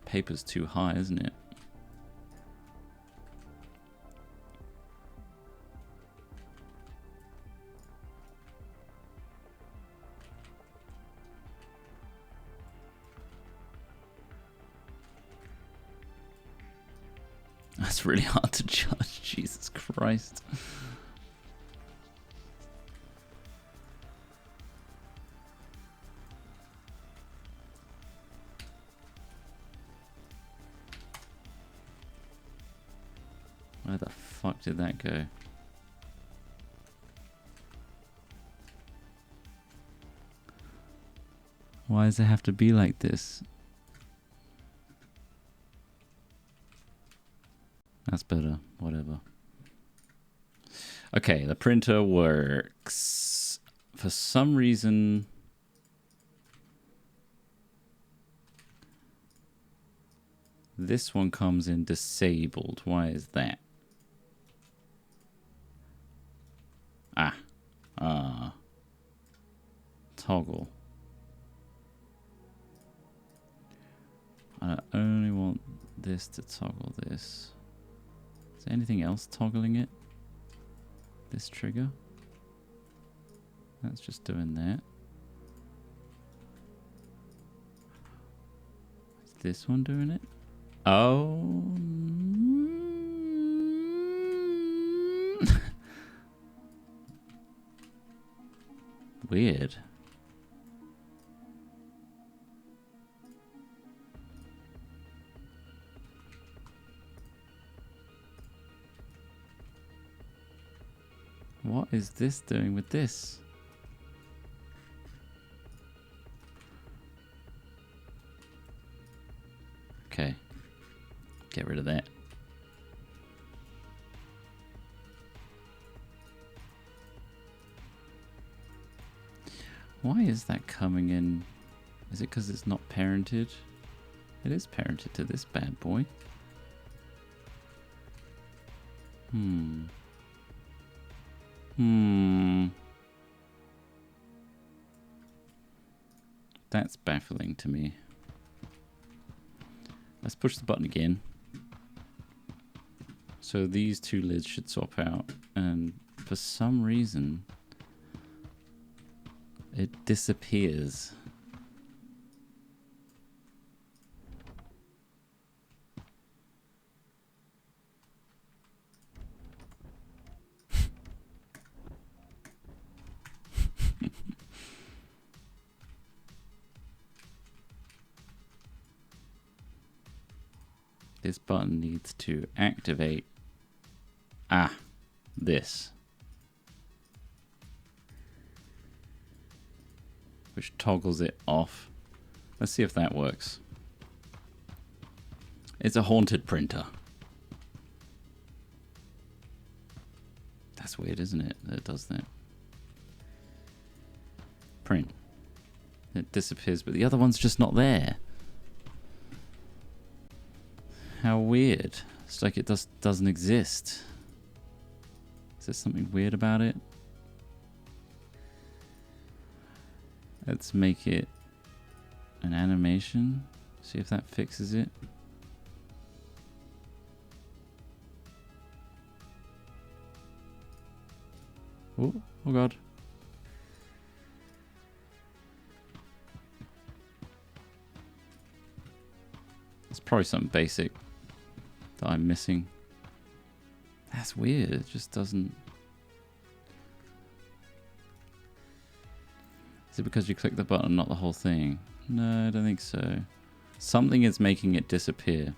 paper's too high, isn't it? That's really hard to judge. Jesus Christ. Where the fuck did that go? Why does it have to be like this? That's better. Whatever. Okay, the printer works. For some reason... this one comes in disabled. Why is that? Toggle. I only want this to toggle this. Is there anything else toggling it? This trigger? That's just doing that. Is this one doing it? Oh. Weird. What is this doing with this? Okay. Get rid of that. Why is that coming in? Is it because it's not parented? It is parented to this bad boy. That's baffling to me. Let's push the button again. So these two lids should swap out, and for some reason it disappears. This button needs to activate this, which toggles it off. Let's see if that works. It's a haunted printer. That's weird, isn't it? That it does that. Print. It disappears, but the other one's just not there. How weird. It's like it doesn't exist. Is there something weird about it? Let's make it an animation. See if that fixes it. Oh god. It's probably something basic that I'm missing. That's weird. It just doesn't... Is it because you click the button, not the whole thing? No, I don't think so. Something is making it disappear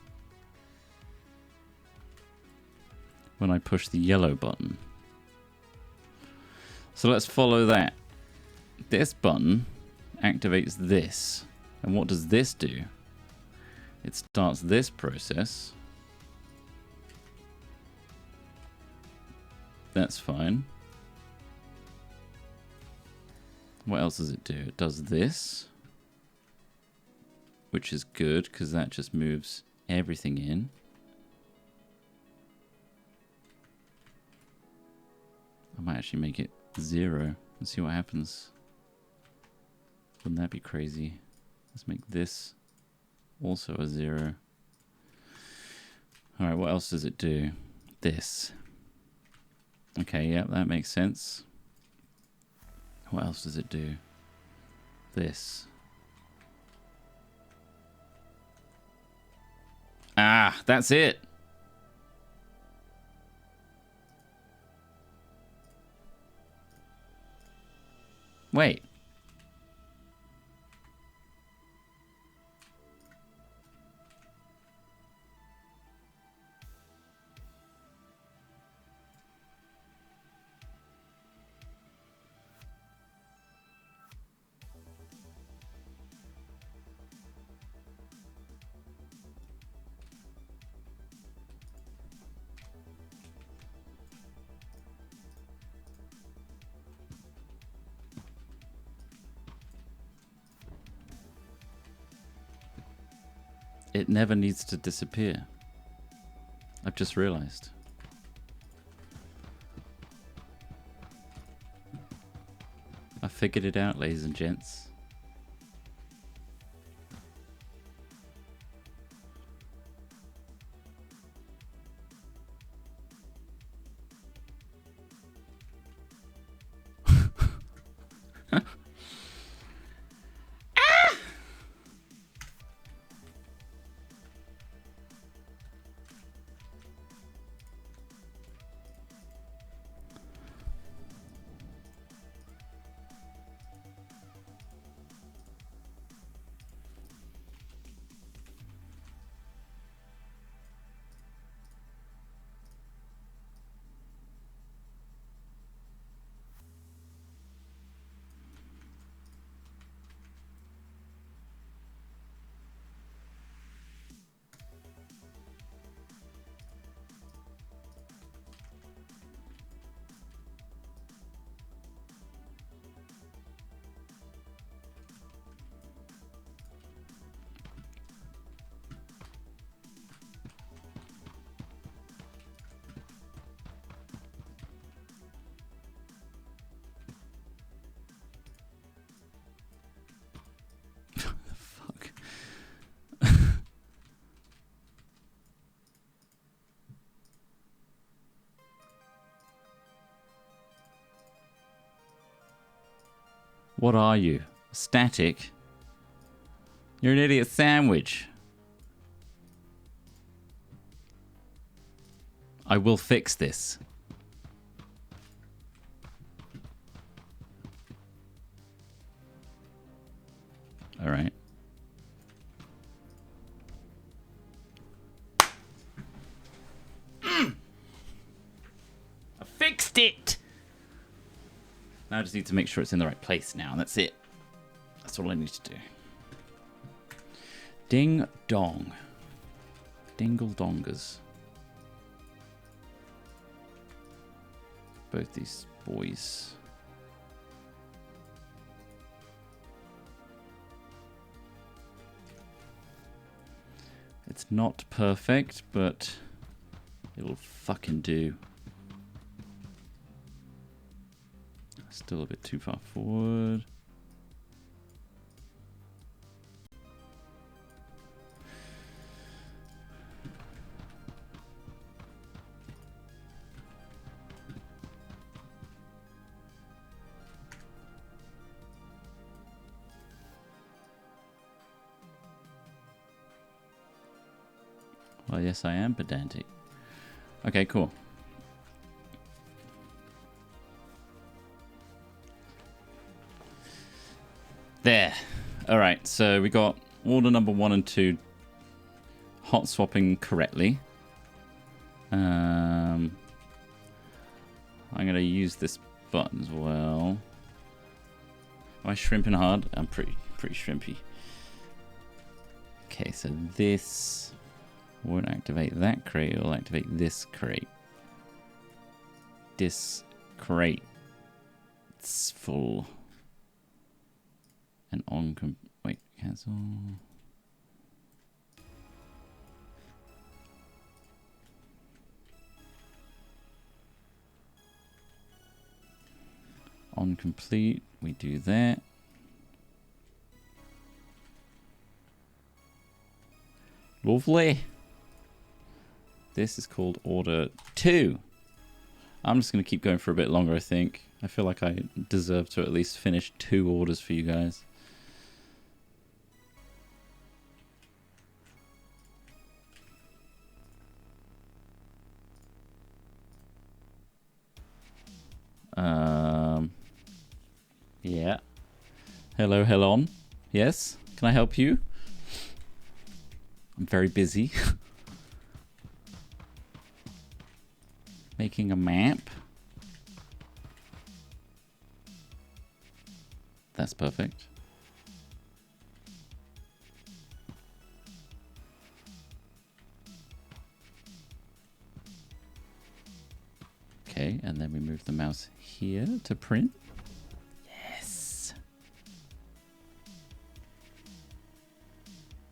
when I push the yellow button. So let's follow that. This button activates this. And what does this do? It starts this process. That's fine. What else does it do? It does this, which is good because that just moves everything in. I might actually make it 0 and see what happens. Wouldn't that be crazy? Let's make this also a 0. Alright, what else does it do? This. Okay, yeah, that makes sense. What else does it do? This. Ah, that's it! Wait. It never needs to disappear. I've just realized. I figured it out, ladies and gents. What are you? Static? You're an idiot sandwich. I will fix this. All right. fixed it! Now I just need to make sure it's in the right place now. That's it. That's all I need to do. Ding dong. Dingle dongers. Both these boys. It's not perfect, but it'll fucking do. Still a bit too far forward. Well, yes, I am pedantic. Okay, cool. There. All right, so we got order number 1 and 2 hot swapping correctly. I'm going to use this button as well. Am I shrimping hard? I'm pretty shrimpy. Okay, so this won't activate that crate. It'll activate this crate. This crate. It's full. And on... wait, cancel. On complete, we do that. Lovely. This is called order 2. I'm just going to keep going for a bit longer, I think. I feel like I deserve to at least finish 2 orders for you guys. Yeah. Hello, Helon. Yes? Can I help you? I'm very busy. Making a map. That's perfect. Okay, and then we move the mouse here to print. Yes.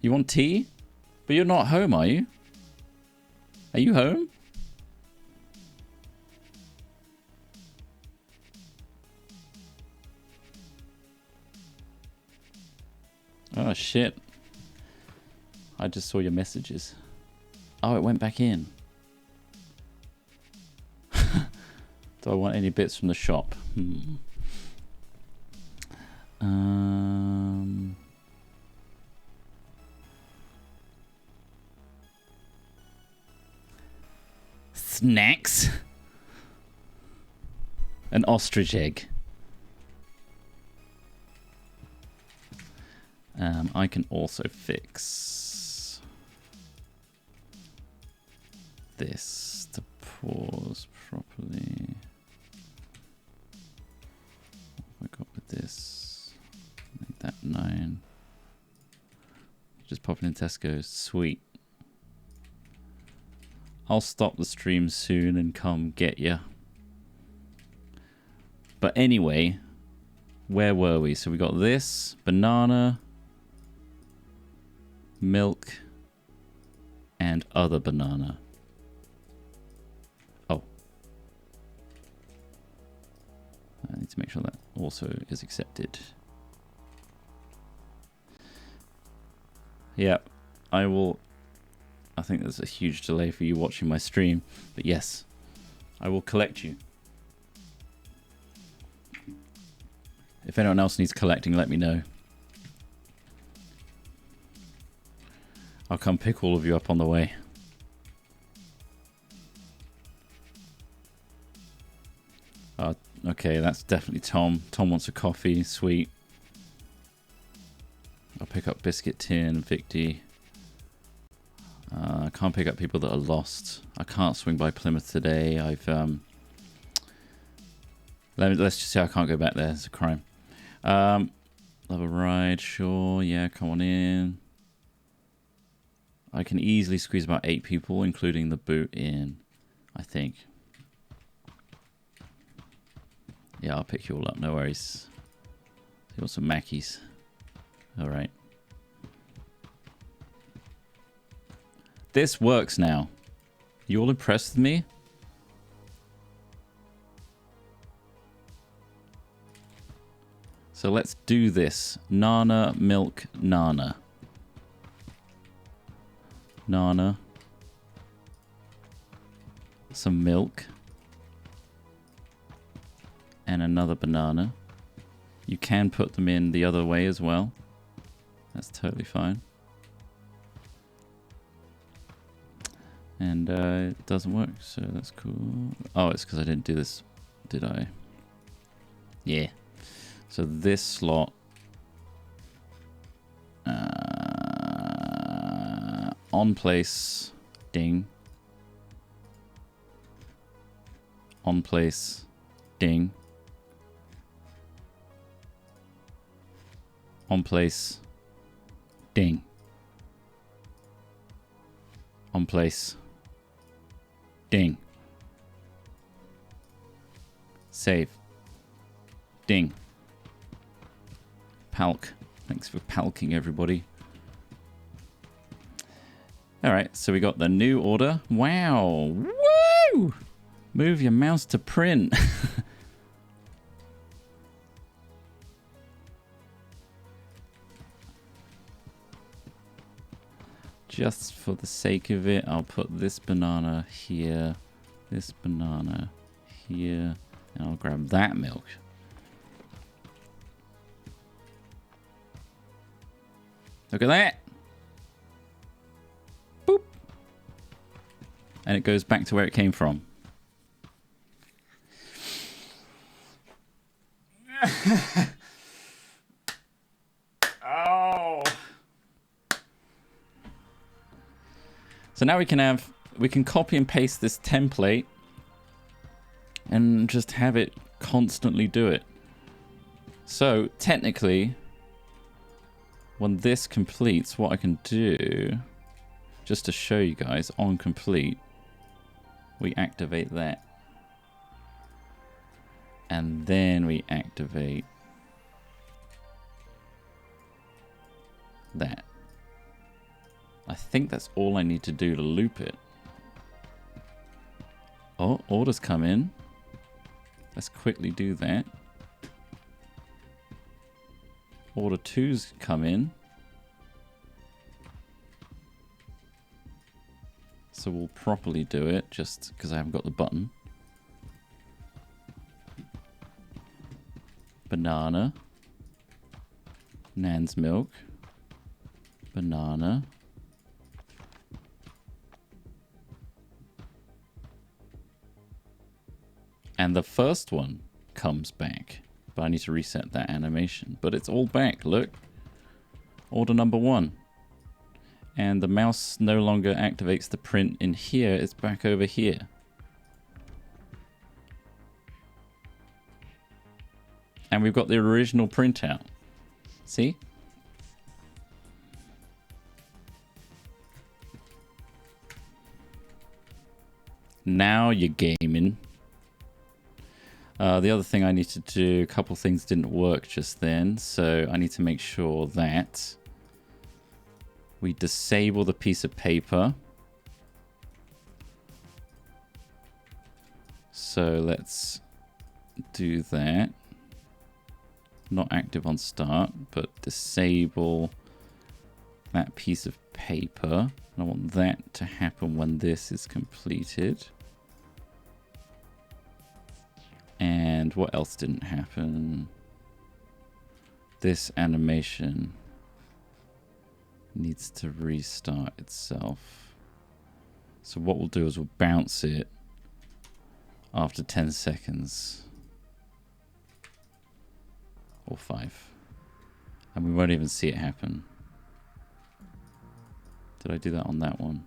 You want tea? But you're not home, are you? Are you home? Oh, shit. I just saw your messages. Oh, it went back in. Do I want any bits from the shop? Snacks. An ostrich egg. I can also fix this to pause properly. What have I got with this? Make that 9. Just pop it in Tesco's. Sweet. I'll stop the stream soon and come get ya. But anyway, where were we? So we got this, banana, milk, and other banana. Oh. I need to make sure that also is accepted. Yeah, I will... I think there's a huge delay for you watching my stream, but yes, I will collect you. If anyone else needs collecting, let me know. I'll come pick all of you up on the way. Okay, that's definitely Tom. Tom wants a coffee, sweet. I'll pick up Biscuit Tin, Victy. I can't pick up people that are lost. I can't swing by Plymouth today. I've Let's just say I can't go back there. It's a crime. Love a ride, sure. Yeah, come on in. I can easily squeeze about 8 people, including the boot in, I think. Yeah, I'll pick you all up. No worries. You want some Mackies. All right. This works now. You all impressed with me? So let's do this. Nana, milk, Nana. Nana. Some milk. And another banana. You can put them in the other way as well. That's totally fine. And it doesn't work, so that's cool. Oh, it's because I didn't do this, did I? Yeah. So this slot... on place, ding. On place, ding. On place, ding. On place, ding. Save. Ding. Palk. Thanks for palking, everybody. Alright, so we got the new order. Wow! Woo! Move your mouse to print. Just for the sake of it, I'll put this banana here, this banana here, and I'll grab that milk. Look at that! Boop! And it goes back to where it came from. Oh! So now we can copy and paste this template and just have it constantly do it. So technically, when this completes, what I can do, just to show you guys, on complete, we activate that. And then we activate that. I think that's all I need to do to loop it. Oh, orders come in. Let's quickly do that. Order 2's come in. So we'll properly do it, just because I haven't got the button. Banana. Nan's milk. Banana. And the first one comes back. But I need to reset that animation. But it's all back, look. Order number 1. And the mouse no longer activates the print in here. It's back over here. And we've got the original printout. See? Now you're gaming. The other thing I need to do, a couple things didn't work just then, so I need to make sure that we disable the piece of paper. So let's do that. Not active on start, but disable that piece of paper. I want that to happen when this is completed. And what else didn't happen? This animation needs to restart itself. So what we'll do is we'll bounce it after 10 seconds. Or 5. And we won't even see it happen. Did I do that on that one?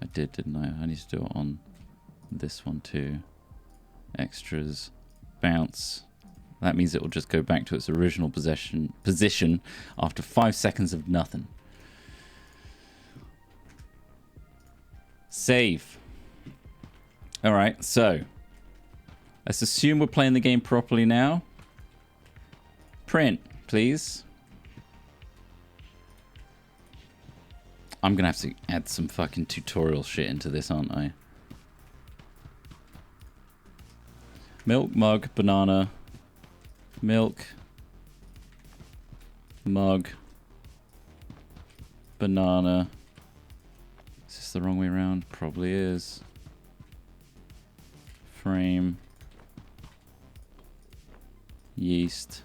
I did, didn't I? I need to do it on this one too. Extras, bounce. That means it will just go back to its original position after 5 seconds of nothing. Save. All right, so let's assume we're playing the game properly now. Print, please. I'm gonna have to add some fucking tutorial shit into this, aren't I? Milk, mug, banana. Milk, mug, banana. Is this the wrong way around? Probably is. Frame, yeast,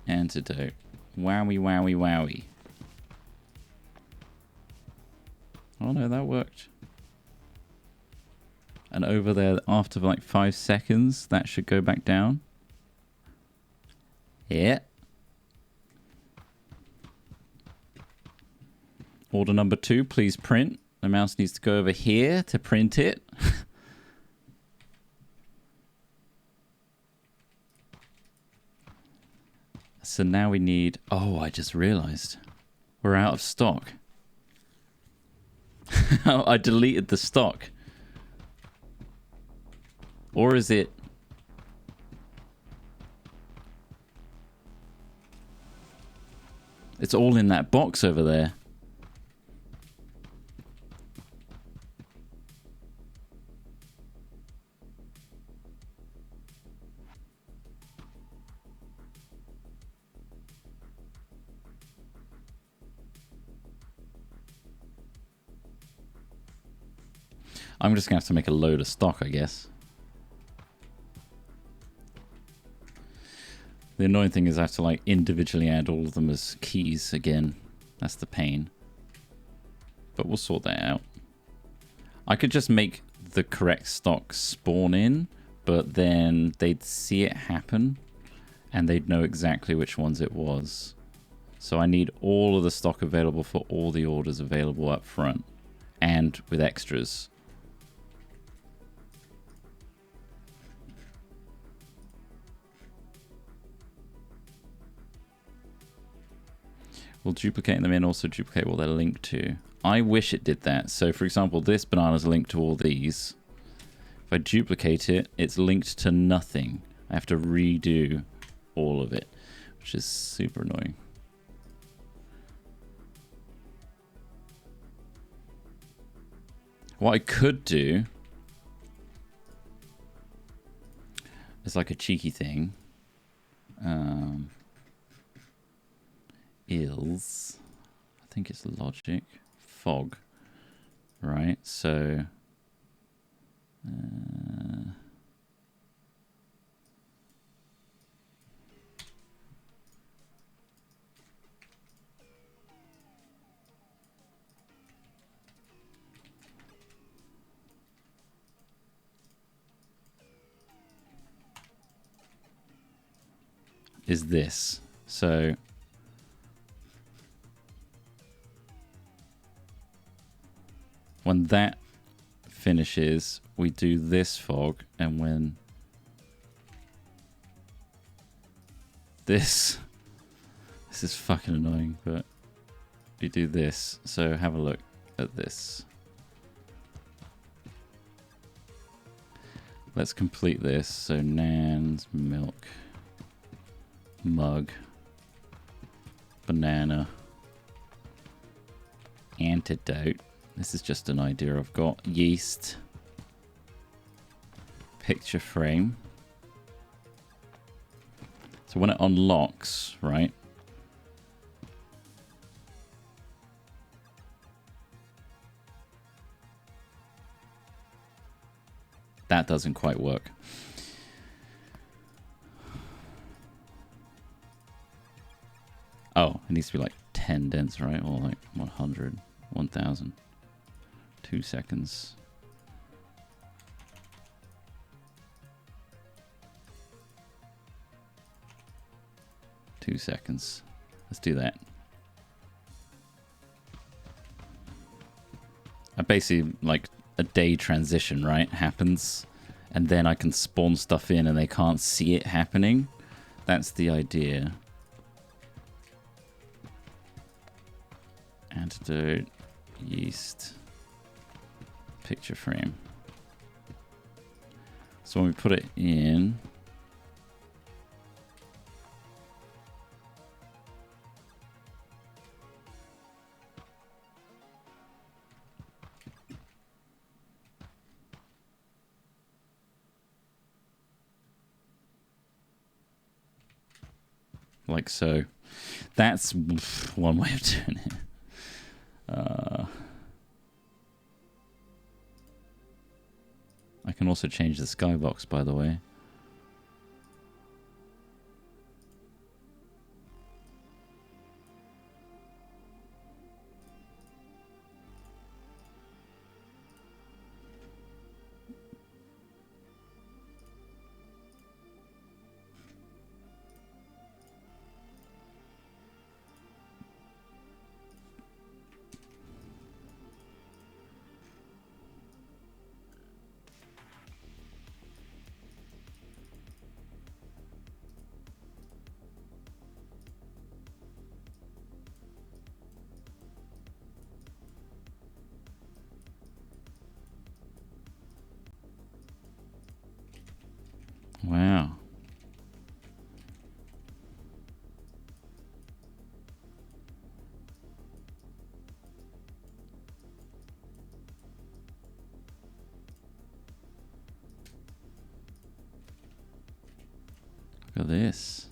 antidote. Wowie, wowie, wowie. Oh no, that worked. And over there, after like 5 seconds, that should go back down. Yeah. Order number 2, please print. The mouse needs to go over here to print it. So now we need... Oh, I just realized. We're out of stock. I deleted the stock. Or is it... It's all in that box over there. I'm just going to have to make a load of stock, I guess. The annoying thing is I have to like individually add all of them as keys again. That's the pain. But we'll sort that out. I could just make the correct stock spawn in, but then they'd see it happen and they'd know exactly which ones it was. So I need all of the stock available for all the orders available up front and with extras. Will duplicating them in also duplicate what they're linked to? I wish it did that. So for example, this banana's linked to all these. If I duplicate it, it's linked to nothing. I have to redo all of it, which is super annoying. What I could do is like a cheeky thing. Is, I think it's logic, fog, right? So, is this. So, when that finishes, we do this fog, and when this is fucking annoying, but we do this. So have a look at this. Let's complete this. So Nan's, milk, mug, banana, antidote. This is just an idea I've got. Yeast. Picture frame. So when it unlocks, right? That doesn't quite work. Oh, it needs to be like 10 dents, right? Or like 100, 1000. 2 seconds. Two seconds. Let's do that. I basically like a day transition, right? Happens, and then I can spawn stuff in and they can't see it happening. That's the idea. Antidote, yeast, picture frame. So when we put it in, like so. That's one way of doing it. I can also change the skybox, by the way. Wow. Look at this.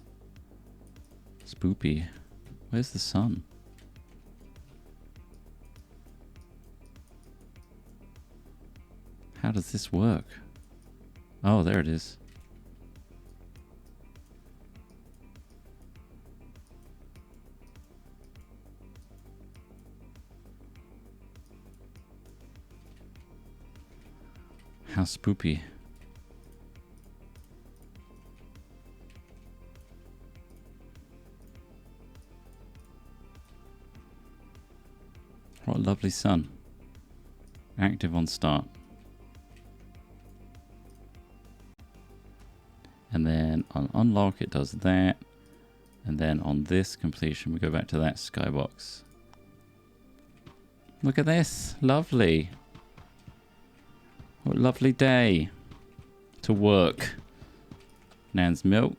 Spoopy. Where's the sun? How does this work? Oh, there it is. How spoopy. What a lovely sun. Active on start. And then on unlock it does that. And then on this completion we go back to that skybox. Look at this. Lovely. What a lovely day to work. Nan's milk.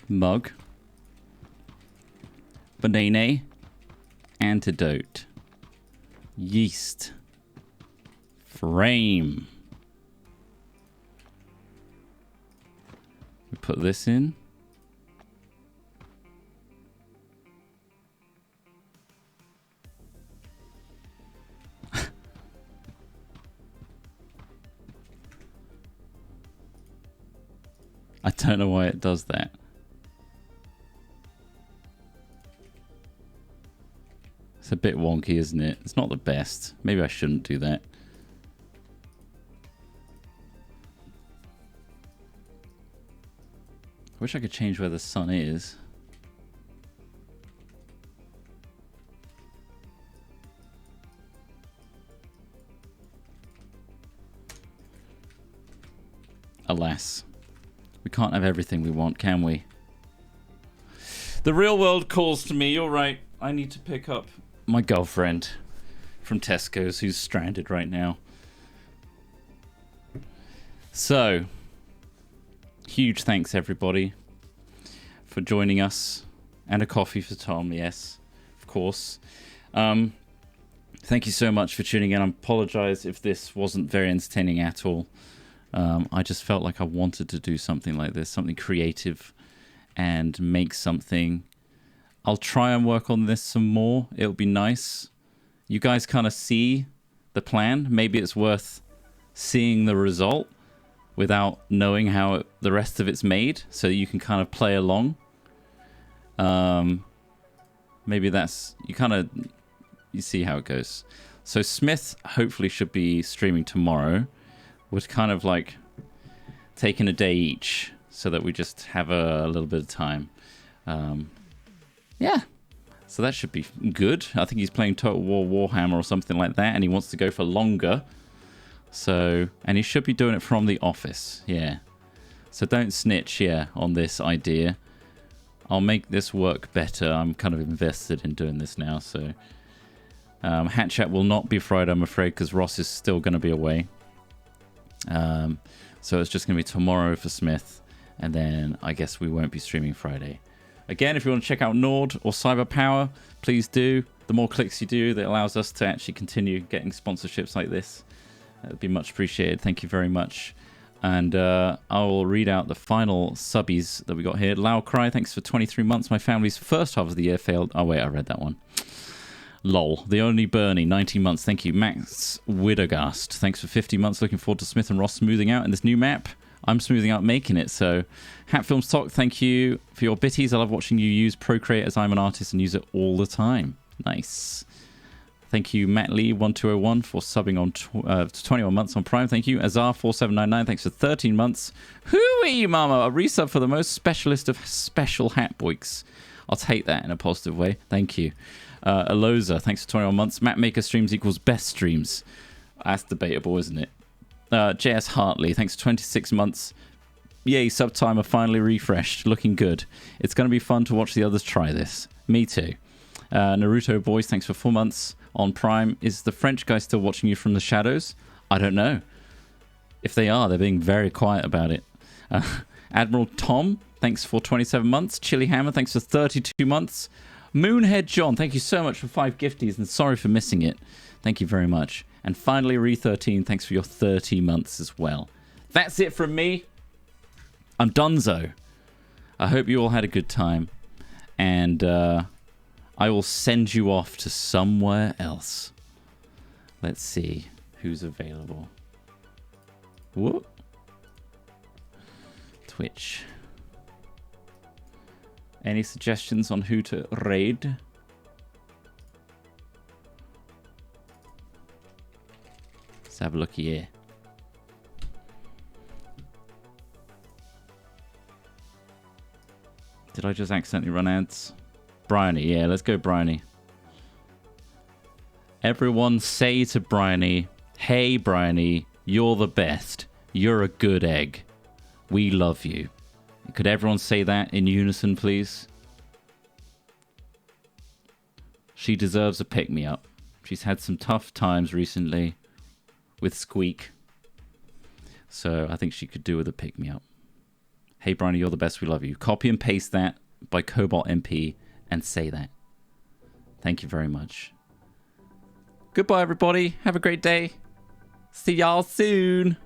Mug. Banana. Antidote. Yeast. Frame. We put this in. I don't know why it does that. It's a bit wonky, isn't it? It's not the best. Maybe I shouldn't do that. I wish I could change where the sun is. Alas. We can't have everything we want, can we? The real world calls to me. You're right. I need to pick up my girlfriend from Tesco's who's stranded right now. So, huge thanks everybody for joining us. And a coffee for Tom, yes, of course. Thank you so much for tuning in. I apologize if this wasn't very entertaining at all. I just felt like I wanted to do something like this, something creative and make something. I'll try and work on this some more. It'll be nice. You guys kind of see the plan. Maybe it's worth seeing the result without knowing how the rest of it's made, so you can kind of play along. Maybe that's... You see how it goes. So Smith hopefully should be streaming tomorrow. We're kind of like taking a day each so that we just have a little bit of time. Yeah, so that should be good. I think he's playing Total War Warhammer or something like that, and he wants to go for longer. So, and he should be doing it from the office. Yeah. So don't snitch, yeah, on this idea. I'll make this work better. I'm kind of invested in doing this now. So Hat Chat will not be Friday, I'm afraid, because Ross is still going to be away. So it's just going to be tomorrow for Smith. And then I guess we won't be streaming Friday. Again, if you want to check out Nord or Cyberpower, please do. The more clicks you do, that allows us to actually continue getting sponsorships like this. That would be much appreciated. Thank you very much. And I will read out the final subbies that we got here. Lao Cry, thanks for 23 months. My family's first half of the year failed. Oh, wait, I read that one. Lol. The Only Bernie, 19 months. Thank you. Max Widogast, thanks for 50 months. Looking forward to Smith and Ross smoothing out in this new map. I'm smoothing out making it. So, Hat Film Stock, thank you for your bitties. I love watching you use Procreate as I'm an artist and use it all the time. Nice. Thank you, Matt Lee 1201 for subbing on 21 months on Prime. Thank you, Azar 4799. Thanks for 13 months. Hooey, mama! A resub for the most specialist of special hat boys. I'll take that in a positive way. Thank you. Aloza, thanks for 21 months. Matt Maker streams equals best streams. That's debatable, isn't it? JS Hartley, thanks for 26 months. Yay, sub timer finally refreshed. Looking good. It's going to be fun to watch the others try this. Me too. Naruto Boys, thanks for 4 months on Prime. Is the French guy still watching you from the shadows? I don't know. If they are, they're being very quiet about it. Admiral Tom, thanks for 27 months. Chili Hammer, thanks for 32 months. Moonhead John, thank you so much for 5 gifties, and sorry for missing it. Thank you very much. And finally, Re13, thanks for your 30 months as well. That's it from me. I'm donezo. I hope you all had a good time. And I will send you off to somewhere else. Let's see who's available. Whoop. Twitch. Any suggestions on who to raid? Let's have a look here. Did I just accidentally run ads? Bryony, yeah, let's go Bryony. Everyone say to Bryony, hey Bryony, you're the best. You're a good egg. We love you. Could everyone say that in unison, please? She deserves a pick-me-up. She's had some tough times recently with Squeak. So I think she could do with a pick-me-up. Hey Bryony, you're the best. We love you. Copy and paste that by Cobalt MP. And say that. Thank you very much. Goodbye, everybody. Have a great day. See y'all soon.